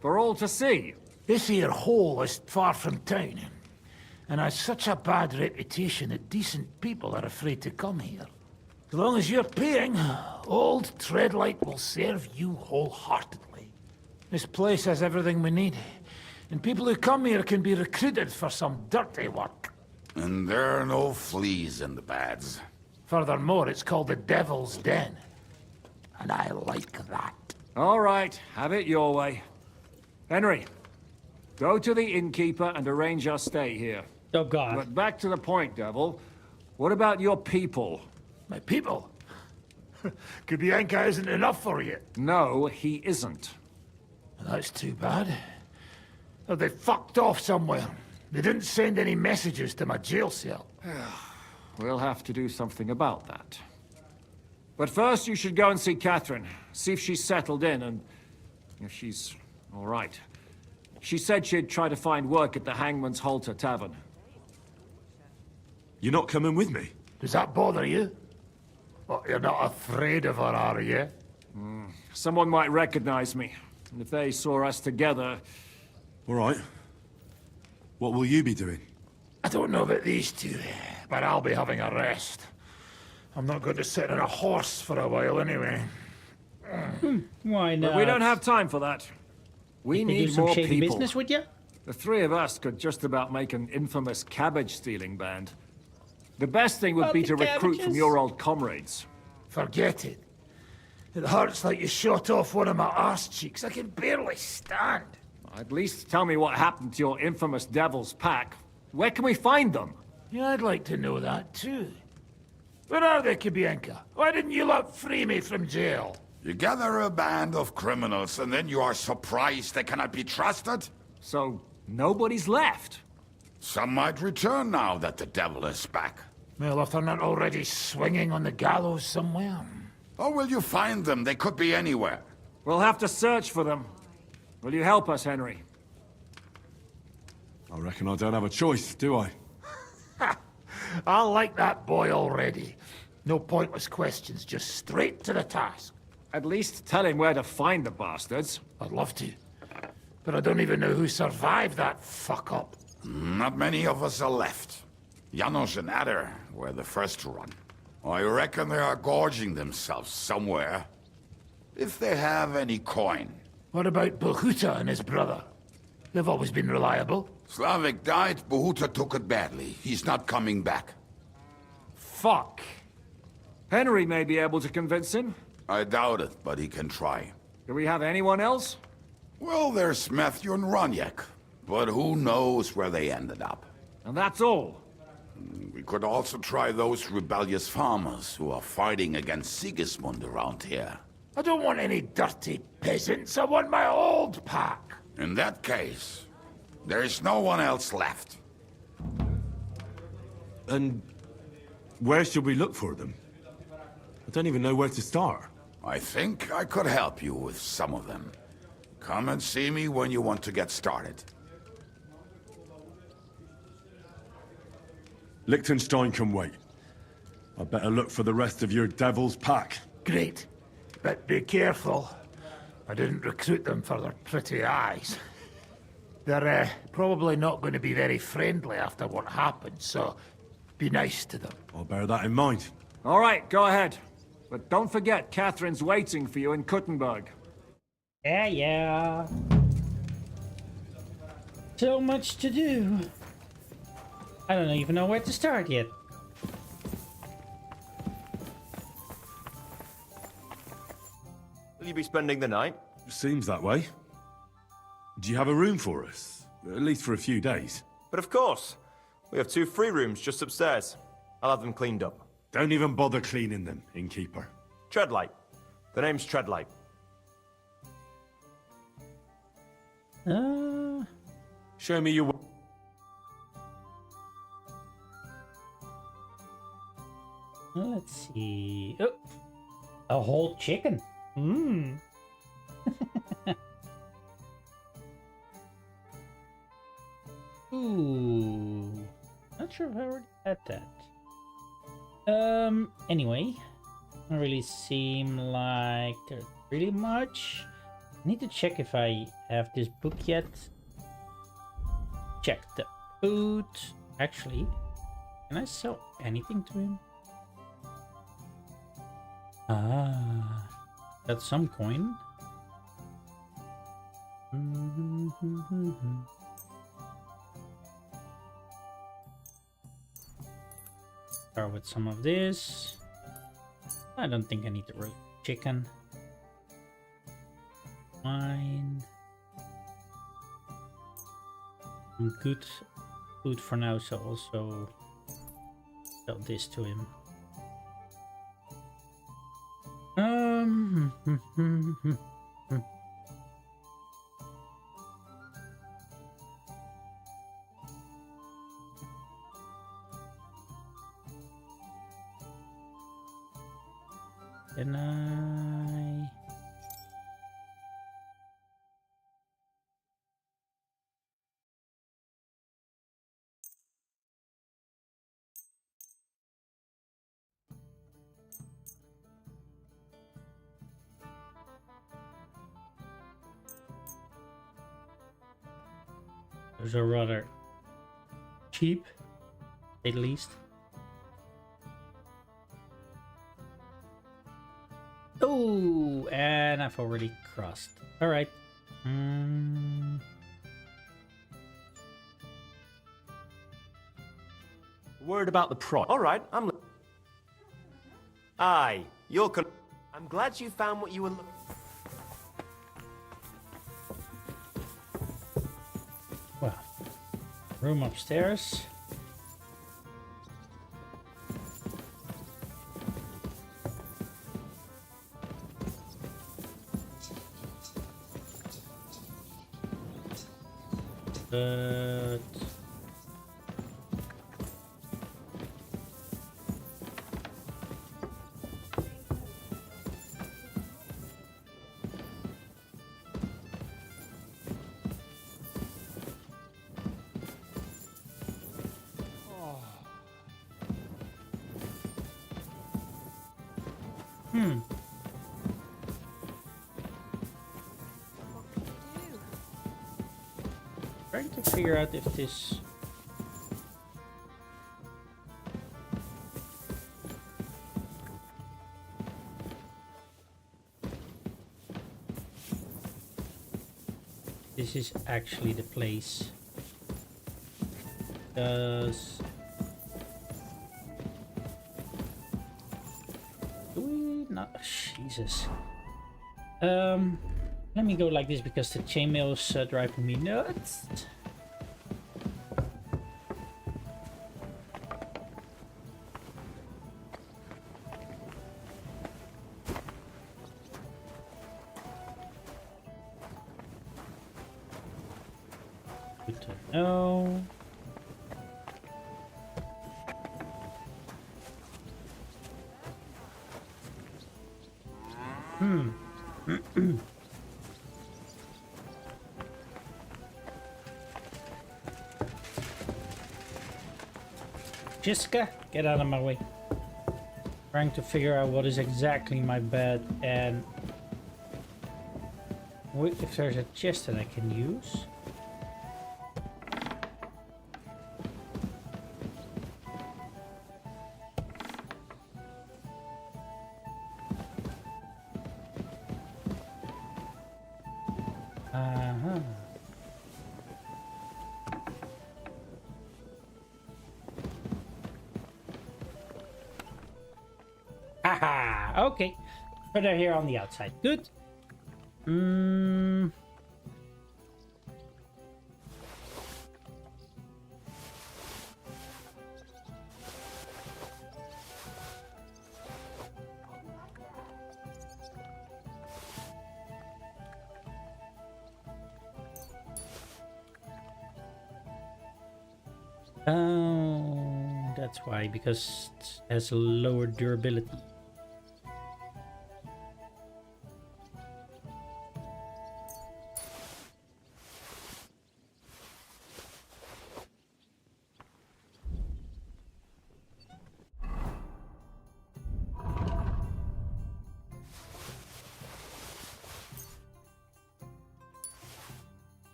For all to see? This here hole is far from town, and has such a bad reputation that decent people are afraid to come here. As long as you're paying, old Treadlight will serve you wholeheartedly. This place has everything we need, and people who come here can be recruited for some dirty work. And there are no fleas in the beds. Furthermore, it's called the Devil's Den, and I like that. All right, have it your way. Henry, go to the innkeeper and arrange our stay here. Oh, God. But back to the point, Devil. What about your people? My people? Kubienka isn't enough for you. No, he isn't. That's too bad. Oh, they fucked off somewhere. They didn't send any messages to my jail cell. We'll have to do something about that. But first, you should go and see Catherine. See if she's settled in and if she's all right. She said she'd try to find work at the Hangman's Halter Tavern. You're not coming with me? Does that bother you? Well, you're not afraid of her, are you? Someone might recognize me. And if they saw us together... All right. What will you be doing? I don't know about these two, but I'll be having a rest. I'm not going to sit on a horse for a while anyway. Why not? But we don't have time for that. We need do some more shady people. business, would you? The three of us could just about make an infamous cabbage-stealing band. The best thing would be to recruit from your old comrades. Forget it. It hurts like you shot off one of my arse cheeks. I can barely stand. At least tell me what happened to your infamous Devil's Pack. Where can we find them? Yeah, I'd like to know that too. Where are they, Kubienka? Why didn't you lot free me from jail? You gather a band of criminals and then you are surprised they cannot be trusted? So, nobody's left? Some might return now that the devil is back. Well, if they're not already swinging on the gallows somewhere. How will you find them? They could be anywhere. We'll have to search for them. Will you help us, Henry? I reckon I don't have a choice, do I? I like that boy already. No pointless questions, just straight to the task. At least tell him where to find the bastards. I'd love to. But I don't even know who survived that fuck-up. Not many of us are left. Janos and Adder were the first to run. I reckon they are gorging themselves somewhere. If they have any coin. What about Bohuta and his brother? They've always been reliable. Slavik died, Bohuta took it badly. He's not coming back. Fuck. Henry may be able to convince him. I doubt it, but he can try. Do we have anyone else? Well, there's Matthew and Roniak, but who knows where they ended up. And that's all. We could also try those rebellious farmers who are fighting against Sigismund around here. I don't want any dirty peasants. I want my old pack. In that case, there is no one else left. And where should we look for them? I don't even know where to start. I think I could help you with some of them. Come and see me when you want to get started. Liechtenstein can wait. I better look for the rest of your devil's pack. Great. But be careful. I didn't recruit them for their pretty eyes. They're probably not going to be very friendly after what happened, so be nice to them. I'll bear that in mind. All right, go ahead. But don't forget, Catherine's waiting for you in Kuttenberg. Yeah. So much to do. I don't even know where to start yet. Will you be spending the night? Seems that way. Do you have a room for us? At least for a few days. But of course. We have 2 free rooms just upstairs. I'll have them cleaned up. Don't even bother cleaning them, innkeeper. Treadlight. The name's Treadlight. Show me your... Let's see. Oh, a whole chicken. Mmm. Ooh. Not sure if I already had that. Anyway. Doesn't really seem like there's really much. I need to check if I have this book yet. Check the food. Actually, can I sell anything to him? Ah, that's some coin. Start with some of this. I don't think I need the roast chicken. Fine. I'm good food for now, so also sell this to him. Can I? Those are rather cheap, at least. Oh, and I've already crossed. All right. Word about the price. All right, Aye, you're I'm glad you found what you were looking Well, room upstairs. But trying to figure out if this is actually the place. Does do we not? Jesus. Let me go like this because the chainmail's driving me nuts. Good to know. Jiska, get out of my way. Trying to figure out what is exactly my bed and if there's a chest that I can use. Haha, okay. But they're here on the outside. Good. Oh, that's why, because it has a lower durability.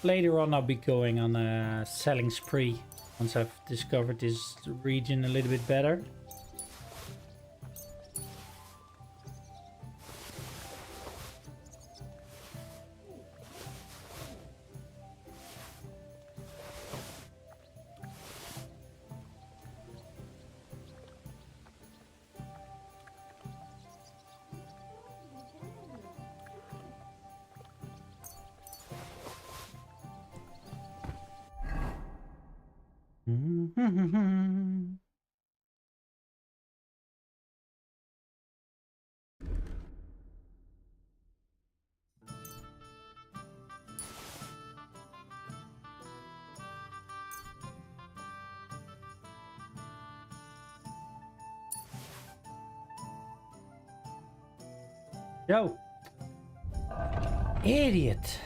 Later on I'll be going on a selling spree once I've discovered this region a little bit better. Yo! Idiot!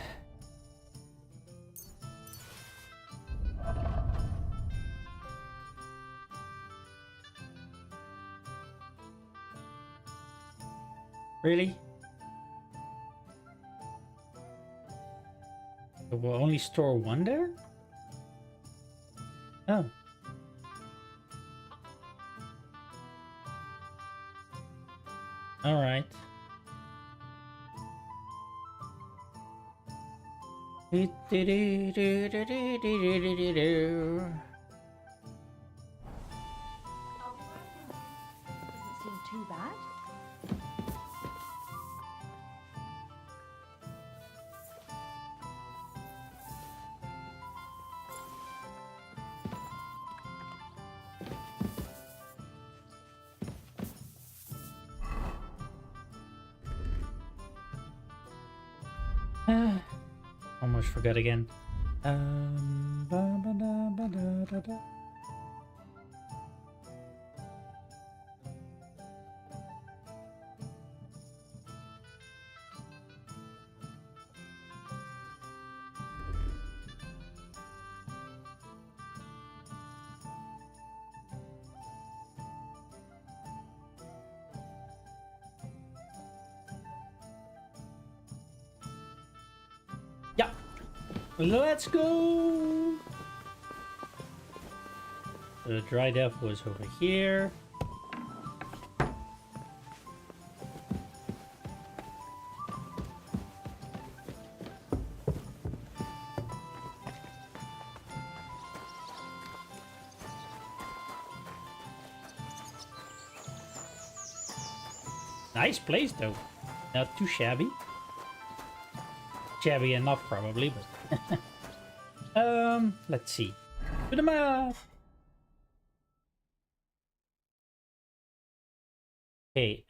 Really? But we'll only store one there? Oh. Alright. Seem too bad. Almost forgot again. Yeah, let's go. The dry death was over here. Nice place though, not too shabby. Shabby enough probably, but let's see. To the map. Okay,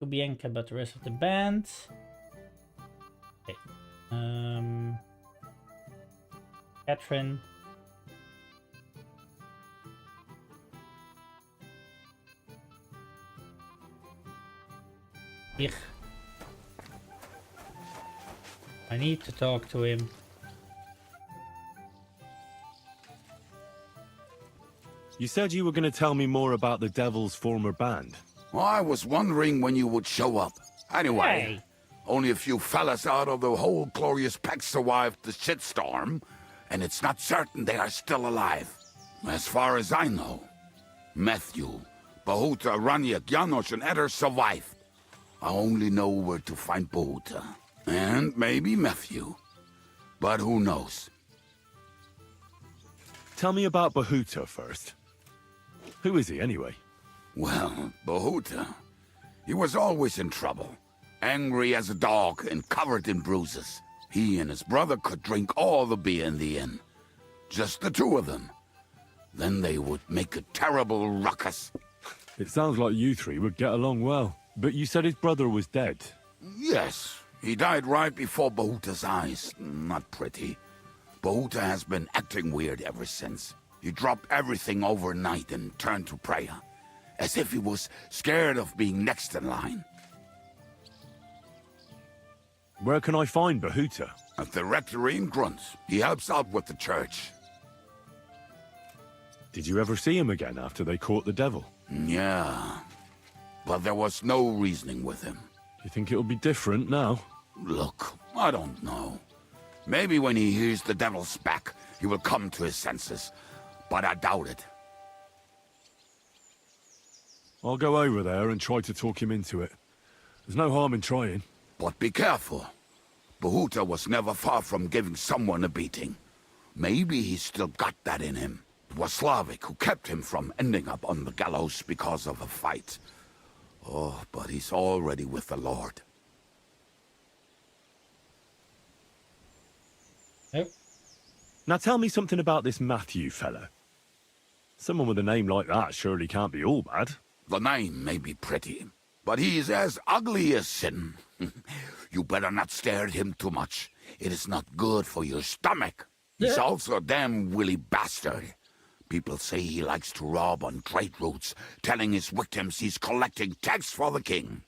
Kubienka, but the rest of the band. Okay. Catherine. Ich. I need to talk to him. You said you were going to tell me more about the Devil's former band. I was wondering when you would show up. Anyway, only a few fellas out of the whole glorious pack survived the shitstorm, and it's not certain they are still alive. As far as I know, Matthew, Bohuta, Raniak, Janos, and Eder survived. I only know where to find Bohuta. And maybe Matthew. But who knows? Tell me about Bohuta first. Who is he, anyway? Well, Bohuta, he was always in trouble. Angry as a dog and covered in bruises. He and his brother could drink all the beer in the inn. Just the two of them. Then they would make a terrible ruckus. It sounds like you three would get along well. But you said his brother was dead. Yes, he died right before Bohuta's eyes. Not pretty. Bohuta has been acting weird ever since. He dropped everything overnight and turned to prayer. As if he was scared of being next in line. Where can I find Bohuta? At the rectory in Grunt. He helps out with the church. Did you ever see him again after they caught the devil? Yeah. But there was no reasoning with him. You think it'll be different now? Look, I don't know. Maybe when he hears the devil's back, he will come to his senses. But I doubt it. I'll go over there and try to talk him into it. There's no harm in trying. But be careful. Bohuta was never far from giving someone a beating. Maybe he's still got that in him. It was Slavic who kept him from ending up on the gallows because of a fight. Oh, but he's already with the Lord. Yep. Now tell me something about this Matthew fella. Someone with a name like that surely can't be all bad. The name may be pretty, but he's as ugly as sin. You better not stare at him too much. It is not good for your stomach. He's also a damn willy bastard. People say he likes to rob on trade routes, telling his victims he's collecting tax for the king.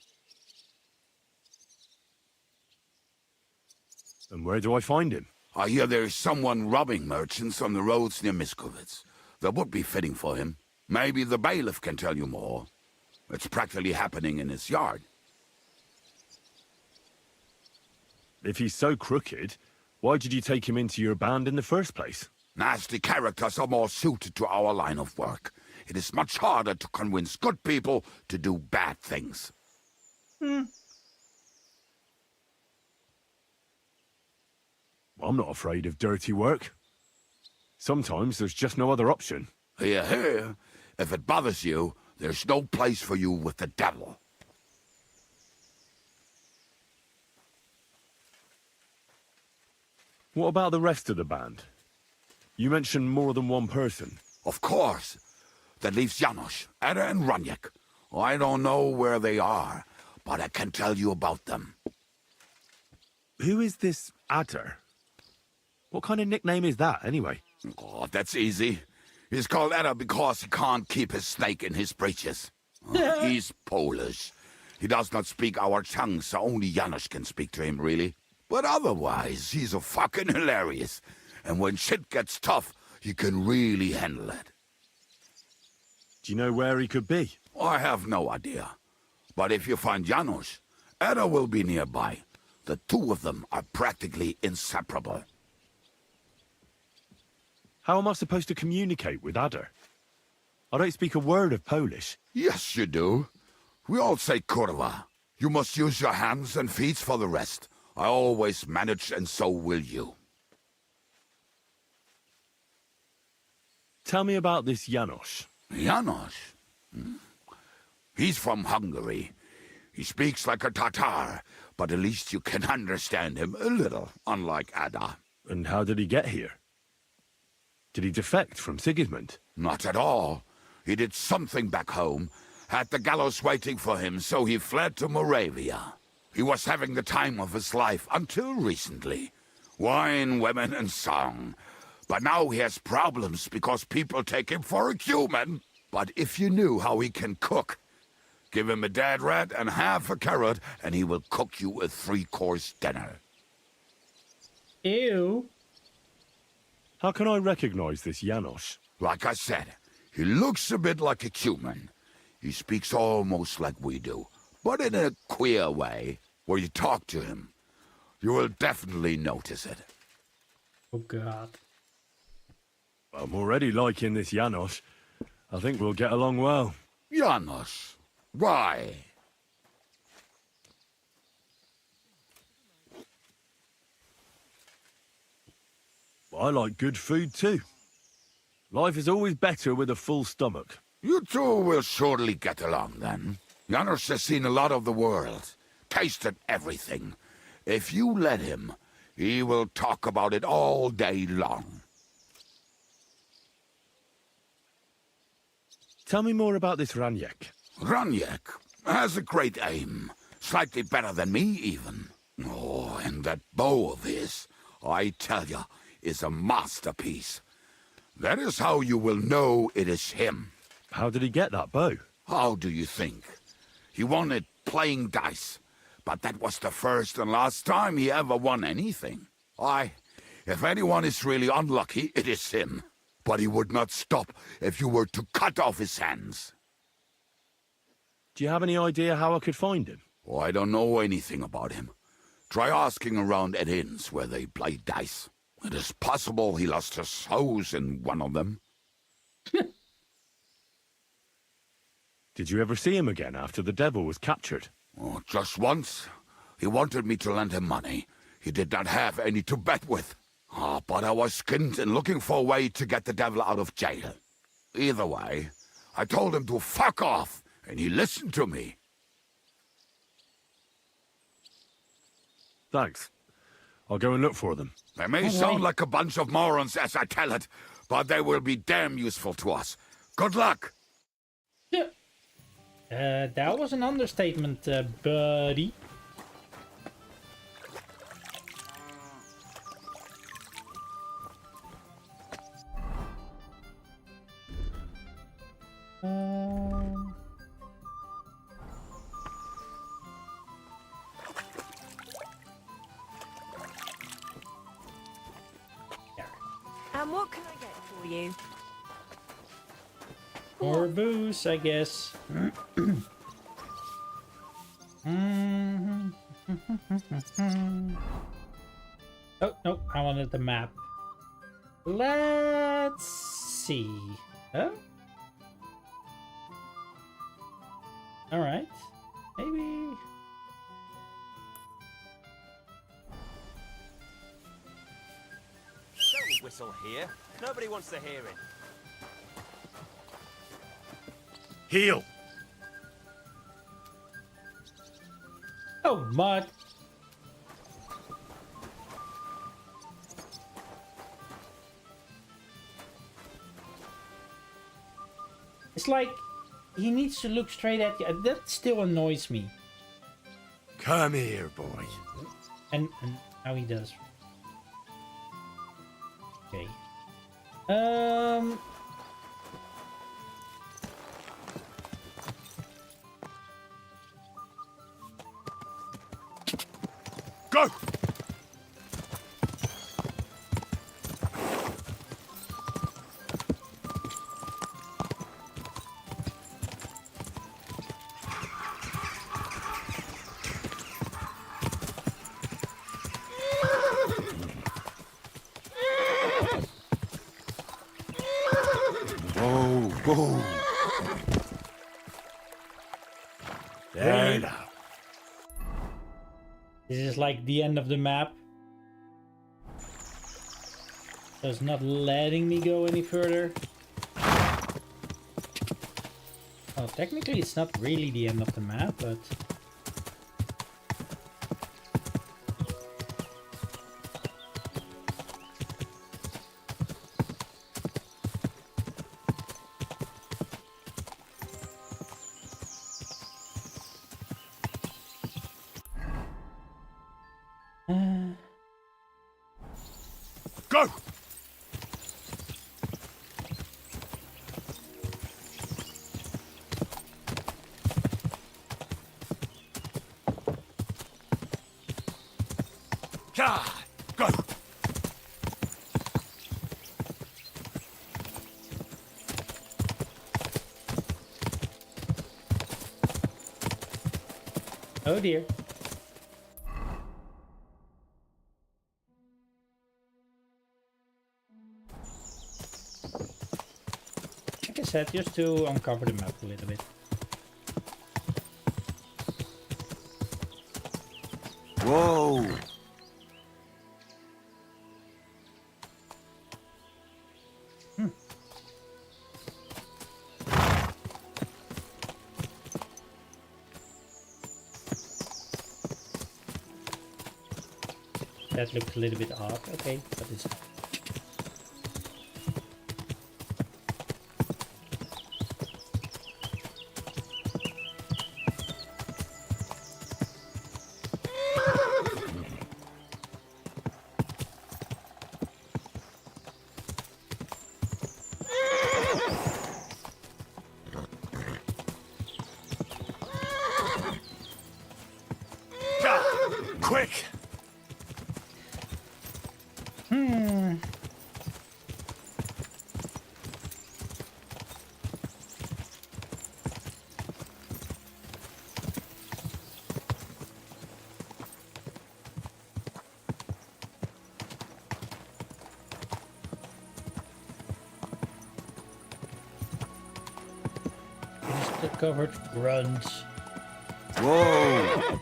And where do I find him? I hear there's someone robbing merchants on the roads near Miskovitz. That would be fitting for him. Maybe the bailiff can tell you more. It's practically happening in his yard. If he's so crooked, why did you take him into your band in the first place? Nasty characters are more suited to our line of work. It is much harder to convince good people to do bad things. I'm not afraid of dirty work. Sometimes there's just no other option. Hear, hear. If it bothers you, there's no place for you with the devil. What about the rest of the band? You mentioned more than one person. Of course. That leaves Janos, Eder and Raniak. I don't know where they are, but I can tell you about them. Who is this Adder? What kind of nickname is that, anyway? Oh, that's easy. He's called Eder because he can't keep his snake in his breeches. He's Polish. He does not speak our tongue, so only Janos can speak to him, really. But otherwise, he's a fucking hilarious. And when shit gets tough, he can really handle it. Do you know where he could be? I have no idea. But if you find Janos, Eder will be nearby. The two of them are practically inseparable. How am I supposed to communicate with Adder? I don't speak a word of Polish. Yes, you do. We all say kurwa. You must use your hands and feet for the rest. I always manage, and so will you. Tell me about this Janos. Janos? He's from Hungary. He speaks like a Tatar, but at least you can understand him a little, unlike Ada. And how did he get here? Did he defect from Sigismund? Not at all. He did something back home, had the gallows waiting for him, so he fled to Moravia. He was having the time of his life until recently. Wine, women, and song. But now he has problems because people take him for a human. But if you knew how he can cook, give him a dead rat and half a carrot, and he will cook you a 3-course dinner. Ew. How can I recognize this Janos? Like I said, he looks a bit like a human. He speaks almost like we do, but in a queer way. Where you talk to him, you will definitely notice it. Oh, God. I'm already liking this Janos. I think we'll get along well. Janos? Why? I like good food too. Life is always better with a full stomach. You two will surely get along then. Janos has seen a lot of the world, tasted everything. If you let him, he will talk about it all day long. Tell me more about this Raniek. Raniek has a great aim. Slightly better than me, even. Oh, and that bow of his, I tell ya, is a masterpiece. That is how you will know it is him. How did he get that bow? How do you think? He won it playing dice. But that was the first and last time he ever won anything. If anyone is really unlucky, it is him. But he would not stop if you were to cut off his hands. Do you have any idea how I could find him? Oh, I don't know anything about him. Try asking around at inns where they play dice. It is possible he lost his hose in one of them. Did you ever see him again after the devil was captured? Oh, just once. He wanted me to lend him money. He did not have any to bet with. But I was skint and looking for a way to get the devil out of jail. Either way, I told him to fuck off, and he listened to me. Thanks. I'll go and look for them. They may sound like a bunch of morons as I tell it, but they will be damn useful to us. Good luck! Yeah. That was an understatement, buddy. And what can I get for you? More booze, I guess. Oh, no, I wanted the map. Let's see. Oh? Alright. Maybe. Don't whistle here. Nobody wants to hear it. Heal! Oh, mud. It's like he needs to look straight at you. That still annoys me. Come here, boy. And now he does. Okay. Go! Whoa! There now. This is like the end of the map. So it's not letting me go any further. Well, technically it's not really the end of the map, but... Go! Yeah, go! Oh dear. Like I said, just to uncover the map a little bit. Whoa! That looks a little bit odd. Okay, but it's... Quick! The covered grunts. Whoa!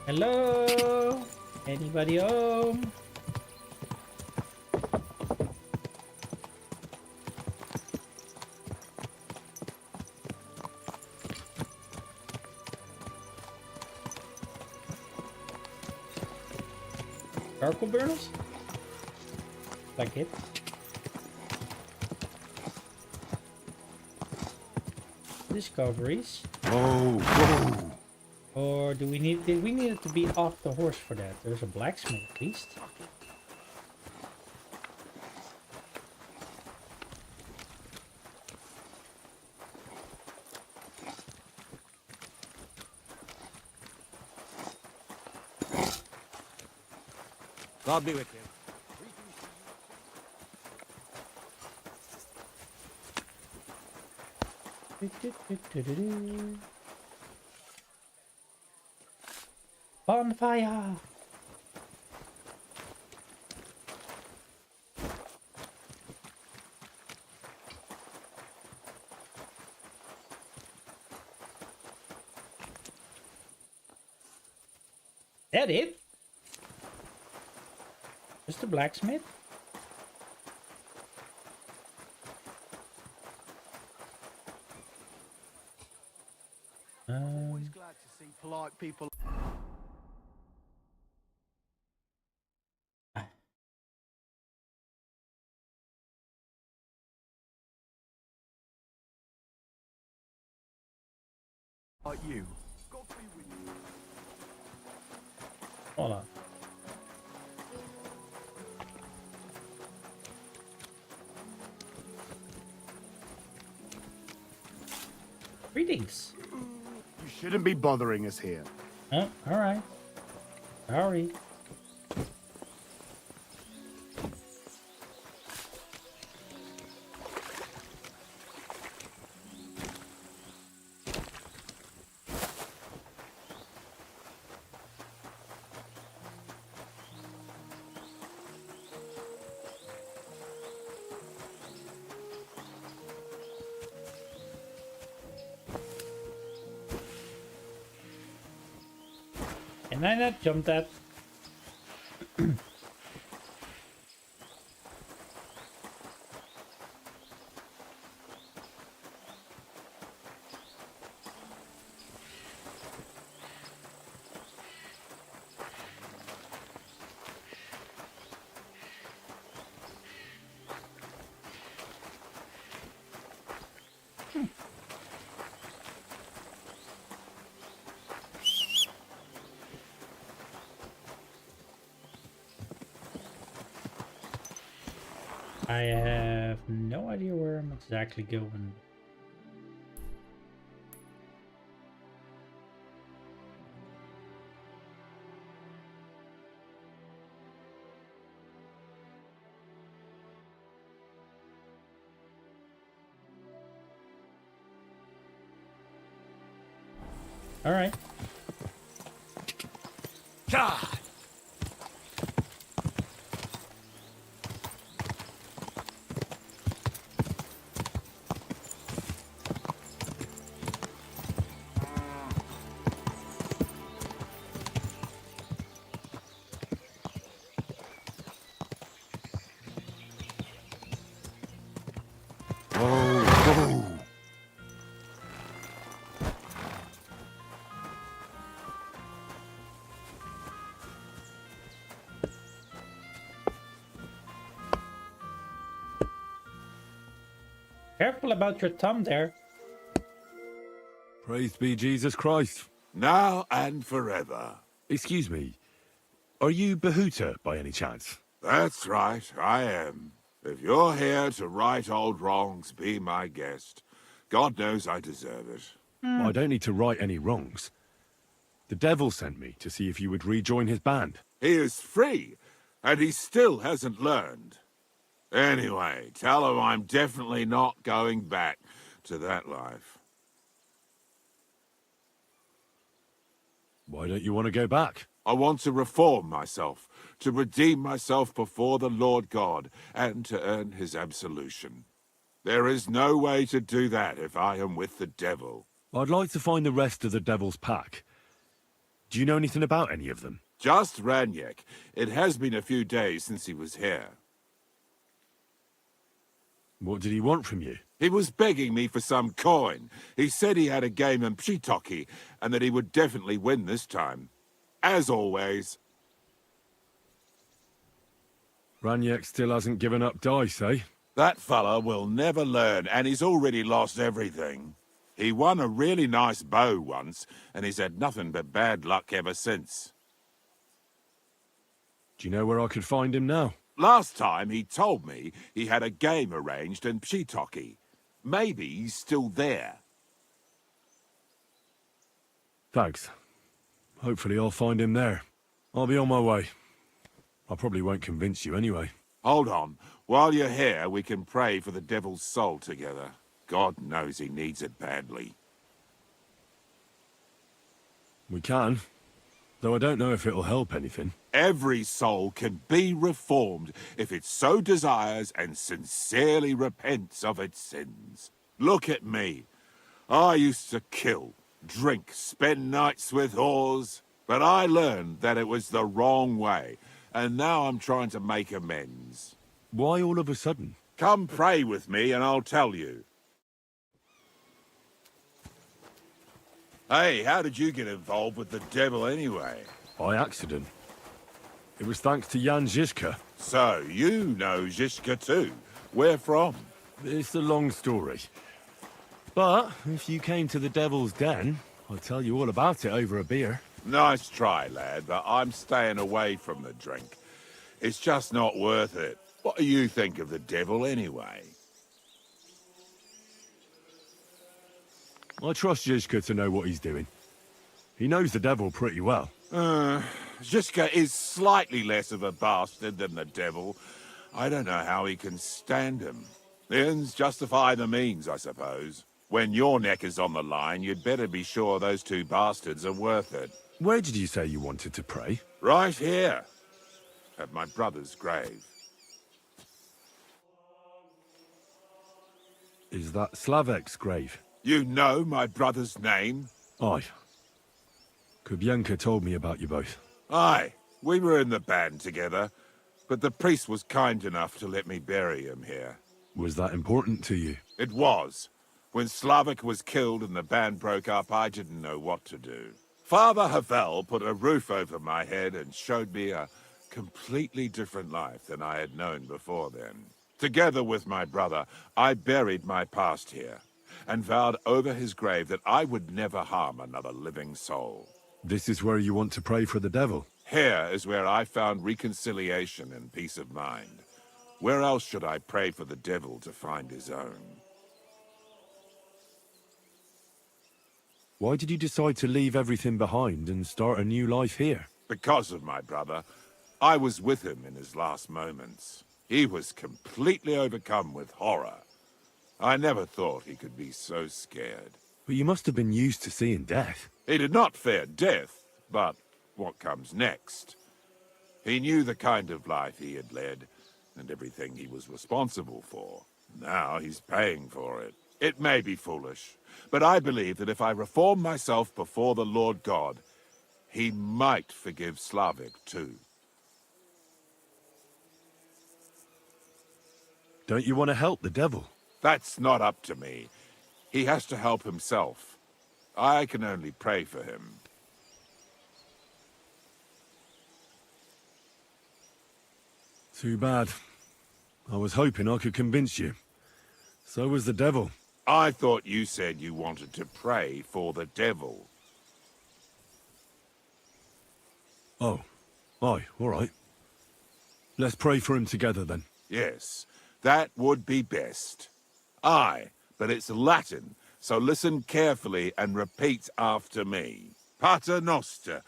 Hello? Anybody home? Charcoal burners? Like it. Discoveries. Whoa, whoa! Or do we need... Did we need it to be off the horse for that? There's a blacksmith at least. God be with you. Bonfire! That it? Just the blacksmith? Always glad to see polite people. Like you. God be with you. Hold on. Greetings. You shouldn't be bothering us here. Oh, alright. Sorry. Can I not jump that? I have no idea where I'm exactly going. All right. God. Careful about your thumb there. Praise be Jesus Christ. Now and forever. Excuse me, are you Bahuta by any chance? That's right, I am. If you're here to right old wrongs, be my guest. God knows I deserve it. I don't need to right any wrongs. The devil sent me to see if you would rejoin his band. He is free, and he still hasn't learned. Anyway, tell him I'm definitely not going back to that life. Why don't you want to go back? I want to reform myself, to redeem myself before the Lord God, and to earn his absolution. There is no way to do that if I am with the devil. I'd like to find the rest of the devil's pack. Do you know anything about any of them? Just Ranyek. It has been a few days since he was here. What did he want from you? He was begging me for some coin. He said he had a game in Pshitoki, and that he would definitely win this time. As always. Ranyek still hasn't given up dice, eh? That fella will never learn, and he's already lost everything. He won a really nice bow once, and he's had nothing but bad luck ever since. Do you know where I could find him now? Last time he told me he had a game arranged in Pshitoki. Maybe he's still there. Thanks. Hopefully I'll find him there. I'll be on my way. I probably won't convince you anyway. Hold on. While you're here, we can pray for the devil's soul together. God knows he needs it badly. We can, though I don't know if it'll help anything. Every soul can be reformed if it so desires and sincerely repents of its sins. Look at me. I used to kill, drink, spend nights with whores, but I learned that it was the wrong way, and now I'm trying to make amends. Why all of a sudden? Come pray with me and I'll tell you. Hey, how did you get involved with the devil anyway? By accident. It was thanks to Jan Žižka. So, you know Žižka too. Where from? It's a long story. But, if you came to the Devil's Den, I'll tell you all about it over a beer. Nice try, lad, but I'm staying away from the drink. It's just not worth it. What do you think of the devil anyway? I trust Žižka to know what he's doing. He knows the devil pretty well. Žižka is slightly less of a bastard than the devil. I don't know how he can stand him. The ends justify the means, I suppose. When your neck is on the line, you'd better be sure those two bastards are worth it. Where did you say you wanted to pray? Right here, at my brother's grave. Is that Slavek's grave? You know my brother's name? Aye. Kubienka told me about you both. Aye, we were in the band together, but the priest was kind enough to let me bury him here. Was that important to you? It was. When Slavek was killed and the band broke up, I didn't know what to do. Father Havel put a roof over my head and showed me a completely different life than I had known before then. Together with my brother, I buried my past here, and vowed over his grave that I would never harm another living soul. This is where you want to pray for the devil? Here is where I found reconciliation and peace of mind. Where else should I pray for the devil to find his own? Why did you decide to leave everything behind and start a new life here? Because of my brother. I was with him in his last moments. He was completely overcome with horror. I never thought he could be so scared. But you must have been used to seeing death. He did not fear death, but what comes next? He knew the kind of life he had led, and everything he was responsible for. Now he's paying for it. It may be foolish, but I believe that if I reform myself before the Lord God, he might forgive Slavic too. Don't you want to help the devil? That's not up to me. He has to help himself. I can only pray for him. Too bad. I was hoping I could convince you. So was the devil. I thought you said you wanted to pray for the devil. Oh. Aye, all right. Let's pray for him together then. Yes, that would be best. Aye, but it's Latin, so listen carefully and repeat after me. Pater noster,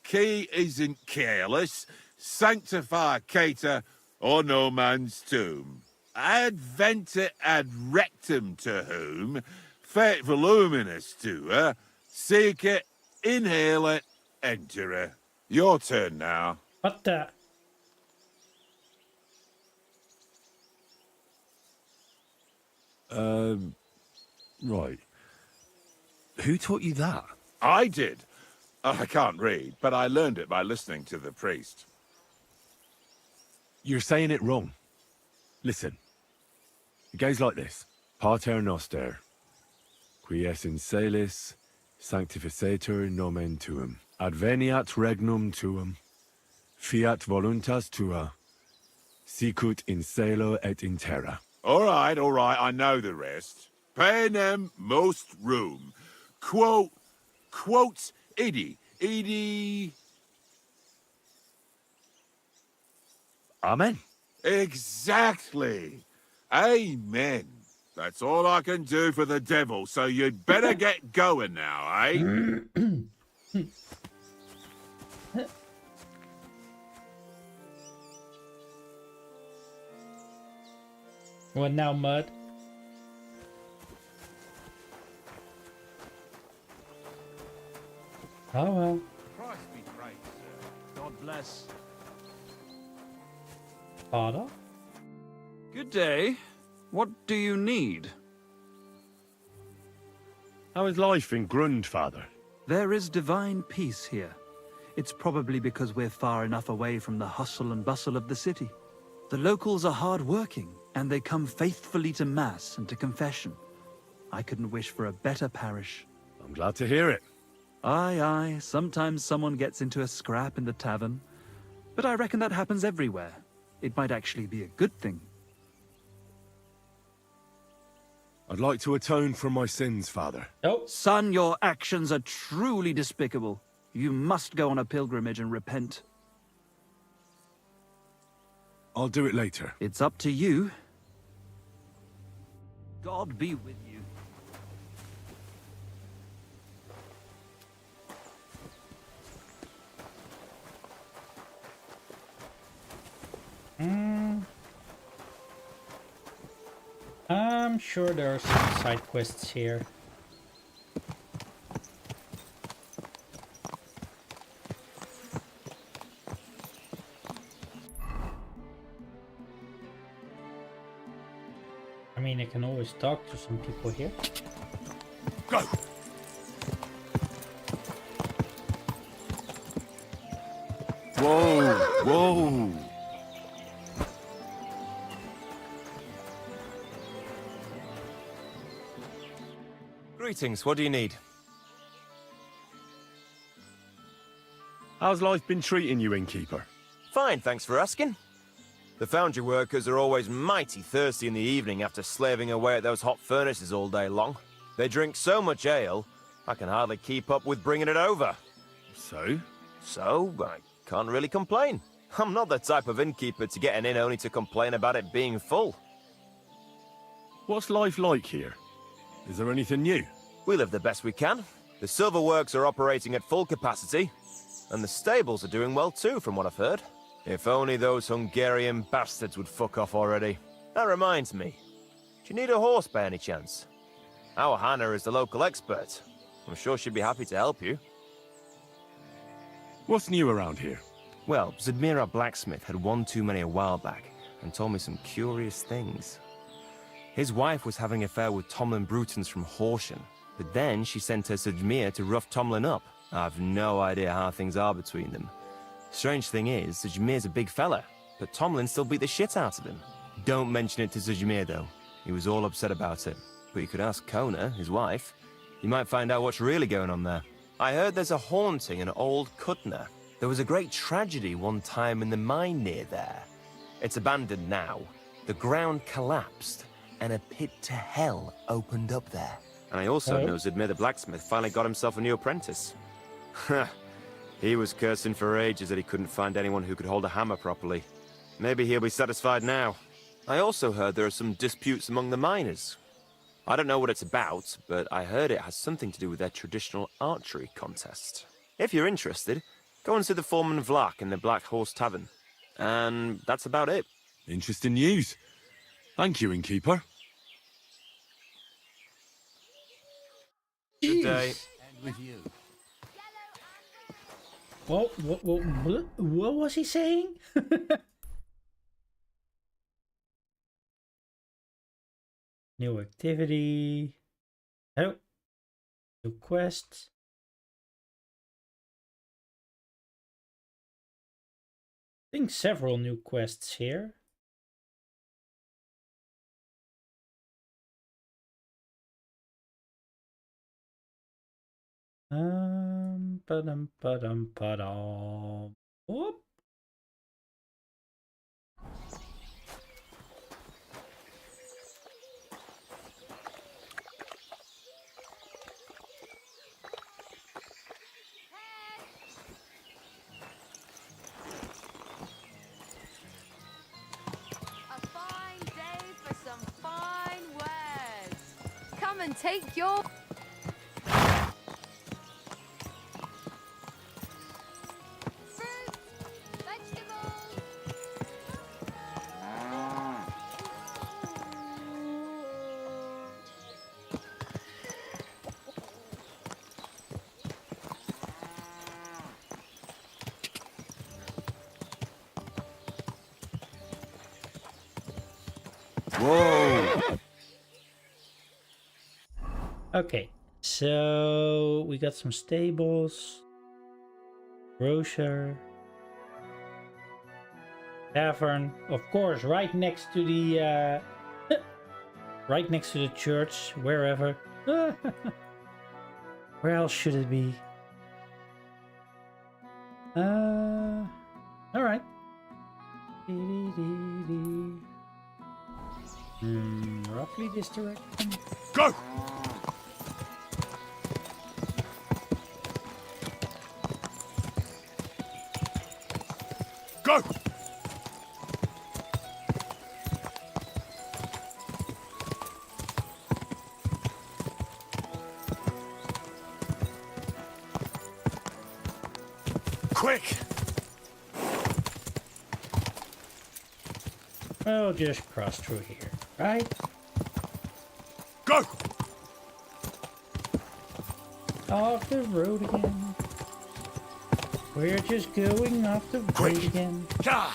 qui isn't careless, sanctificator, or no man's tomb. Adventure ad rectum to whom, fate voluminous to her, seek it, inhale it, enter her. Your turn now. What the? Right. Who taught you that? I did. I can't read, but I learned it by listening to the priest. You're saying it wrong. Listen. It goes like this. Pater noster, qui es in celis, sanctificetur nomen tuum. Adveniat regnum tuum, fiat voluntas tua, sicut in cielo et in terra. All right, I know the rest. Panem most room. Quote, idi. Amen. Exactly. Amen. That's all I can do for the devil, so you'd better get going now, eh? What now, Mud? Oh well. Christ be praised, sir. God bless. Father? Good day. What do you need? How is life in Grund, Father? There is divine peace here. It's probably because we're far enough away from the hustle and bustle of the city. The locals are hard-working, and they come faithfully to Mass and to confession. I couldn't wish for a better parish. I'm glad to hear it. Aye, sometimes someone gets into a scrap in the tavern. But I reckon that happens everywhere. It might actually be a good thing. I'd like to atone for my sins, Father. Oh. Son, your actions are truly despicable. You must go on a pilgrimage and repent. I'll do it later. It's up to you. God be with you. I'm sure there are some side quests here. I mean, I can always talk to some people here. Go! Whoa! Greetings, what do you need? How's life been treating you, innkeeper? Fine, thanks for asking. The foundry workers are always mighty thirsty in the evening after slaving away at those hot furnaces all day long. They drink so much ale, I can hardly keep up with bringing it over. So? So, I can't really complain. I'm not the type of innkeeper to get an inn only to complain about it being full. What's life like here? Is there anything new? We live the best we can. The silver works are operating at full capacity, and the stables are doing well too, from what I've heard. If only those Hungarian bastards would fuck off already. That reminds me. Do you need a horse by any chance? Our Hannah is the local expert. I'm sure she'd be happy to help you. What's new around here? Well, Zadmira Blacksmith had one too many a while back, and told me some curious things. His wife was having an affair with Tomlin Brutons from Horsham, but then she sent her Zadmir to rough Tomlin up. I've no idea how things are between them. Strange thing is, Zadmir's a big fella, but Tomlin still beat the shit out of him. Don't mention it to Zadmir though. He was all upset about it. But you could ask Kona, his wife. You might find out what's really going on there. I heard there's a haunting in Old Kutna. There was a great tragedy one time in the mine near there. It's abandoned now. The ground collapsed, and a pit to hell opened up there. And I also know Zadmir the blacksmith finally got himself a new apprentice. He was cursing for ages that he couldn't find anyone who could hold a hammer properly. Maybe he'll be satisfied now. I also heard there are some disputes among the miners. I don't know what it's about, but I heard it has something to do with their traditional archery contest. If you're interested, go and see the foreman Vlak in the Black Horse Tavern. And that's about it. Interesting news. Thank you, innkeeper. Good day. And with you. What was he saying? New activity. Oh. New quest. I think several new quests here. Ba-dum. Whoop. A fine day for some fine wares. Come and take your... Whoa! Okay, so we got some stables, grocer, tavern, of course, right next to the right next to the church, wherever. Where else should it be? All right. Roughly this direction. Go! Go! Quick! We'll just cross through here, right? Go! Off the road again. We're just going off the road again. God!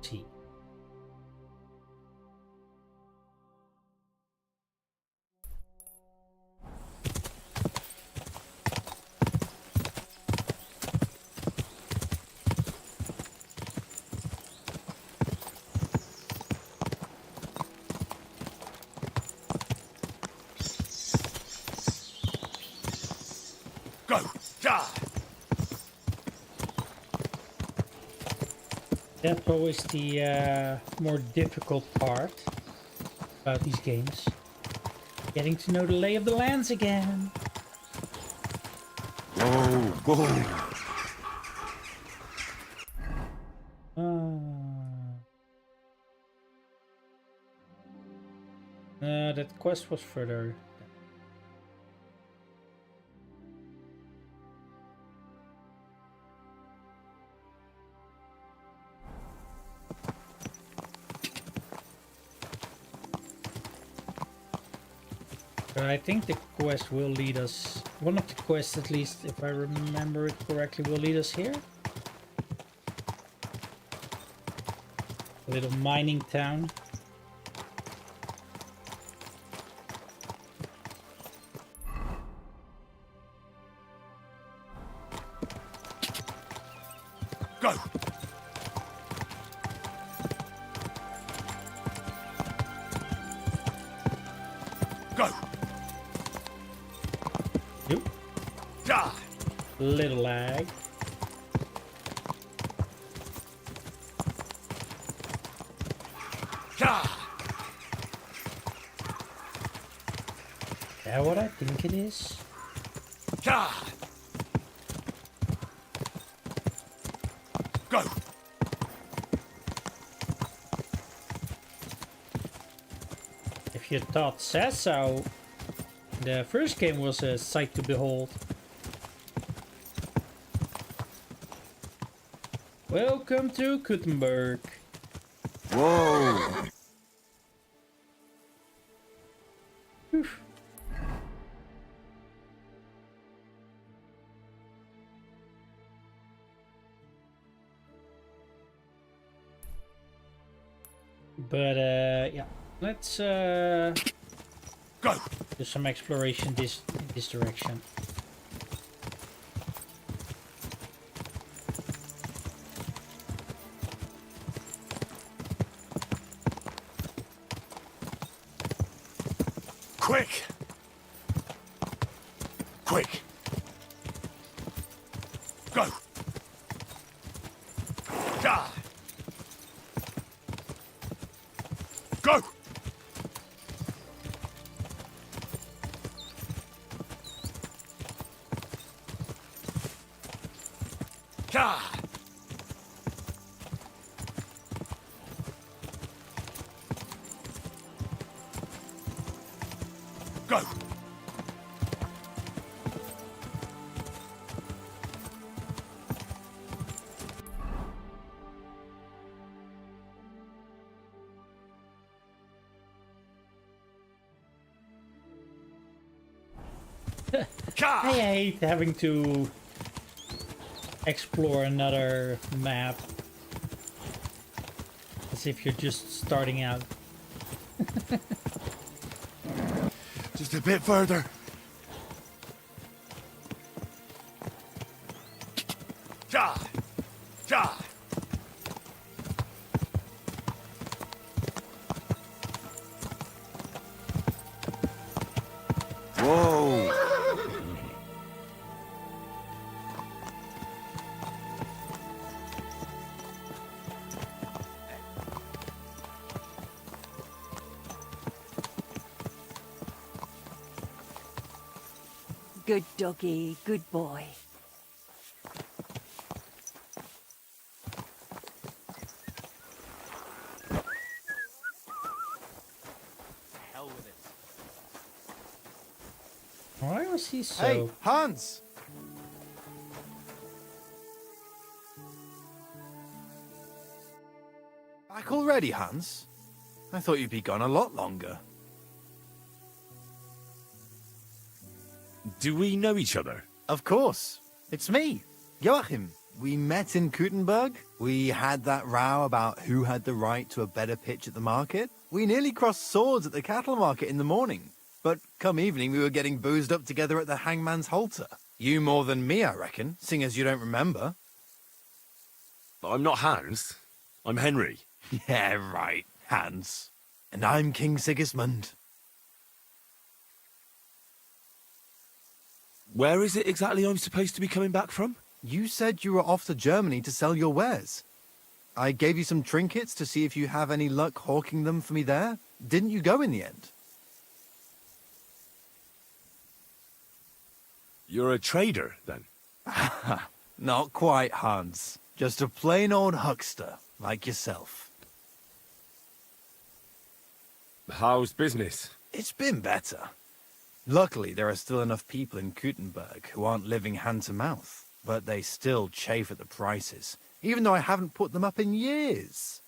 See. Go! God! That's always the more difficult part about these games. Getting to know the lay of the lands again. Whoa! That quest was further. But I think the quest will lead us, one of the quests at least, if I remember it correctly, will lead us here. A little mining town. Go! Go! Yep. Die! Little lag. Die! Is that what I think it is? Die! Go! If you thought Sassau, the first game was a sight to behold. Welcome to Gutenberg. Whoa! Oof. But yeah, let's go. Do some exploration this direction. Quick! Quick! Go! Die! Go! Die! Go! I hate having to explore another map as if you're just starting out. Just a bit further. Die! Die! Whoa! Good doggy, good boy. Hell with it. Why was he so... Hey, Hans! Back already, Hans? I thought you'd be gone a lot longer. Do we know each other? Of course. It's me, Joachim. We met in Gutenberg. We had that row about who had the right to a better pitch at the market. We nearly crossed swords at the cattle market in the morning. But come evening, we were getting boozed up together at the hangman's halter. You more than me, I reckon, seeing as you don't remember. I'm not Hans. I'm Henry. Yeah, right, Hans. And I'm King Sigismund. Where is it exactly I'm supposed to be coming back from? You said you were off to Germany to sell your wares. I gave you some trinkets to see if you have any luck hawking them for me there. Didn't you go in the end? You're a trader, then? Not quite, Hans. Just a plain old huckster, like yourself. How's business? It's been better. Luckily, there are still enough people in Gutenberg who aren't living hand to mouth, but they still chafe at the prices, even though I haven't put them up in years.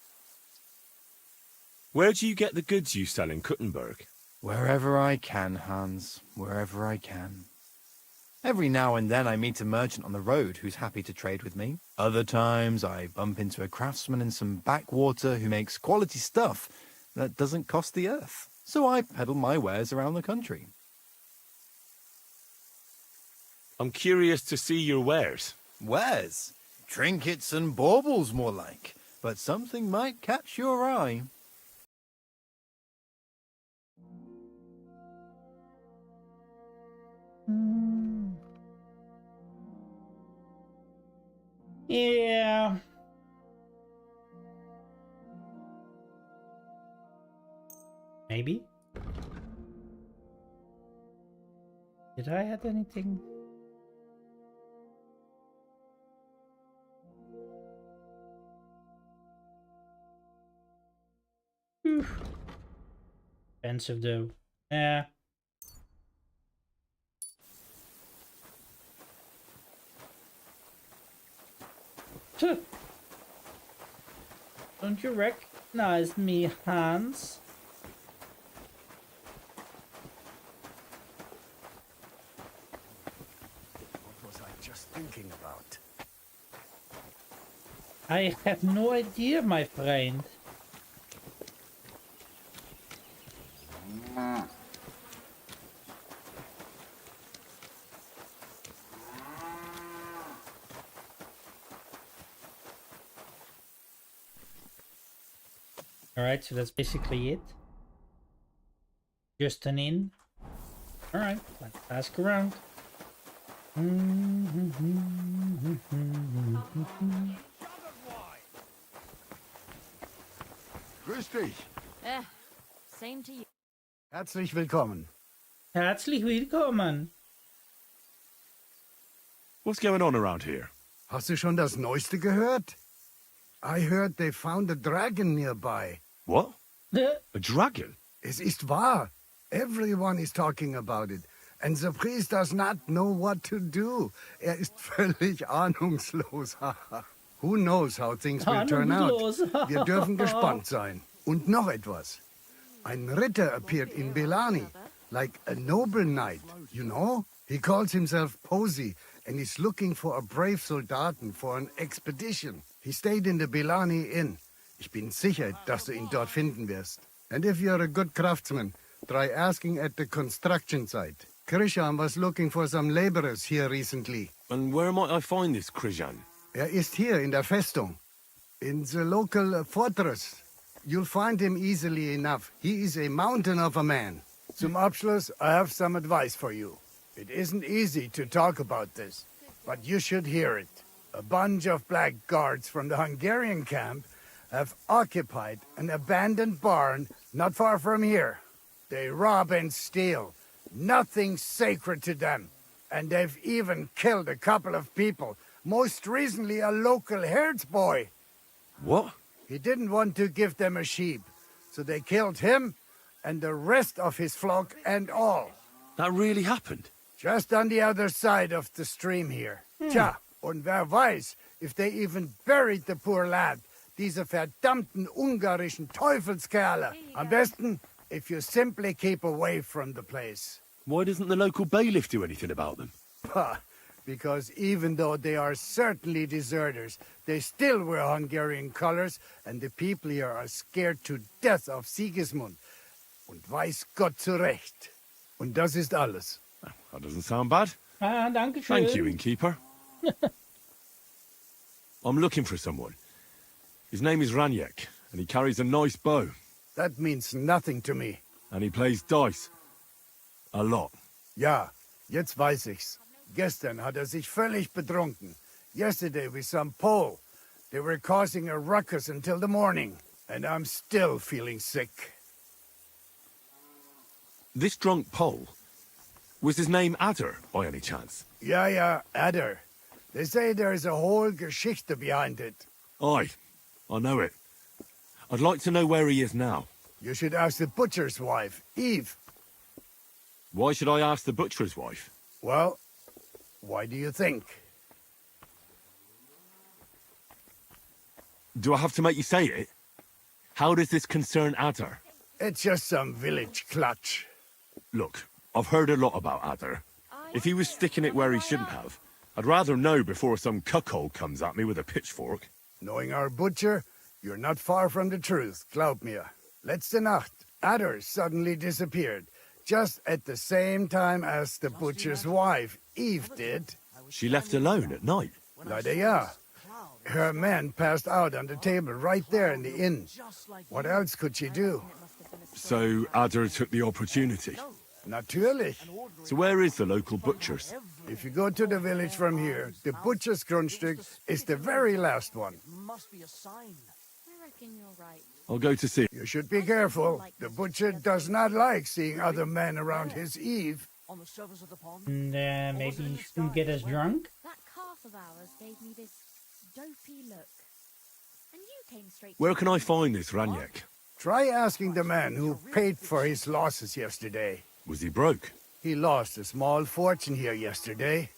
Where do you get the goods you sell in Kuttenberg? Wherever I can, Hans. Wherever I can. Every now and then I meet a merchant on the road who's happy to trade with me. Other times I bump into a craftsman in some backwater who makes quality stuff that doesn't cost the earth. So I peddle my wares around the country. I'm curious to see your wares. Wares? Trinkets and baubles, more like. But something might catch your eye. Yeah. Maybe? Did I add anything? Oof. Expensive though. Yeah. Don't you recognize me, Hans? What was I just thinking about? I have no idea, my friend. Alright, so that's basically it. Just an inn. Alright, let's ask around. Grüß dich. Same to you. Herzlich willkommen. Herzlich willkommen. What's going on around here? Hast du schon das Neueste gehört? I heard they found a dragon nearby. What? A dragon? Es ist wahr. Everyone is talking about it. And the priest does not know what to do. Ist völlig ahnungslos. Who knows how things will turn out? Wir dürfen gespannt sein. Und noch etwas. Ein Ritter appeared in Belani, like a noble knight, you know? He calls himself Posey, and is looking for a brave Soldaten for an expedition. He stayed in the Belani Inn. Ich bin sicher, dass du ihn dort finden wirst. And if you're a good craftsman, try asking at the construction site. Krishan was looking for some laborers here recently. And where might I find this Krishan? Ist hier in der Festung. In the local fortress. You'll find him easily enough. He is a mountain of a man. Zum Abschluss, I have some advice for you. It isn't easy to talk about this, but you should hear it. A bunch of black guards from the Hungarian camp have occupied an abandoned barn not far from here. They rob and steal. Nothing sacred to them. And they've even killed a couple of people. Most recently, a local herdsboy. What? He didn't want to give them a sheep, so they killed him and the rest of his flock and all. That really happened? Just on the other side of the stream here. Tja, und wer weiß, if they even buried the poor lad. Diese verdammten ungarischen Teufelskerle. Am besten, if you simply keep away from the place. Why doesn't the local bailiff do anything about them? Because even though they are certainly deserters, they still wear Hungarian colors, and the people here are scared to death of Sigismund. Und weiß Gott zu Recht. Und das ist alles. That doesn't sound bad. Danke schön. Thank you, innkeeper. I'm looking for someone. His name is Raniek, and he carries a nice bow. That means nothing to me. And he plays dice. A lot. Ja, jetzt weiß ich's. Gestern hat sich völlig betrunken. Yesterday with some Pole. They were causing a ruckus until the morning. And I'm still feeling sick. This drunk Pole, was his name Adder, by any chance? Ja, Adder. They say there is a whole Geschichte behind it. Aye, I know it. I'd like to know where he is now. You should ask the butcher's wife, Eve. Why should I ask the butcher's wife? Well, why do you think? Do I have to make you say it? How does this concern Adder? It's just some village clutch. Look, I've heard a lot about Adder. If he was sticking it where he shouldn't have, I'd rather know before some cuckold comes at me with a pitchfork. Knowing our butcher, you're not far from the truth, glaub mir. Letzte Nacht, Adder suddenly disappeared, just at the same time as the butcher's wife, Eve, did. She left alone at night? Leider ja. Her men passed out on the table right there in the inn. What else could she do? So Adder took the opportunity? Natürlich. So where is the local butcher's? If you go to the village from here, the butcher's Grundstück is the very last one. Must be a sign. I reckon you're right. I'll go to see. You should be careful. The butcher does not like seeing other men around his Eve. On the surface of the pond. And maybe you can get us drunk? That calf of ours gave me this dopey look. And you came straight. Where can I find this Raniek? Try asking the man who paid for his losses yesterday. Was he broke? He lost a small fortune here yesterday.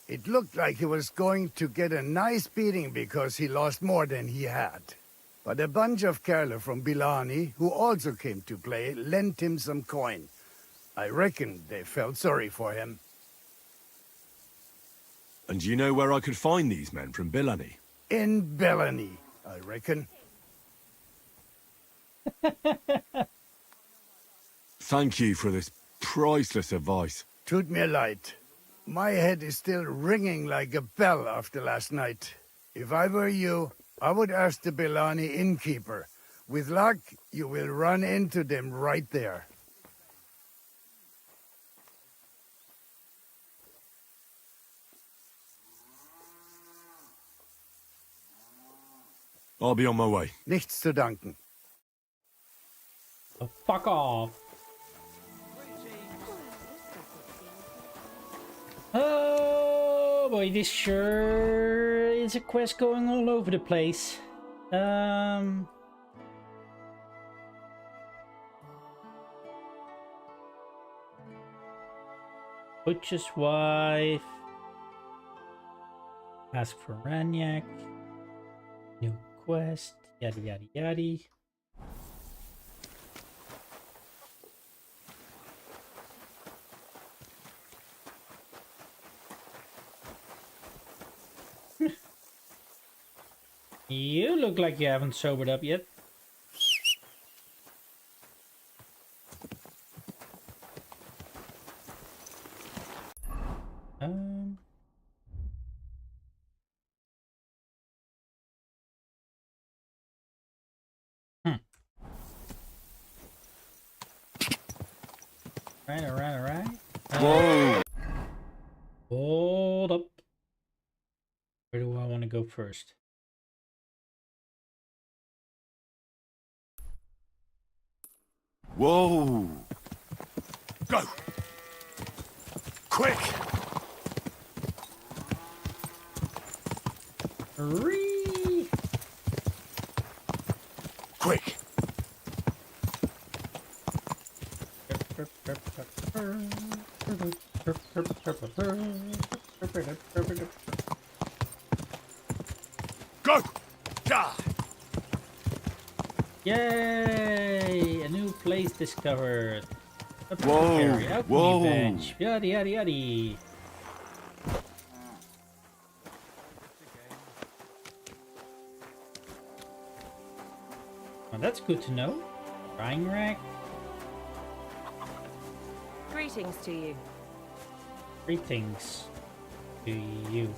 It looked like he was going to get a nice beating because he lost more than he had. But a bunch of Kerler from Bilani, who also came to play, lent him some coin. I reckon they felt sorry for him. And do you know where I could find these men from Bilani? In Bellany, I reckon. Thank you for this priceless advice. Tut mir leid. My head is still ringing like a bell after last night. If I were you, I would ask the Bellani innkeeper. With luck, you will run into them right there. I'll be on my way. Nichts zu danken. Oh, fuck off. Oh boy, this sure is a quest going all over the place. Butcher's wife. Ask for Raniak. New quest. Yada yada yada. You look like you haven't sobered up yet. Alright. Whoa! Hold up. Where do I want to go first? Whoa! Go! Quick! Hurry! Quick! Go! Die! Yay! A new place discovered. Whoa! Whoa! Avenge. Yada yada yada. Well, that's good to know. Drying rack. Greetings to you. Greetings to you.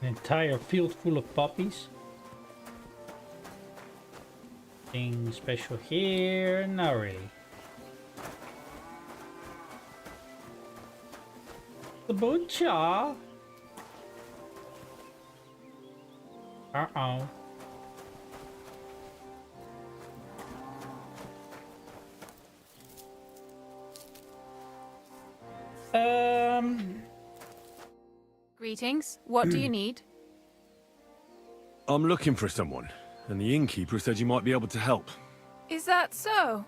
An entire field full of poppies. Nothing special here, not really. The butcher. Uh-oh. Greetings. What do you need? I'm looking for someone, and the innkeeper said you might be able to help. Is that so?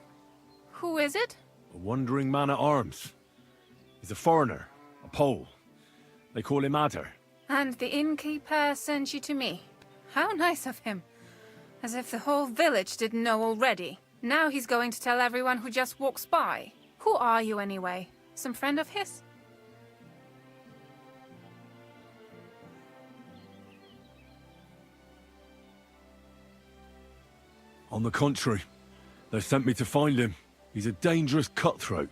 Who is it? A wandering man at arms. He's a foreigner, a Pole. They call him Adder. And the innkeeper sent you to me. How nice of him. As if the whole village didn't know already. Now he's going to tell everyone who just walks by. Who are you anyway? Some friend of his? On the contrary, they sent me to find him. He's a dangerous cutthroat.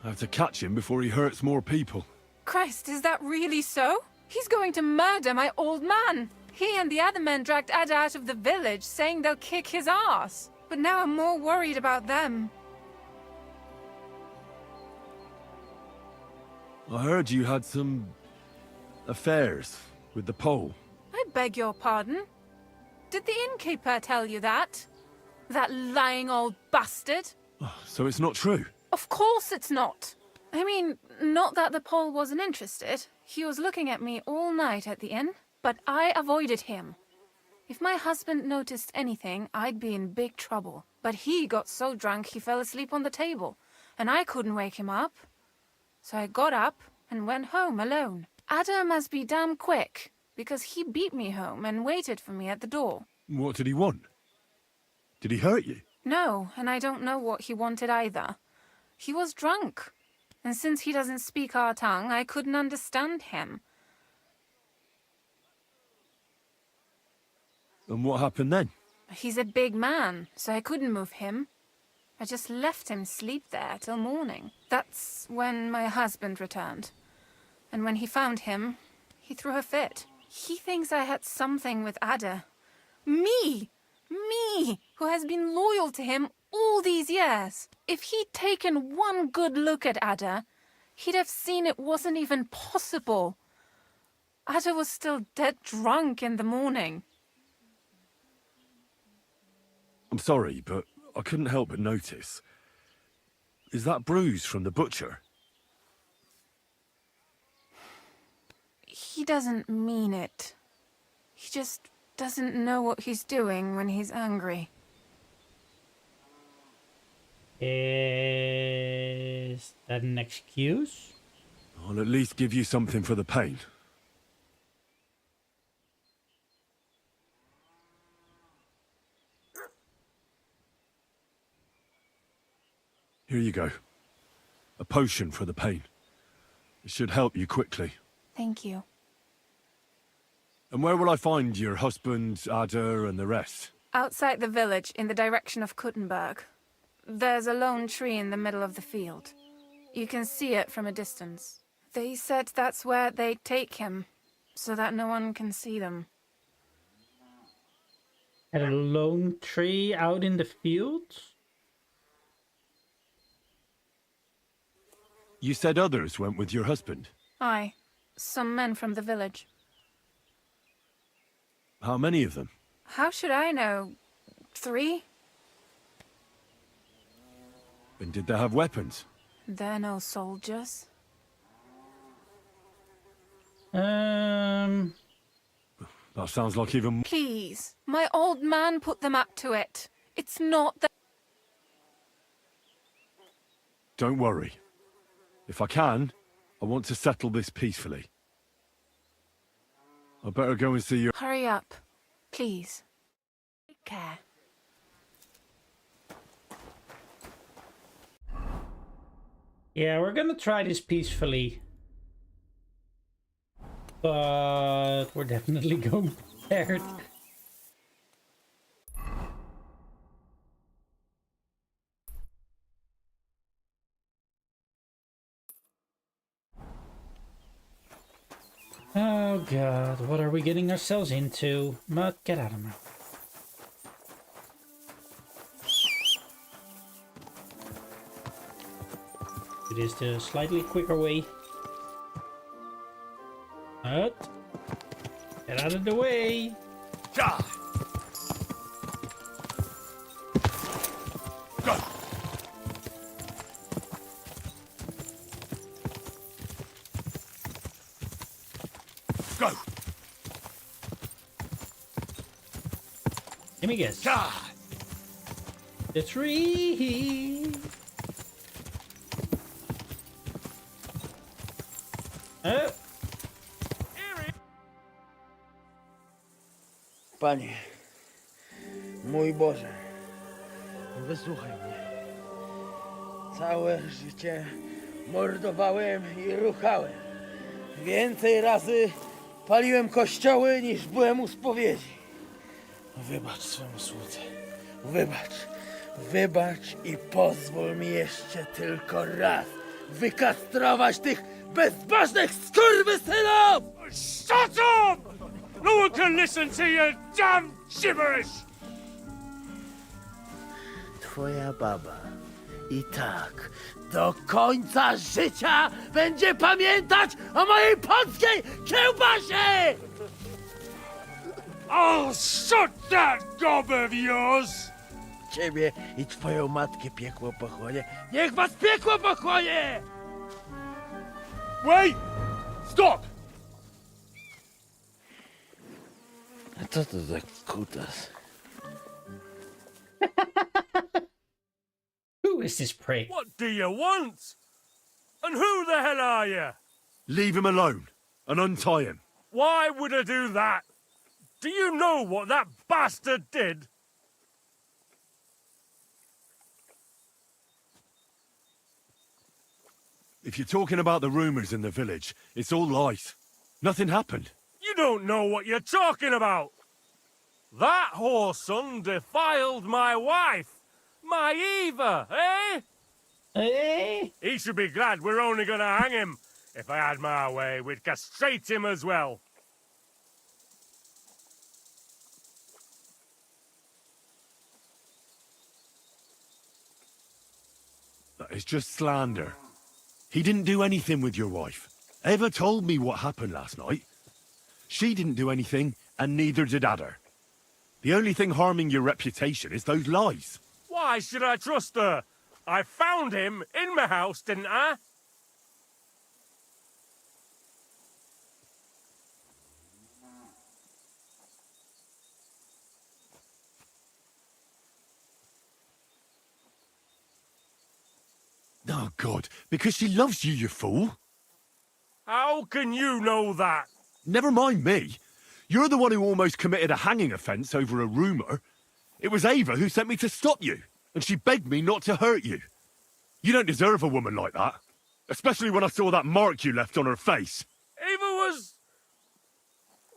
I have to catch him before he hurts more people. Christ, is that really so? He's going to murder my old man. He and the other men dragged Ada out of the village, saying they'll kick his ass. But now I'm more worried about them. I heard you had some affairs with the Pole. I beg your pardon? Did the innkeeper tell you that? That lying old bastard? So it's not true? Of course it's not. I mean, not that the Pole wasn't interested. He was looking at me all night at the inn, but I avoided him. If my husband noticed anything, I'd be in big trouble. But he got so drunk he fell asleep on the table, and I couldn't wake him up. So I got up and went home alone. Ada must be damn quick, because he beat me home and waited for me at the door. What did he want? Did he hurt you? No, and I don't know what he wanted either. He was drunk, and since he doesn't speak our tongue, I couldn't understand him. And what happened then? He's a big man, so I couldn't move him. I just left him sleep there till morning. That's when my husband returned. And when he found him, he threw a fit. He thinks I had something with Ada. Me! Me, who has been loyal to him all these years. If he'd taken one good look at Ada, he'd have seen it wasn't even possible. Ada was still dead drunk in the morning. I'm sorry, but I couldn't help but notice. Is that bruise from the butcher? He doesn't mean it. He just doesn't know what he's doing when he's angry. Is that an excuse? I'll at least give you something for the pain. Here you go. A potion for the pain. It should help you quickly. Thank you. And where will I find your husband, Ada, and the rest? Outside the village, in the direction of Kuttenberg. There's a lone tree in the middle of the field. You can see it from a distance. They said that's where they'd take him, so that no one can see them. At a lone tree out in the fields? You said others went with your husband. Aye, some men from the village. How many of them? How should I know? 3? And did they have weapons? They're no soldiers. That sounds like even... Please, my old man put them up to it. It's not that... Don't worry. If I can, I want to settle this peacefully. I better go and see your... Hurry up, please. Take care. Yeah, we're gonna try this peacefully. But we're definitely going prepared. Oh god, what are we getting ourselves into? Mutt, get out of my... It is the slightly quicker way. Mutt, get out of the way! Ja! Go! Go! Let me guess. Ja! The tree! Oh! Panie, mój Boże, wysłuchaj mnie. Całe życie mordowałem i ruchałem. Więcej razy paliłem kościoły, niż byłem u spowiedzi. Wybacz swemu słudze. Wybacz i pozwól mi jeszcze tylko raz wykastrować tych bezbożnych skurwysynów! Shut up! No one can listen to your damn gibberish! Twoja baba i tak do końca życia będzie pamiętać o mojej polskiej kiełbasie! I'll shut that gob of yours! Ciebie i twoją matkę piekło pochłonie. Niech was piekło pochłonie! Wait! Stop! A co to za kutas? Who is this prick? What do you want? And who the hell are you? Leave him alone and untie him. Why would I do that? Do you know what that bastard did? If you're talking about the rumours in the village, it's all lies. Nothing happened. You don't know what you're talking about. That whoreson defiled my wife, my Eva, eh? Eh? He should be glad we're only gonna hang him. If I had my way, we'd castrate him as well. That is just slander. He didn't do anything with your wife. Eva told me what happened last night. She didn't do anything, and neither did Adder. The only thing harming your reputation is those lies. Why should I trust her? I found him in my house, didn't I? Oh, God, because she loves you, you fool. How can you know that? Never mind me. You're the one who almost committed a hanging offence over a rumour. It was Ava who sent me to stop you, and she begged me not to hurt you. You don't deserve a woman like that, especially when I saw that mark you left on her face. Eva was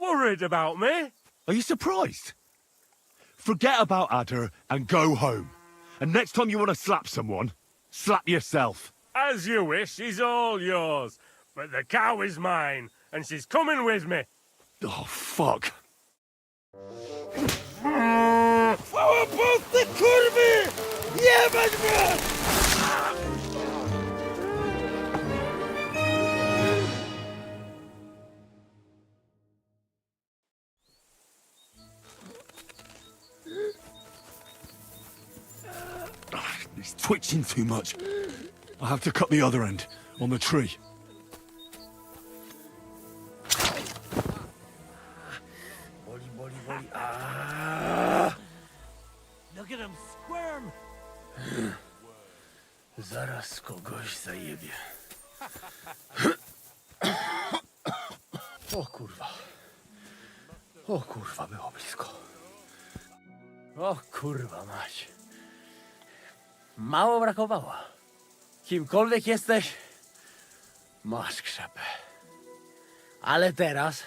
worried about me. Are you surprised? Forget about Adder and go home. And next time you want to slap someone, slap yourself. As you wish, she's all yours. But the cow is mine, and she's coming with me. Oh, fuck. Chwała Polsce, kurwy! Jebać mnie! He's twitching too much. I'll have to cut the other end, on the tree. Boli. Ah! Look at him squirm! Zaraz kogoś zajebie. O kurwa. O kurwa, było blisko. O kurwa mać. Mało brakowało. Kimkolwiek jesteś, masz krzepę. Ale teraz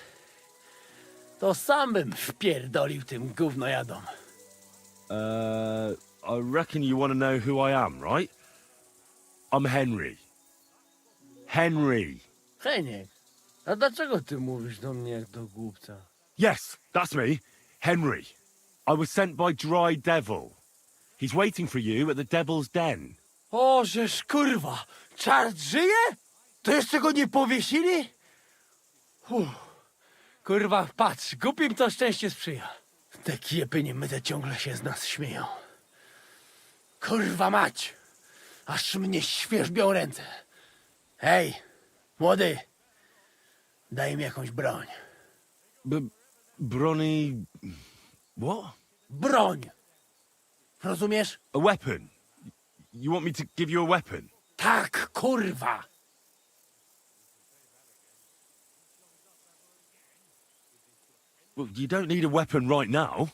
to sam bym wpierdolił tym gównojadom. I reckon you want to know who I am, right? I'm Henry. Henry. Heniek. A dlaczego ty mówisz do mnie jak do głupca? Yes, that's me. Henry. I was sent by Dry Devil. He's waiting for you at the Devil's Den. O, żeż kurwa! Czart żyje? To jeszcze go nie powiesili? Kurwa, patrz, głupim to szczęście sprzyja. Te kiepy niemyte ciągle się z nas śmieją. Kurwa mać! Aż mnie świerzbią ręce. Hej, młody! Daj mi jakąś broń. Brony... What? Broń! Rozumiesz? A weapon? You want me to give you a weapon? Tak, kurwa! Well, you don't need a weapon right now.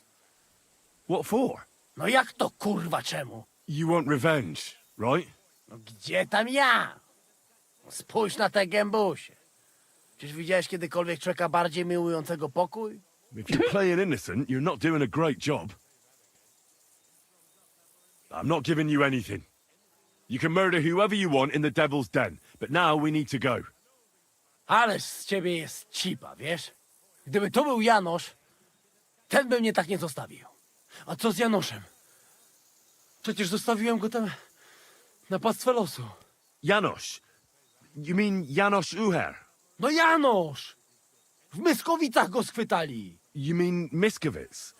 What for? No jak to kurwa czemu? You want revenge, right? No gdzie tam ja? Spójrz na te gębusie. Czyż widziałeś kiedykolwiek człowieka bardziej miłującego pokój? If you're playing innocent, you're not doing a great job. I'm not giving you anything. You can murder whoever you want in the Devil's Den, but now we need to go. Ależ z ciebie jest cipa, wiesz? Gdyby to był Janosz, ten by mnie tak nie zostawił. A co z Janoszem? Przecież zostawiłem go tam na pastwę losu. Janosz? You mean Janosz Uher? No Janosz! W Myskowicach go schwytali. You mean Miskowic?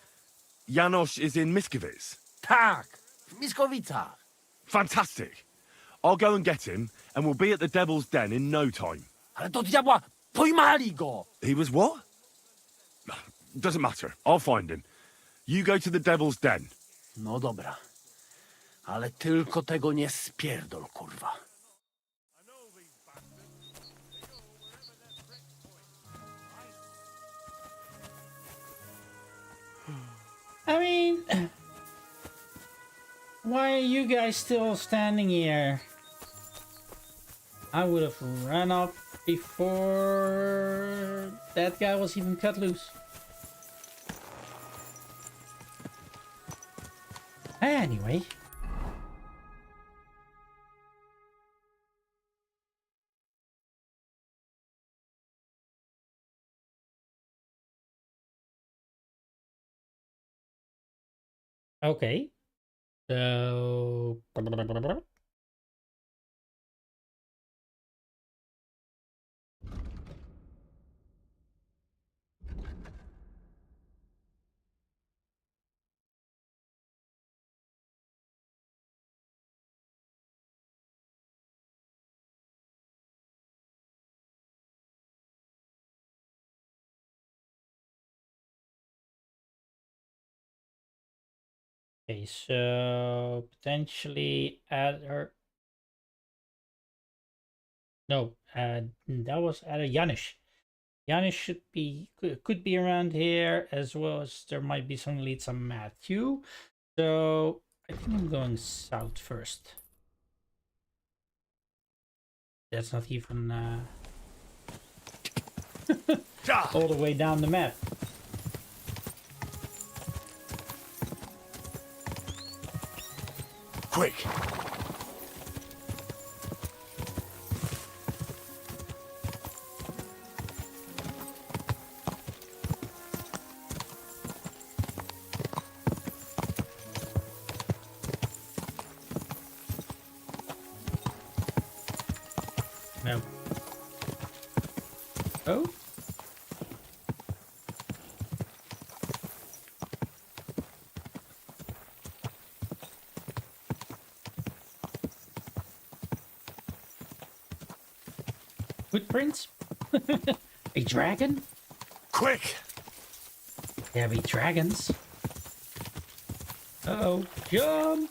Janosz is in Miskowic? Tak, w Myskowicach. Fantastic. I'll go and get him, and we'll be at the Devil's Den in no time. Ale do diabła, pojmali go! He was what? Doesn't matter. I'll find him. You go to the Devil's Den. No dobra. Ale tylko tego nie spierdol, kurwa. I mean, why are you guys still standing here? I would have run up before that guy was even cut loose. Anyway. Okay. So... Okay, so potentially add her. No, that was added Janish. Janish should be could be around here, as well as there might be some leads on Matthew. So I think I'm going south first. That's not even all the way down the map. Quick! No. Oh? Footprints? A dragon? Quick! There be dragons. Uh-oh. Jump!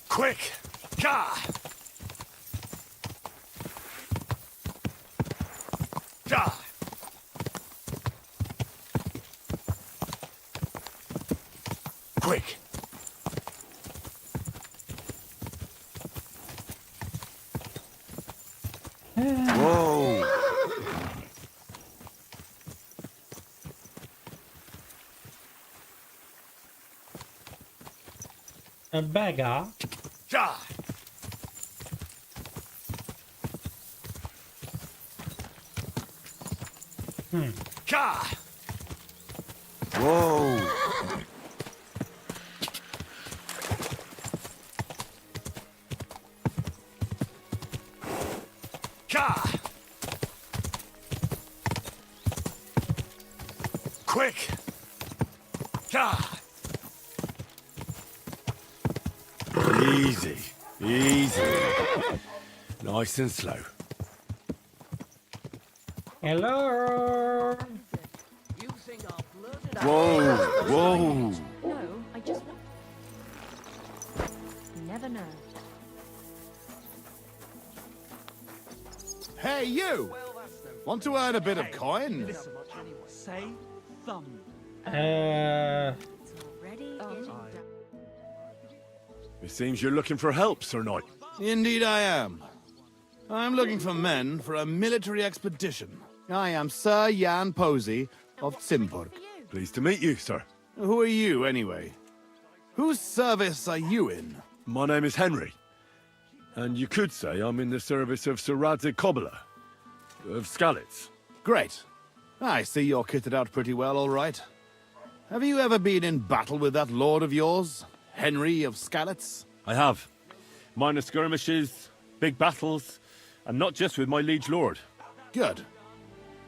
Quick! Gah! Gah! Quick! Whoa! A beggar? Ja! Ja! Whoa! Ja! Quick! Ja! Easy. Easy. Nice and slow. Hello? Whoa! Whoa! No, I just... You never know. Hey, you! Want to earn a bit of coin? Say thumb. It seems you're looking for help, Sir Knight. Indeed I am. I'm looking for men for a military expedition. I am Sir Jan Posey of Zimburg. Pleased to meet you, sir. Who are you, anyway? Whose service are you in? My name is Henry. And you could say I'm in the service of Sir Radzig Kobyla, of Skalitz. Great. I see you're kitted out pretty well, all right. Have you ever been in battle with that lord of yours, Henry of Skalitz? I have. Minor skirmishes, big battles, and not just with my liege lord. Good.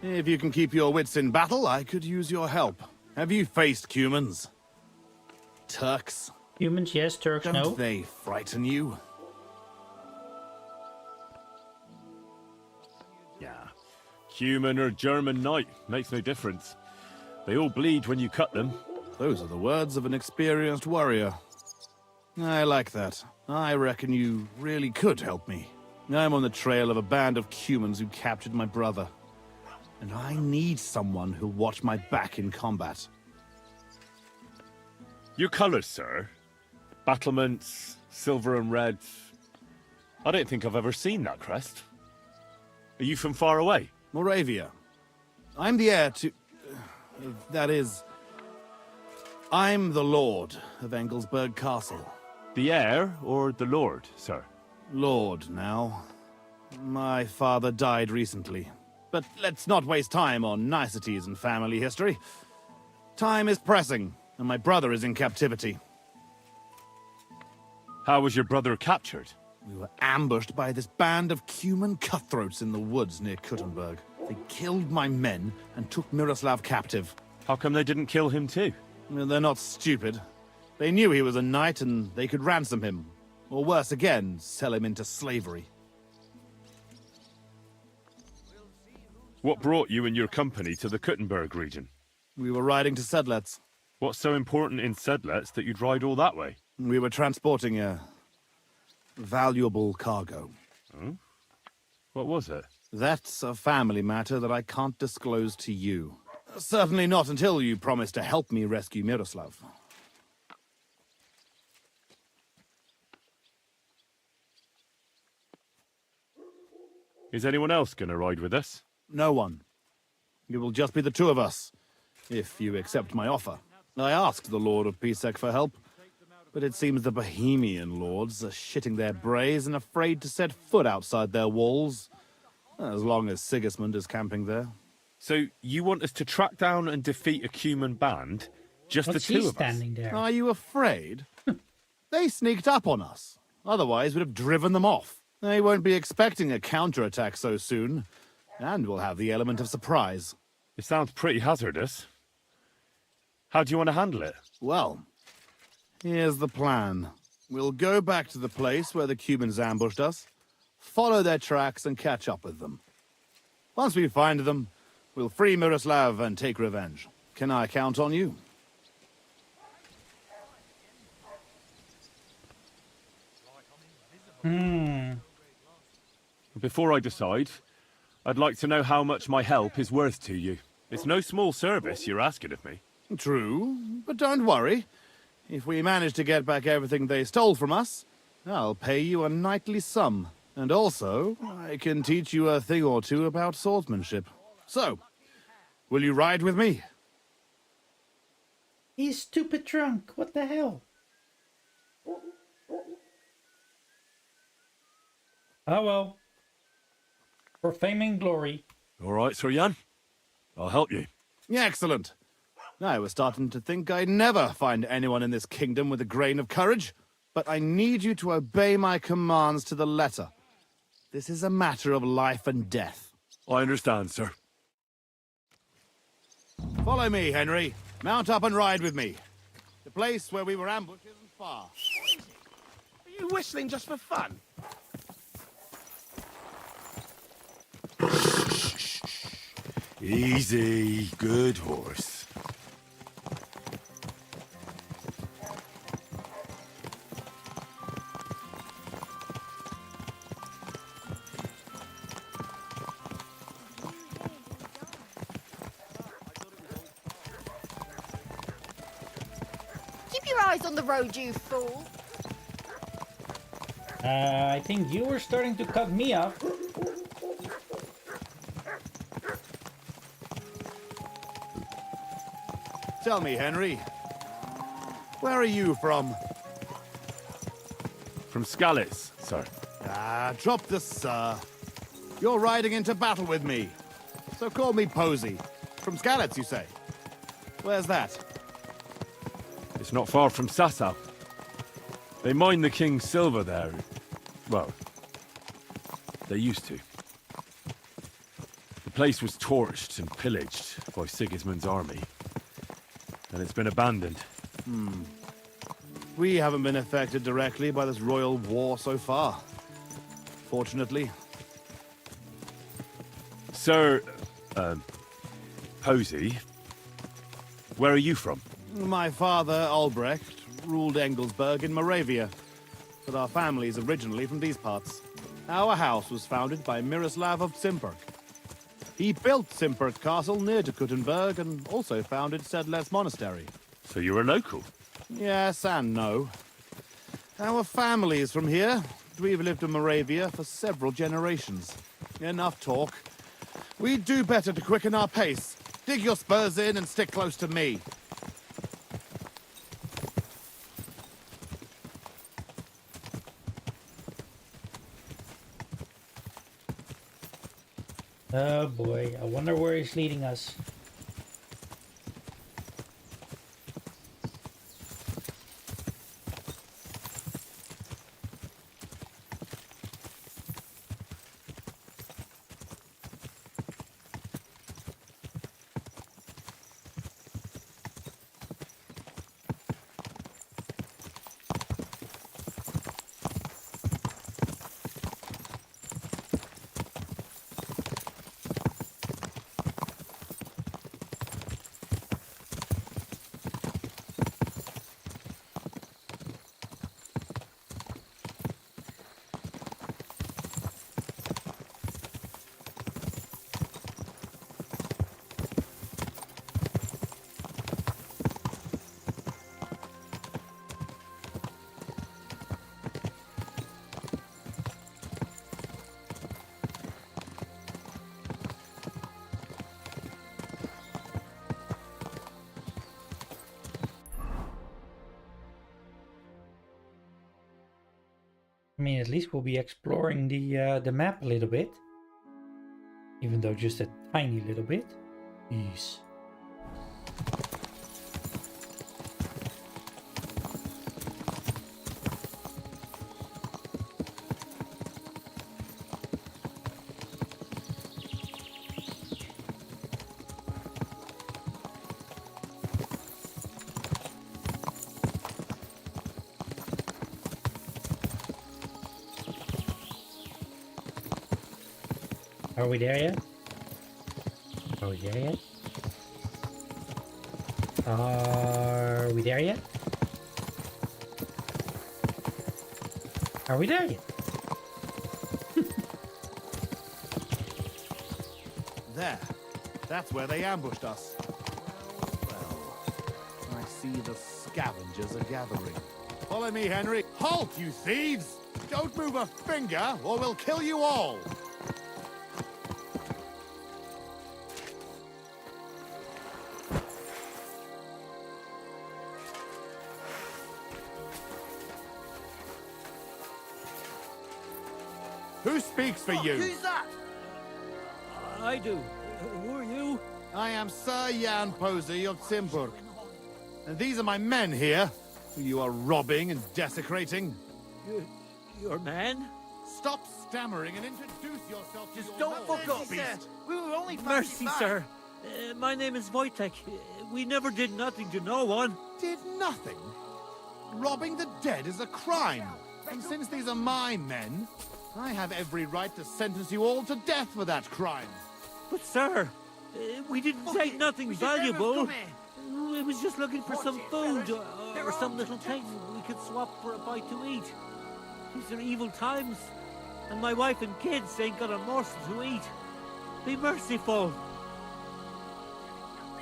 If you can keep your wits in battle, I could use your help. Have you faced humans? Turks? Humans, yes. Turks, no. Don't they frighten you? Yeah. Human or German knight, makes no difference. They all bleed when you cut them. Those are the words of an experienced warrior. I like that. I reckon you really could help me. I'm on the trail of a band of humans who captured my brother. And I need someone who'll watch my back in combat. Your colours, sir. Battlements, silver and red. I don't think I've ever seen that crest. Are you from far away? Moravia. I'm the heir to... that is... I'm the lord of Engelsberg Castle. The heir or the lord, sir? Lord, now. My father died recently. But let's not waste time on niceties and family history. Time is pressing, and my brother is in captivity. How was your brother captured? We were ambushed by this band of Cuman cutthroats in the woods near Kuttenberg. They killed my men and took Miroslav captive. How come they didn't kill him too? Well, they're not stupid. They knew he was a knight and they could ransom him. Or worse again, sell him into slavery. What brought you and your company to the Kuttenberg region? We were riding to Sedlets. What's so important in Sedlets that you'd ride all that way? We were transporting a valuable cargo. Oh? What was it? That's a family matter that I can't disclose to you. Certainly not until you promise to help me rescue Miroslav. Is anyone else going to ride with us? No one. It will just be the two of us, if you accept my offer. I asked the Lord of Pisek for help, but it seems the Bohemian lords are shitting their brays and afraid to set foot outside their walls, as long as Sigismund is camping there. So you want us to track down and defeat a Cuman band? Just What's the two he of us? standing there? Are you afraid? They sneaked up on us. Otherwise, we'd have driven them off. They won't be expecting a counterattack so soon, and we'll have the element of surprise. It sounds pretty hazardous. How do you want to handle it? Well, here's the plan. We'll go back to the place where the Cumans ambushed us, follow their tracks and catch up with them. Once we find them, we'll free Miroslav and take revenge. Can I count on you? Before I decide, I'd like to know how much my help is worth to you. It's no small service you're asking of me. True, but don't worry. If we manage to get back everything they stole from us, I'll pay you a knightly sum. And also, I can teach you a thing or two about swordsmanship. So, will you ride with me? He's stupid drunk. What the hell? Oh well. For fame and glory. All right, Sir Jan. I'll help you. Yeah, excellent. I was starting to think I'd never find anyone in this kingdom with a grain of courage, but I need you to obey my commands to the letter. This is a matter of life and death. I understand, sir. Follow me, Henry. Mount up and ride with me. The place where we were ambushed isn't far. Are you whistling just for fun? Easy, good horse. Keep your eyes on the road, you fool. I think you were starting to cut me off. Tell me, Henry, where are you from? From Scallis, sir. Ah, drop the sir. You're riding into battle with me. So call me Posey. From Scallis, you say? Where's that? It's not far from Sasau. They mine the king's silver there. Well, they used to. The place was torched and pillaged by Sigismund's army. And it's been abandoned. We haven't been affected directly by this royal war so far. Fortunately. Sir, Posey, where are you from? My father, Albrecht, ruled Engelsberg in Moravia, but our family's originally from these parts. Our house was founded by Miroslav of Simperk. He built Simperk Castle near to Kuttenberg and also founded Sedles Monastery. So you're a local? Yes and no. Our family is from here. We've lived in Moravia for several generations. Enough talk. We'd do better to quicken our pace. Dig your spurs in and stick close to me. Oh boy, I wonder where he's leading us. I mean, at least we'll be exploring the map a little bit. Even though just a tiny little bit. Yes. Are we there yet? Are we there yet? Are we there yet? Are we there yet? There. That's where they ambushed us. Well, I see the scavengers are gathering. Follow me, Henry. Halt, you thieves! Don't move a finger, or we'll kill you all! Who speaks for you? Who's that? I do. Who are you? I am Sir Jan Posey of Simburg. And these are my men here, who you are robbing and desecrating. Your men? Stop stammering and introduce yourself to Just your don't lord. fuck up, beast. We were only Mercy, passing by. sir. My name is Wojtek. We never did nothing to no one. Did nothing? Robbing the dead is a crime. And since these are my men, I have every right to sentence you all to death for that crime. But, sir, we didn't take nothing valuable. We was just looking for some food or some little thing we could swap for a bite to eat. These are evil times, and my wife and kids ain't got a morsel to eat. Be merciful.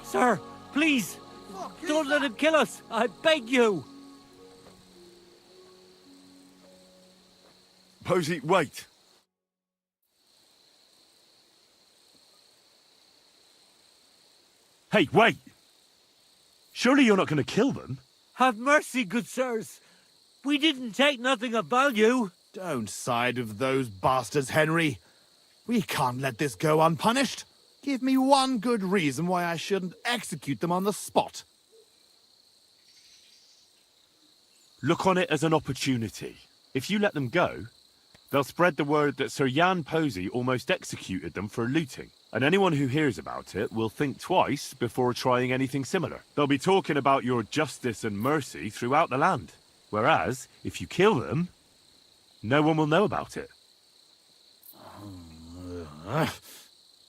Sir, please, don't let him kill us. I beg you. Posey, wait. Hey, wait! Surely you're not going to kill them? Have mercy, good sirs. We didn't take nothing of value. Don't side with those bastards, Henry. We can't let this go unpunished. Give me one good reason why I shouldn't execute them on the spot. Look on it as an opportunity. If you let them go, they'll spread the word that Sir Jan Posey almost executed them for looting. And anyone who hears about it will think twice before trying anything similar. They'll be talking about your justice and mercy throughout the land. Whereas, if you kill them, no one will know about it.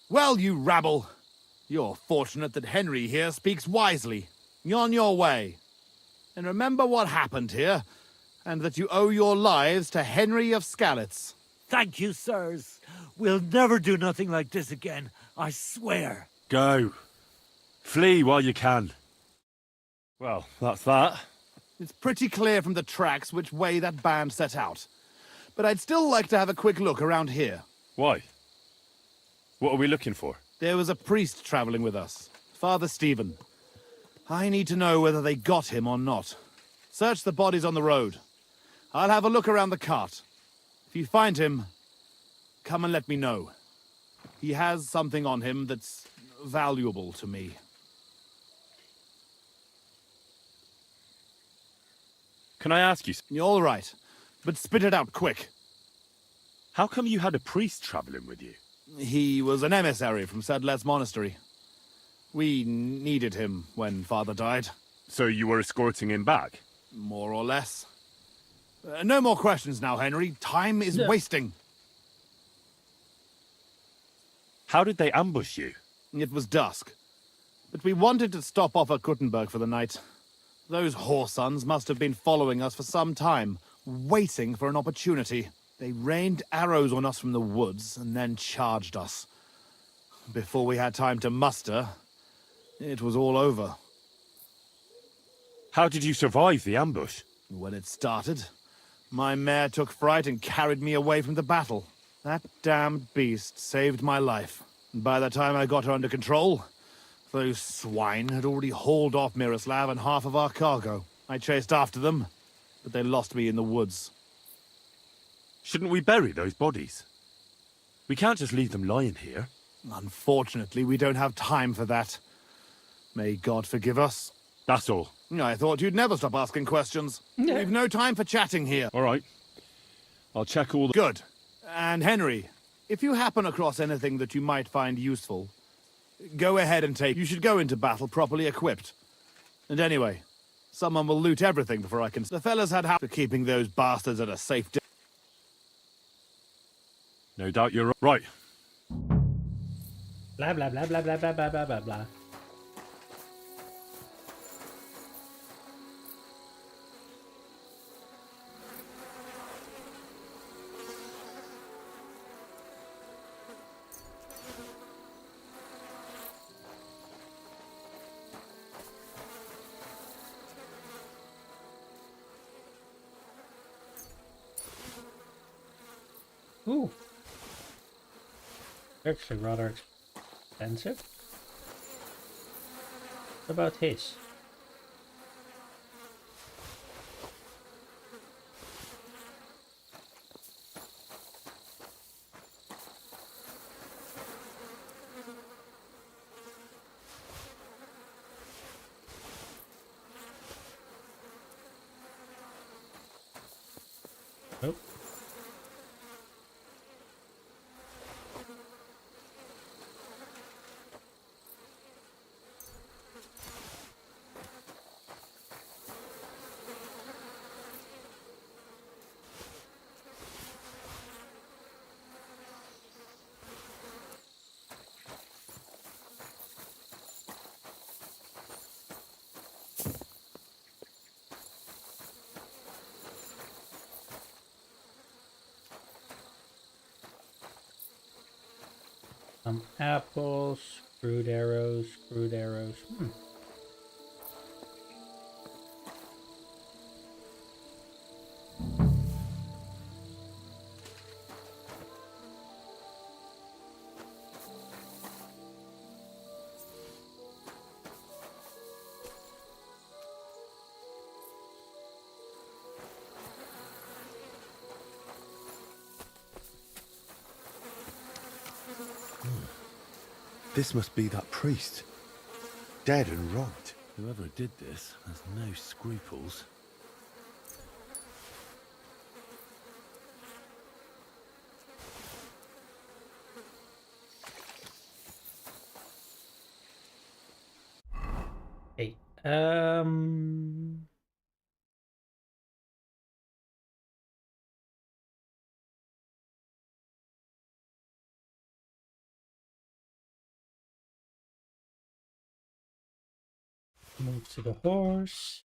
Well, you rabble. You're fortunate that Henry here speaks wisely. You're on your way. And remember what happened here, and that you owe your lives to Henry of Skalitz. Thank you, sirs. We'll never do nothing like this again, I swear. Go. Flee while you can. Well, that's that. It's pretty clear from the tracks which way that band set out. But I'd still like to have a quick look around here. Why? What are we looking for? There was a priest traveling with us, Father Stephen. I need to know whether they got him or not. Search the bodies on the road. I'll have a look around the cart. If you find him, come and let me know. He has something on him that's valuable to me. Can I ask you? You're all right, but spit it out quick. How come you had a priest traveling with you? He was an emissary from Sedlet's monastery. We needed him when Father died. So you were escorting him back? More or less. No more questions now, Henry. Time is wasting. How did they ambush you? It was dusk. But we wanted to stop off at Kuttenberg for the night. Those whoresons must have been following us for some time, waiting for an opportunity. They rained arrows on us from the woods and then charged us. Before we had time to muster, it was all over. How did you survive the ambush? When it started, my mare took fright and carried me away from the battle. That damned beast saved my life. And by the time I got her under control, those swine had already hauled off Miroslav and half of our cargo. I chased after them, but they lost me in the woods. Shouldn't we bury those bodies? We can't just leave them lying here. Unfortunately, we don't have time for that. May God forgive us. That's all. I thought you'd never stop asking questions. Yeah. We've no time for chatting here. All right. I'll check all the... Good. And Henry, if you happen across anything that you might find useful, go ahead and take... You should go into battle properly equipped. And anyway, someone will loot everything before I can... The fellas had help for keeping those bastards at a safe distance. No doubt you're right. Blah, blah, blah, blah, blah, blah, blah, blah, blah, blah. Ooh. Actually rather expensive. What about his? Some apples, crude arrows, crude arrows. This must be that priest. Dead and robbed. Whoever did this has no scruples. Hey, move to the horse.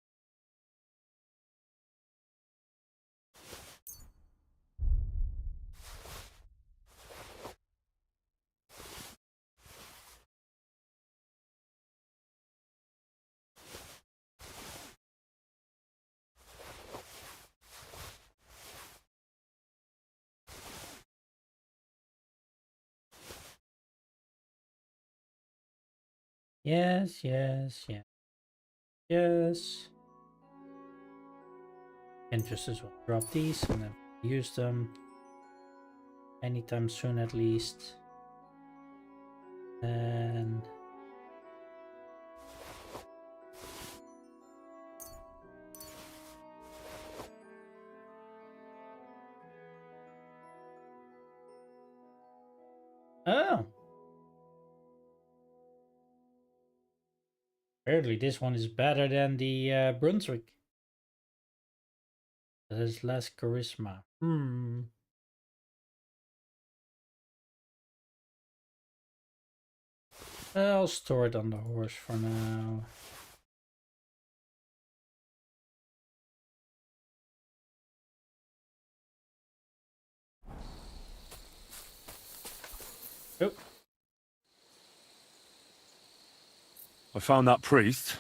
Yes, yes, yes. Yes. And just as well drop these and then use them anytime soon at least. And oh, apparently this one is better than the Brunswick. It has less charisma. I'll store it on the horse for now. Oh. I found that priest.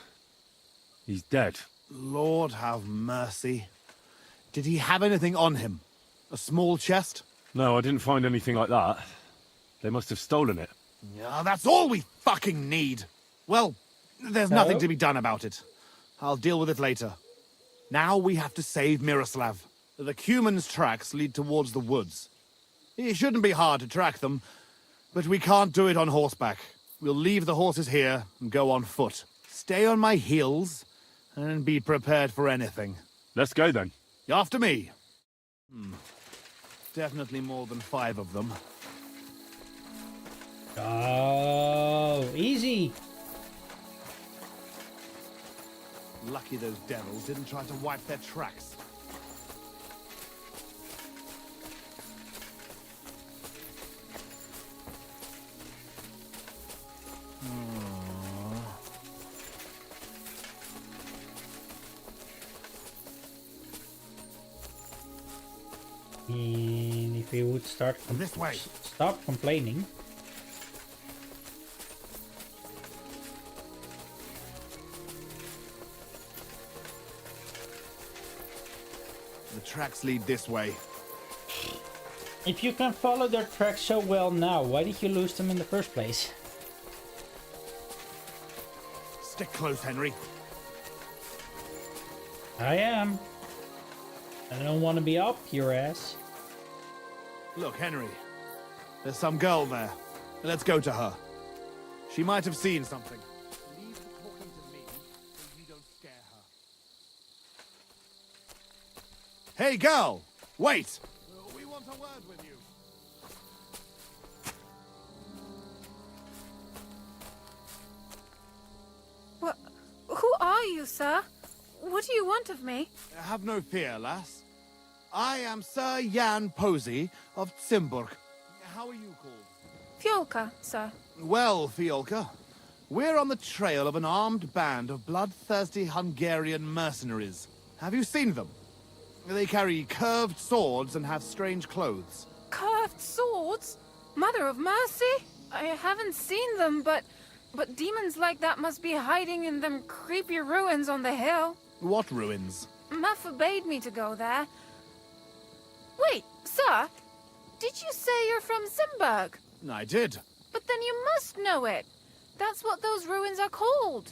He's dead. Lord have mercy. Did he have anything on him? A small chest? No, I didn't find anything like that. They must have stolen it. Yeah, that's all we fucking need. Well, there's nothing to be done about it. I'll deal with it later. Now we have to save Miroslav. The Cuman's tracks lead towards the woods. It shouldn't be hard to track them, but we can't do it on horseback. We'll leave the horses here and go on foot. Stay on my heels and be prepared for anything. Let's go then. After me. Definitely more than 5 of them. Oh, easy. Lucky those devils didn't try to wipe their tracks. And if we would start this way. Stop complaining. The tracks lead this way. If you can follow their tracks so well now, why did you lose them in the first place? Stick close, Henry. I am. I don't want to be up your ass. Look, Henry. There's some girl there. Let's go to her. She might have seen something. Leave the talking to me so you don't scare her. Hey, girl! Wait! We want a word with you. What? Who are you, sir? What do you want of me? Have no fear, lass. I am Sir Jan Posey of Zimburg. How are you called? Fiolka, sir. Well, Fiolka, we're on the trail of an armed band of bloodthirsty Hungarian mercenaries. Have you seen them? They carry curved swords and have strange clothes. Curved swords? Mother of mercy? I haven't seen them, but demons like that must be hiding in them creepy ruins on the hill. What ruins? Ma forbade me to go there. Wait, sir, did you say you're from Simburg? I did. But then you must know it. That's what those ruins are called.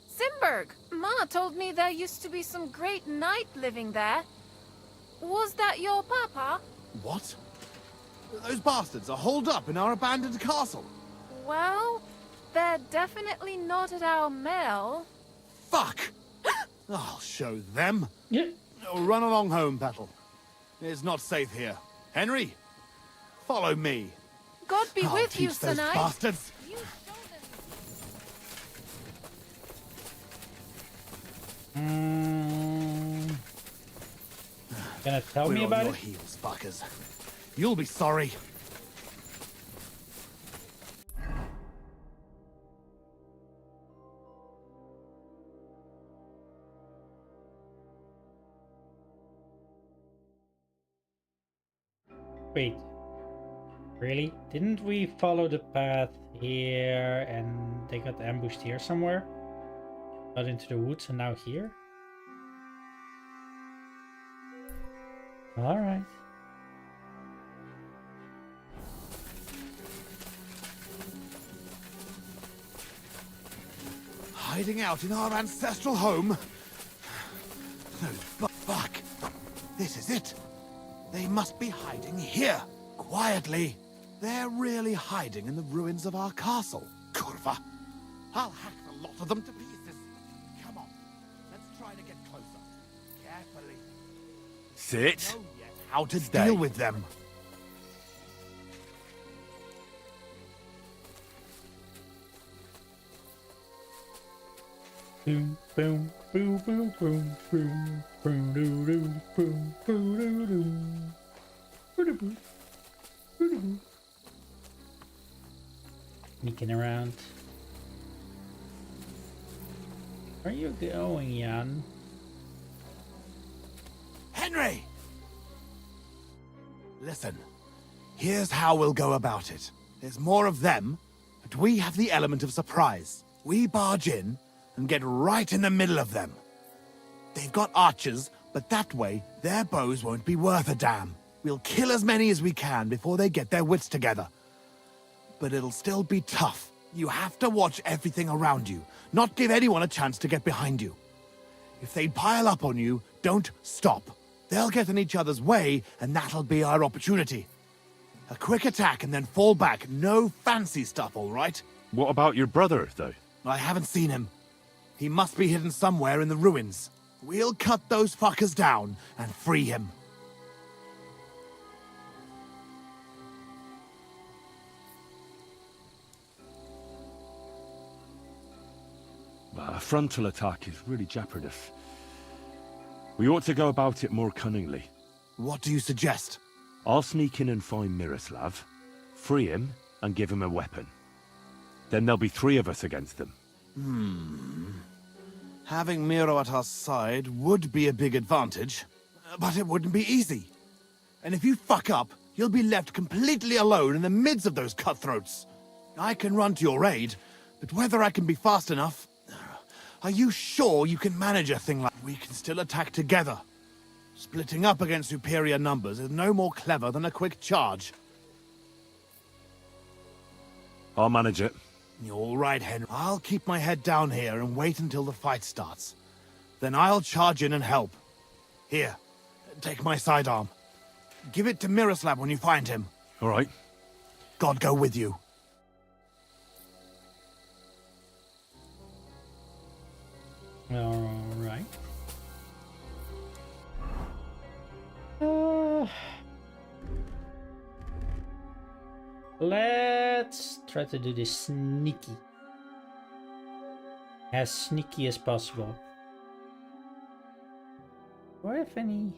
Simburg. Ma told me there used to be some great knight living there. Was that your papa? What? Those bastards are holed up in our abandoned castle. Well, they're definitely not at our mill. Fuck! I'll show them. Yeah. Run along home, Petal. It's not safe here. Henry, follow me. God be I'll with you, teach those tonight. bastards. Gonna tell We're me on about your it? heels, fuckers. You'll be sorry. Wait. Really? Didn't we follow the path here and they got ambushed here somewhere? Out into the woods and now here? Alright. Hiding out in our ancestral home? Fuck. This is it. They must be hiding here, quietly. They're really hiding in the ruins of our castle. Kurva. I'll hack the lot of them to pieces. Come on, let's try to get closer. Carefully. Sit. Know yet how to Stay. deal with them. Boom, boom, boom, boom, boom, boom, boom, doo, doo, boom, boom, doo, doo. Boo-doo, boo. Boo-doo, boo. Sneaking around. Where are you going, Jan? Henry! Listen, here's how we'll go about it. There's more of them, but we have the element of surprise. We barge in and get right in the middle of them. They've got archers, but that way their bows won't be worth a damn. We'll kill as many as we can before they get their wits together. But it'll still be tough. You have to watch everything around you, not give anyone a chance to get behind you. If they pile up on you, don't stop. They'll get in each other's way, and that'll be our opportunity. A quick attack and then fall back. No fancy stuff, all right? What about your brother, though? I haven't seen him. He must be hidden somewhere in the ruins. We'll cut those fuckers down and free him. A frontal attack is really jeopardous. We ought to go about it more cunningly. What do you suggest? I'll sneak in and find Miroslav, free him, and give him a weapon. Then there'll be 3 of us against them. Having Miro at our side would be a big advantage, but it wouldn't be easy. And if you fuck up, you'll be left completely alone in the midst of those cutthroats. I can run to your aid, but whether I can be fast enough... Are you sure you can manage a thing like... We can still attack together. Splitting up against superior numbers is no more clever than a quick charge. I'll manage it. You're all right, Henry. I'll keep my head down here and wait until the fight starts. Then I'll charge in and help. Here, take my sidearm. Give it to Miroslav when you find him. All right. God go with you. All right. Let's try to do this sneaky. As sneaky as possible. Do I have any?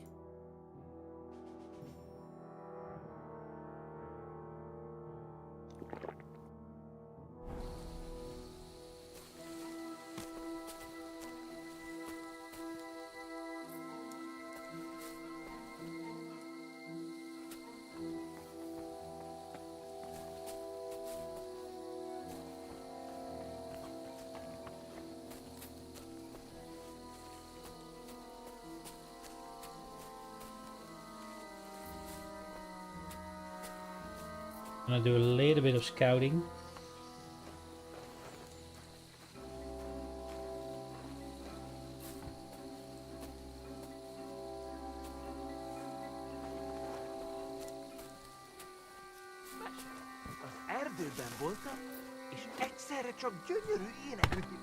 I'm gonna do a little bit of scouting. Az erdőben voltam, és egyszerre csak gyönyörű éneklők.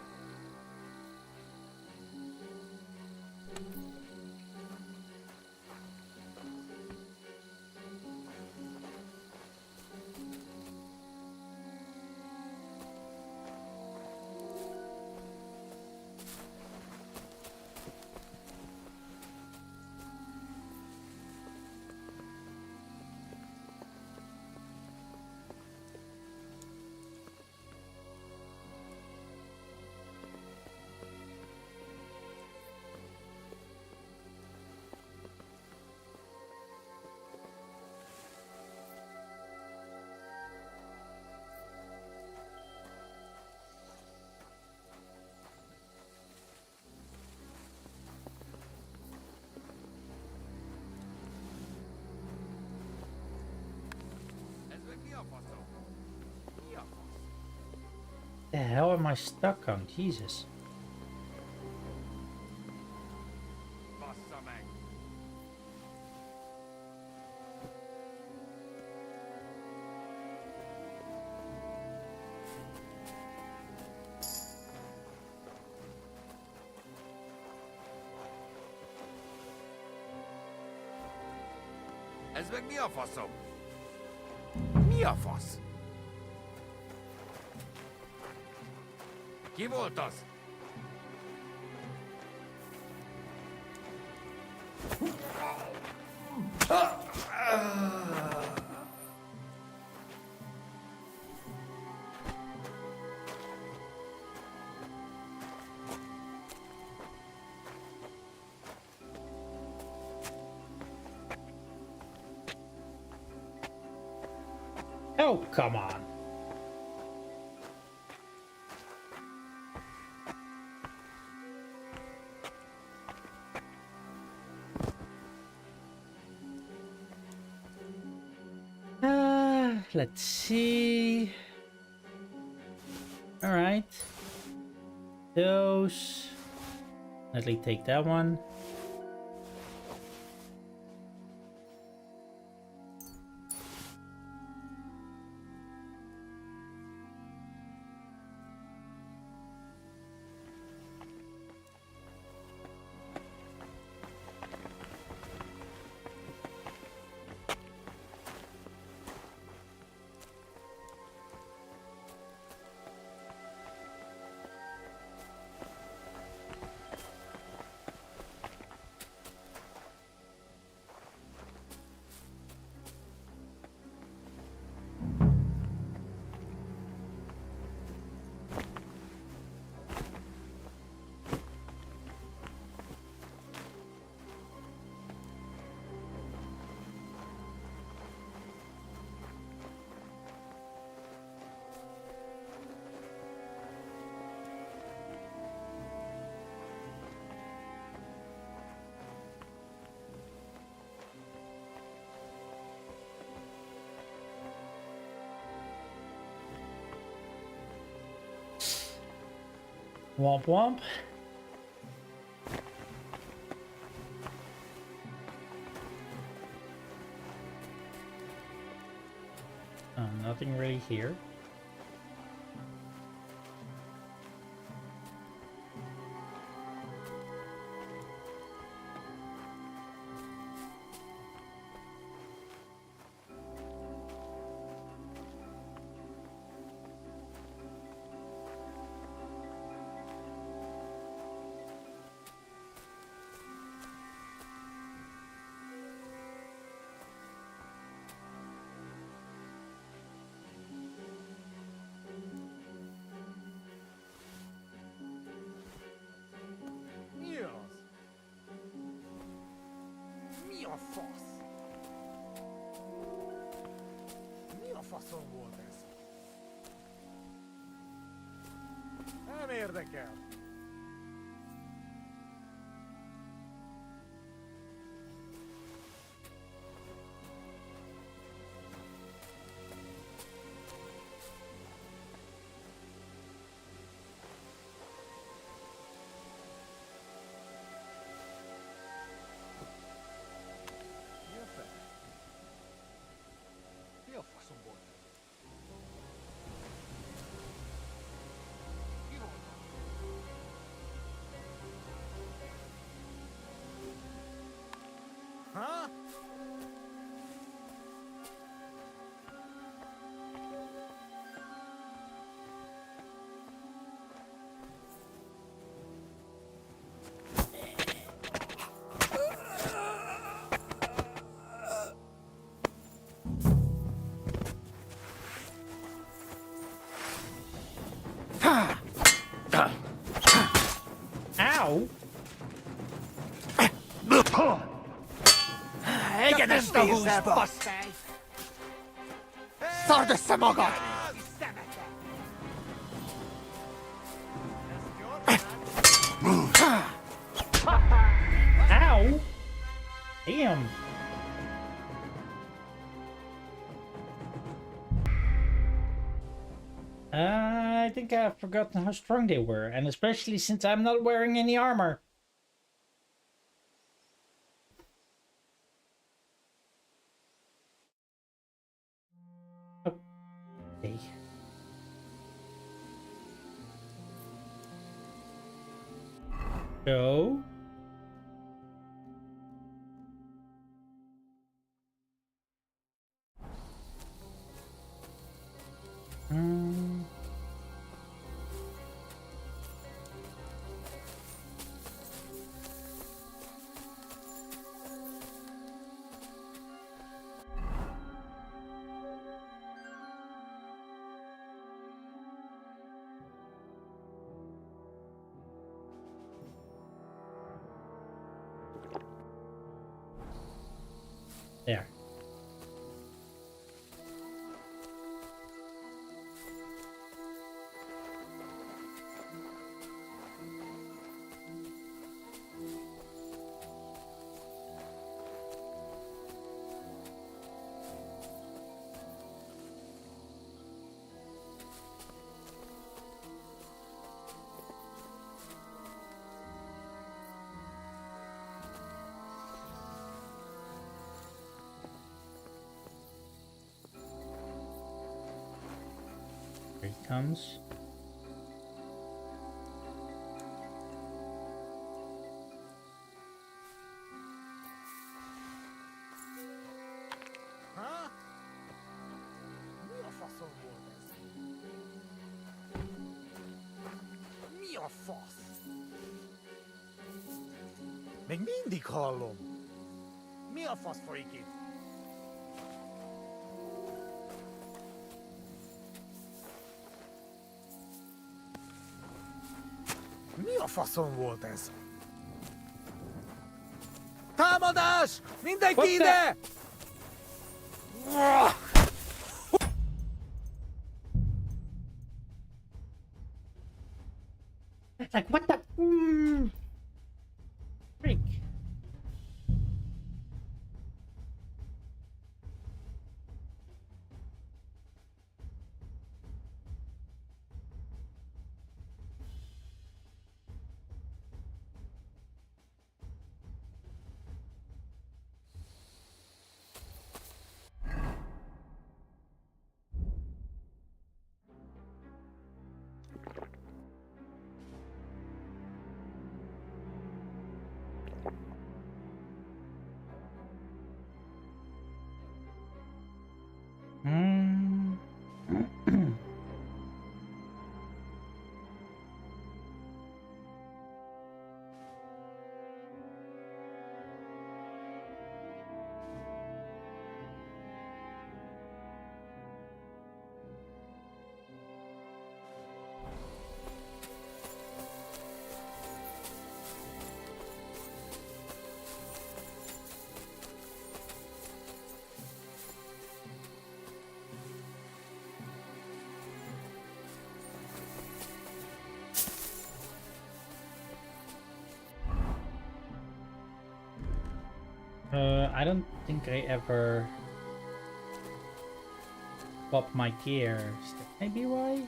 The hell am I stuck on? Jesus. Ez meg mi a faszom? Mi a fasz? Ki volt az? Oh, come on. Let's see. All right. Those. Let me take that one. Womp womp. Nothing really here. Mi a fasz? Mi a faszom volt ez? Nem érdekel. Huh? Ow! Egyenes vízzel, baszfej! Szard össze magad! Ow! Damn! I think I've forgotten how strong they were, and especially since I'm not wearing any armor. Okay. So... There. Here he comes. Huh? Mi a faszom volt ez? Mi a fasz? Még mindig hallom. Mi a fasz folyik itt? Mi a faszom volt ez? Támadás! Mindenki ide! It's like, what the... Freak. I don't think I ever swap my gears. That may be why.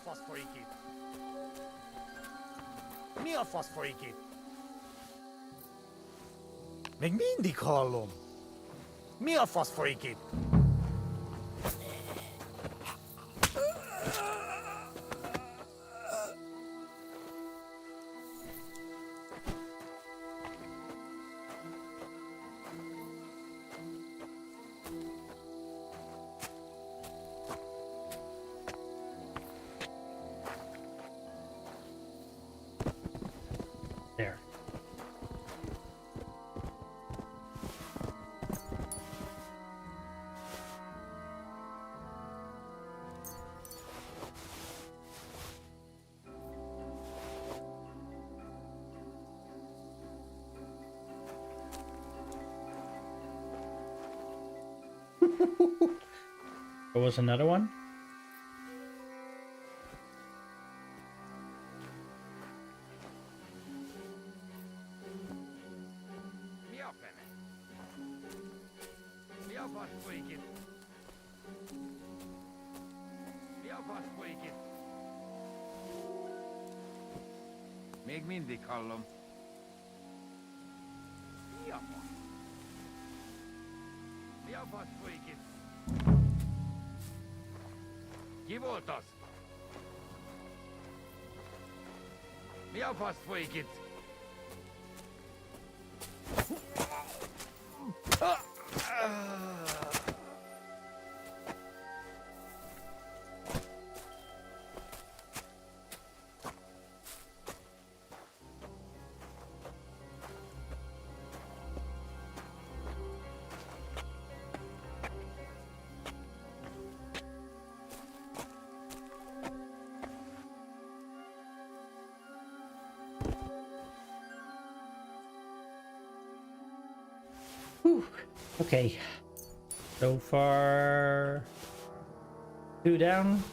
fosforikit. Mi a fosforikit? Még mindig hallom. Mi a fosforikit? There. There was another one. Még mindig hallom. Mi a fasz? Mi a fasz folyik itt? Ki volt az? Mi a fasz folyik itt? Whew. Okay. So far, 2 down.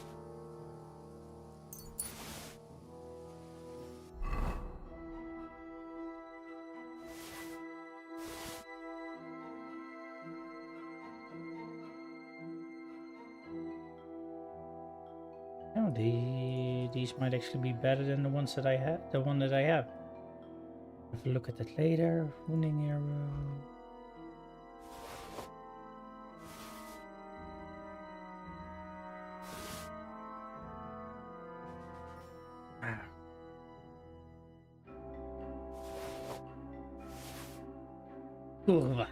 Oh, these might actually be better than the ones that I had. The one that I have. Have a look at that later. Wounding arrow. Kurwa.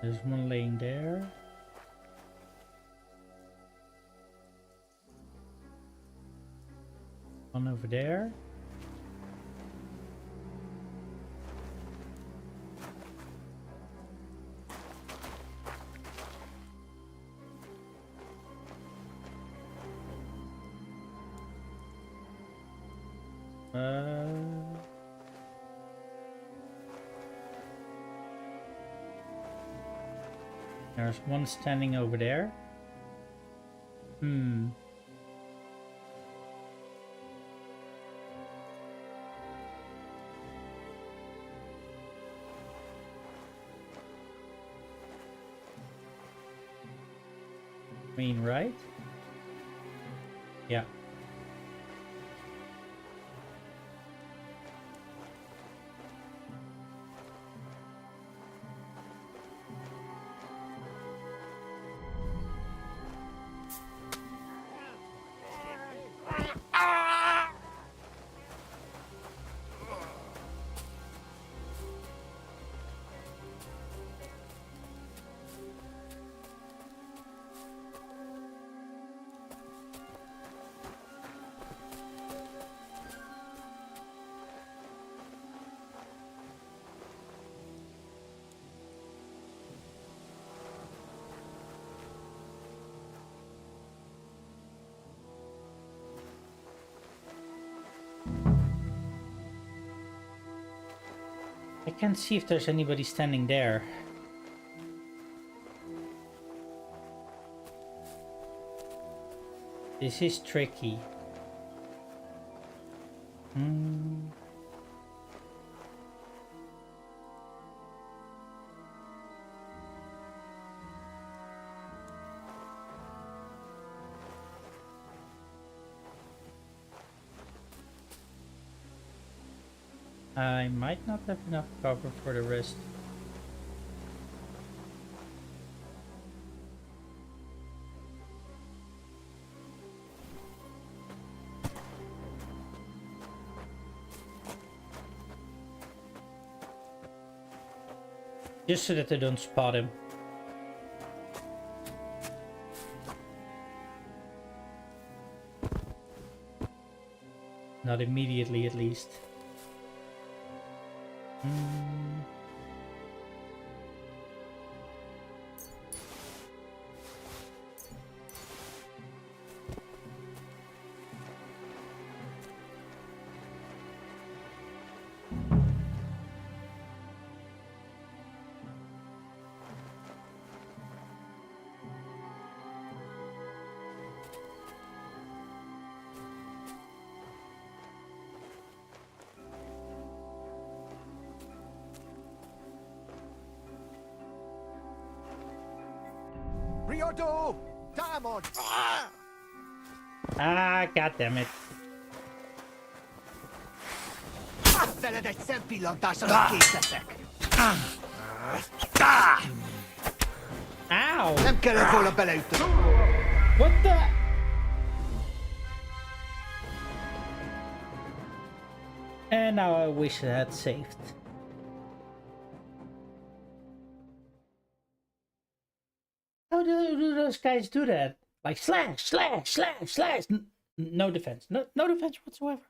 There's one laying there. One over there. There's one standing over there. Right? Yeah. I can't see if there's anybody standing there. This is tricky. I might not have enough cover for the rest. Just so that they don't spot him. Not immediately, at least. Riodo! Diamond! Ah, goddammit. Veled egy szempillantással kész leszek! Ow! Nem kellett volna beleütni! What the? And now I wish I had saved. How do those guys do that? Like slash, slash, slash, slash. No defense. No defense whatsoever.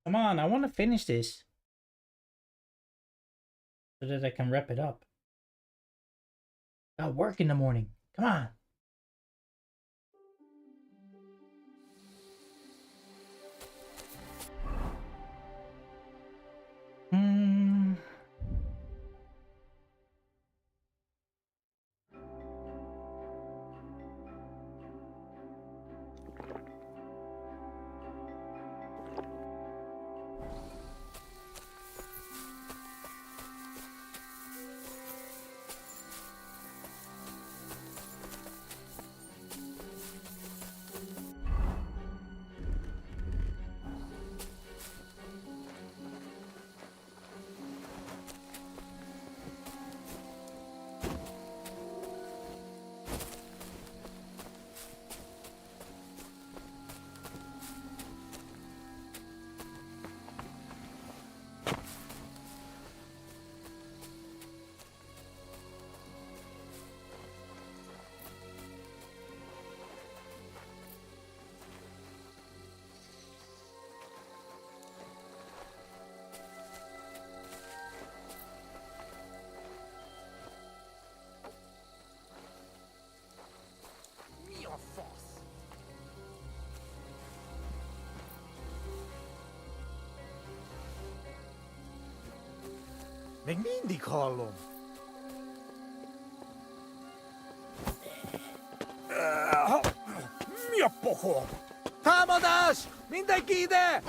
Come on, I want to finish this. So that I can wrap it up. Got work in the morning. Come on. Még mindig hallom. Mi a pokol? Támadás! Mindenki ide!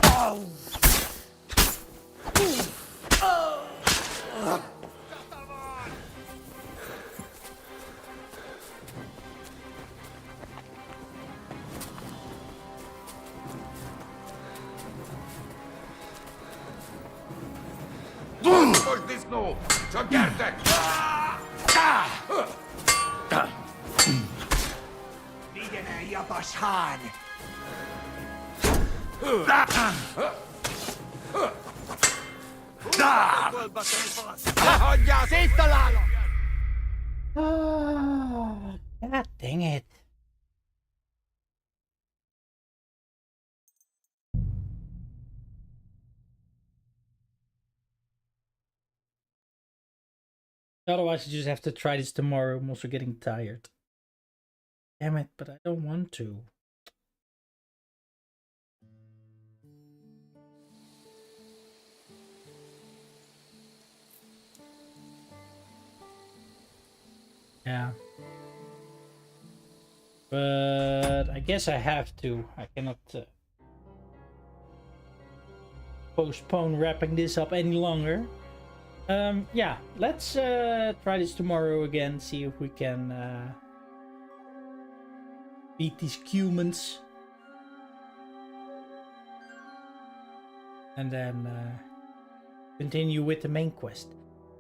Most disznó! Csak gyertek! Vigyen el, Jabas Hán! Hagyjál! Széttalálom! God dang it. Otherwise, I just have to try this tomorrow. I'm also getting tired. Damn it, but I don't want to. Yeah. But I guess I have to. I cannot postpone wrapping this up any longer. Yeah, let's try this tomorrow again. See if we can beat these humans. And then continue with the main quest.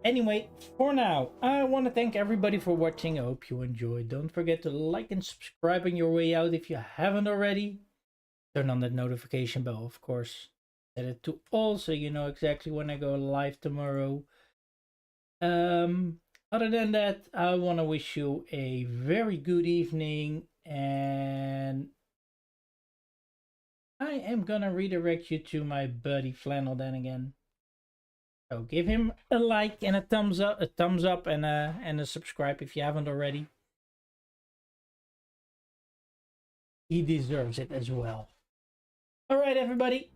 Anyway, for now, I want to thank everybody for watching. I hope you enjoyed. Don't forget to like and subscribe on your way out if you haven't already. Turn on that notification bell, of course. Set it to all so you know exactly when I go live tomorrow. Other than that, I want to wish you a very good evening, and I am gonna redirect you to my buddy Flannel then again. So give him a like and a thumbs up and a subscribe if you haven't already. He deserves it as well. Alright everybody,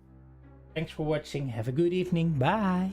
thanks for watching, have a good evening, bye!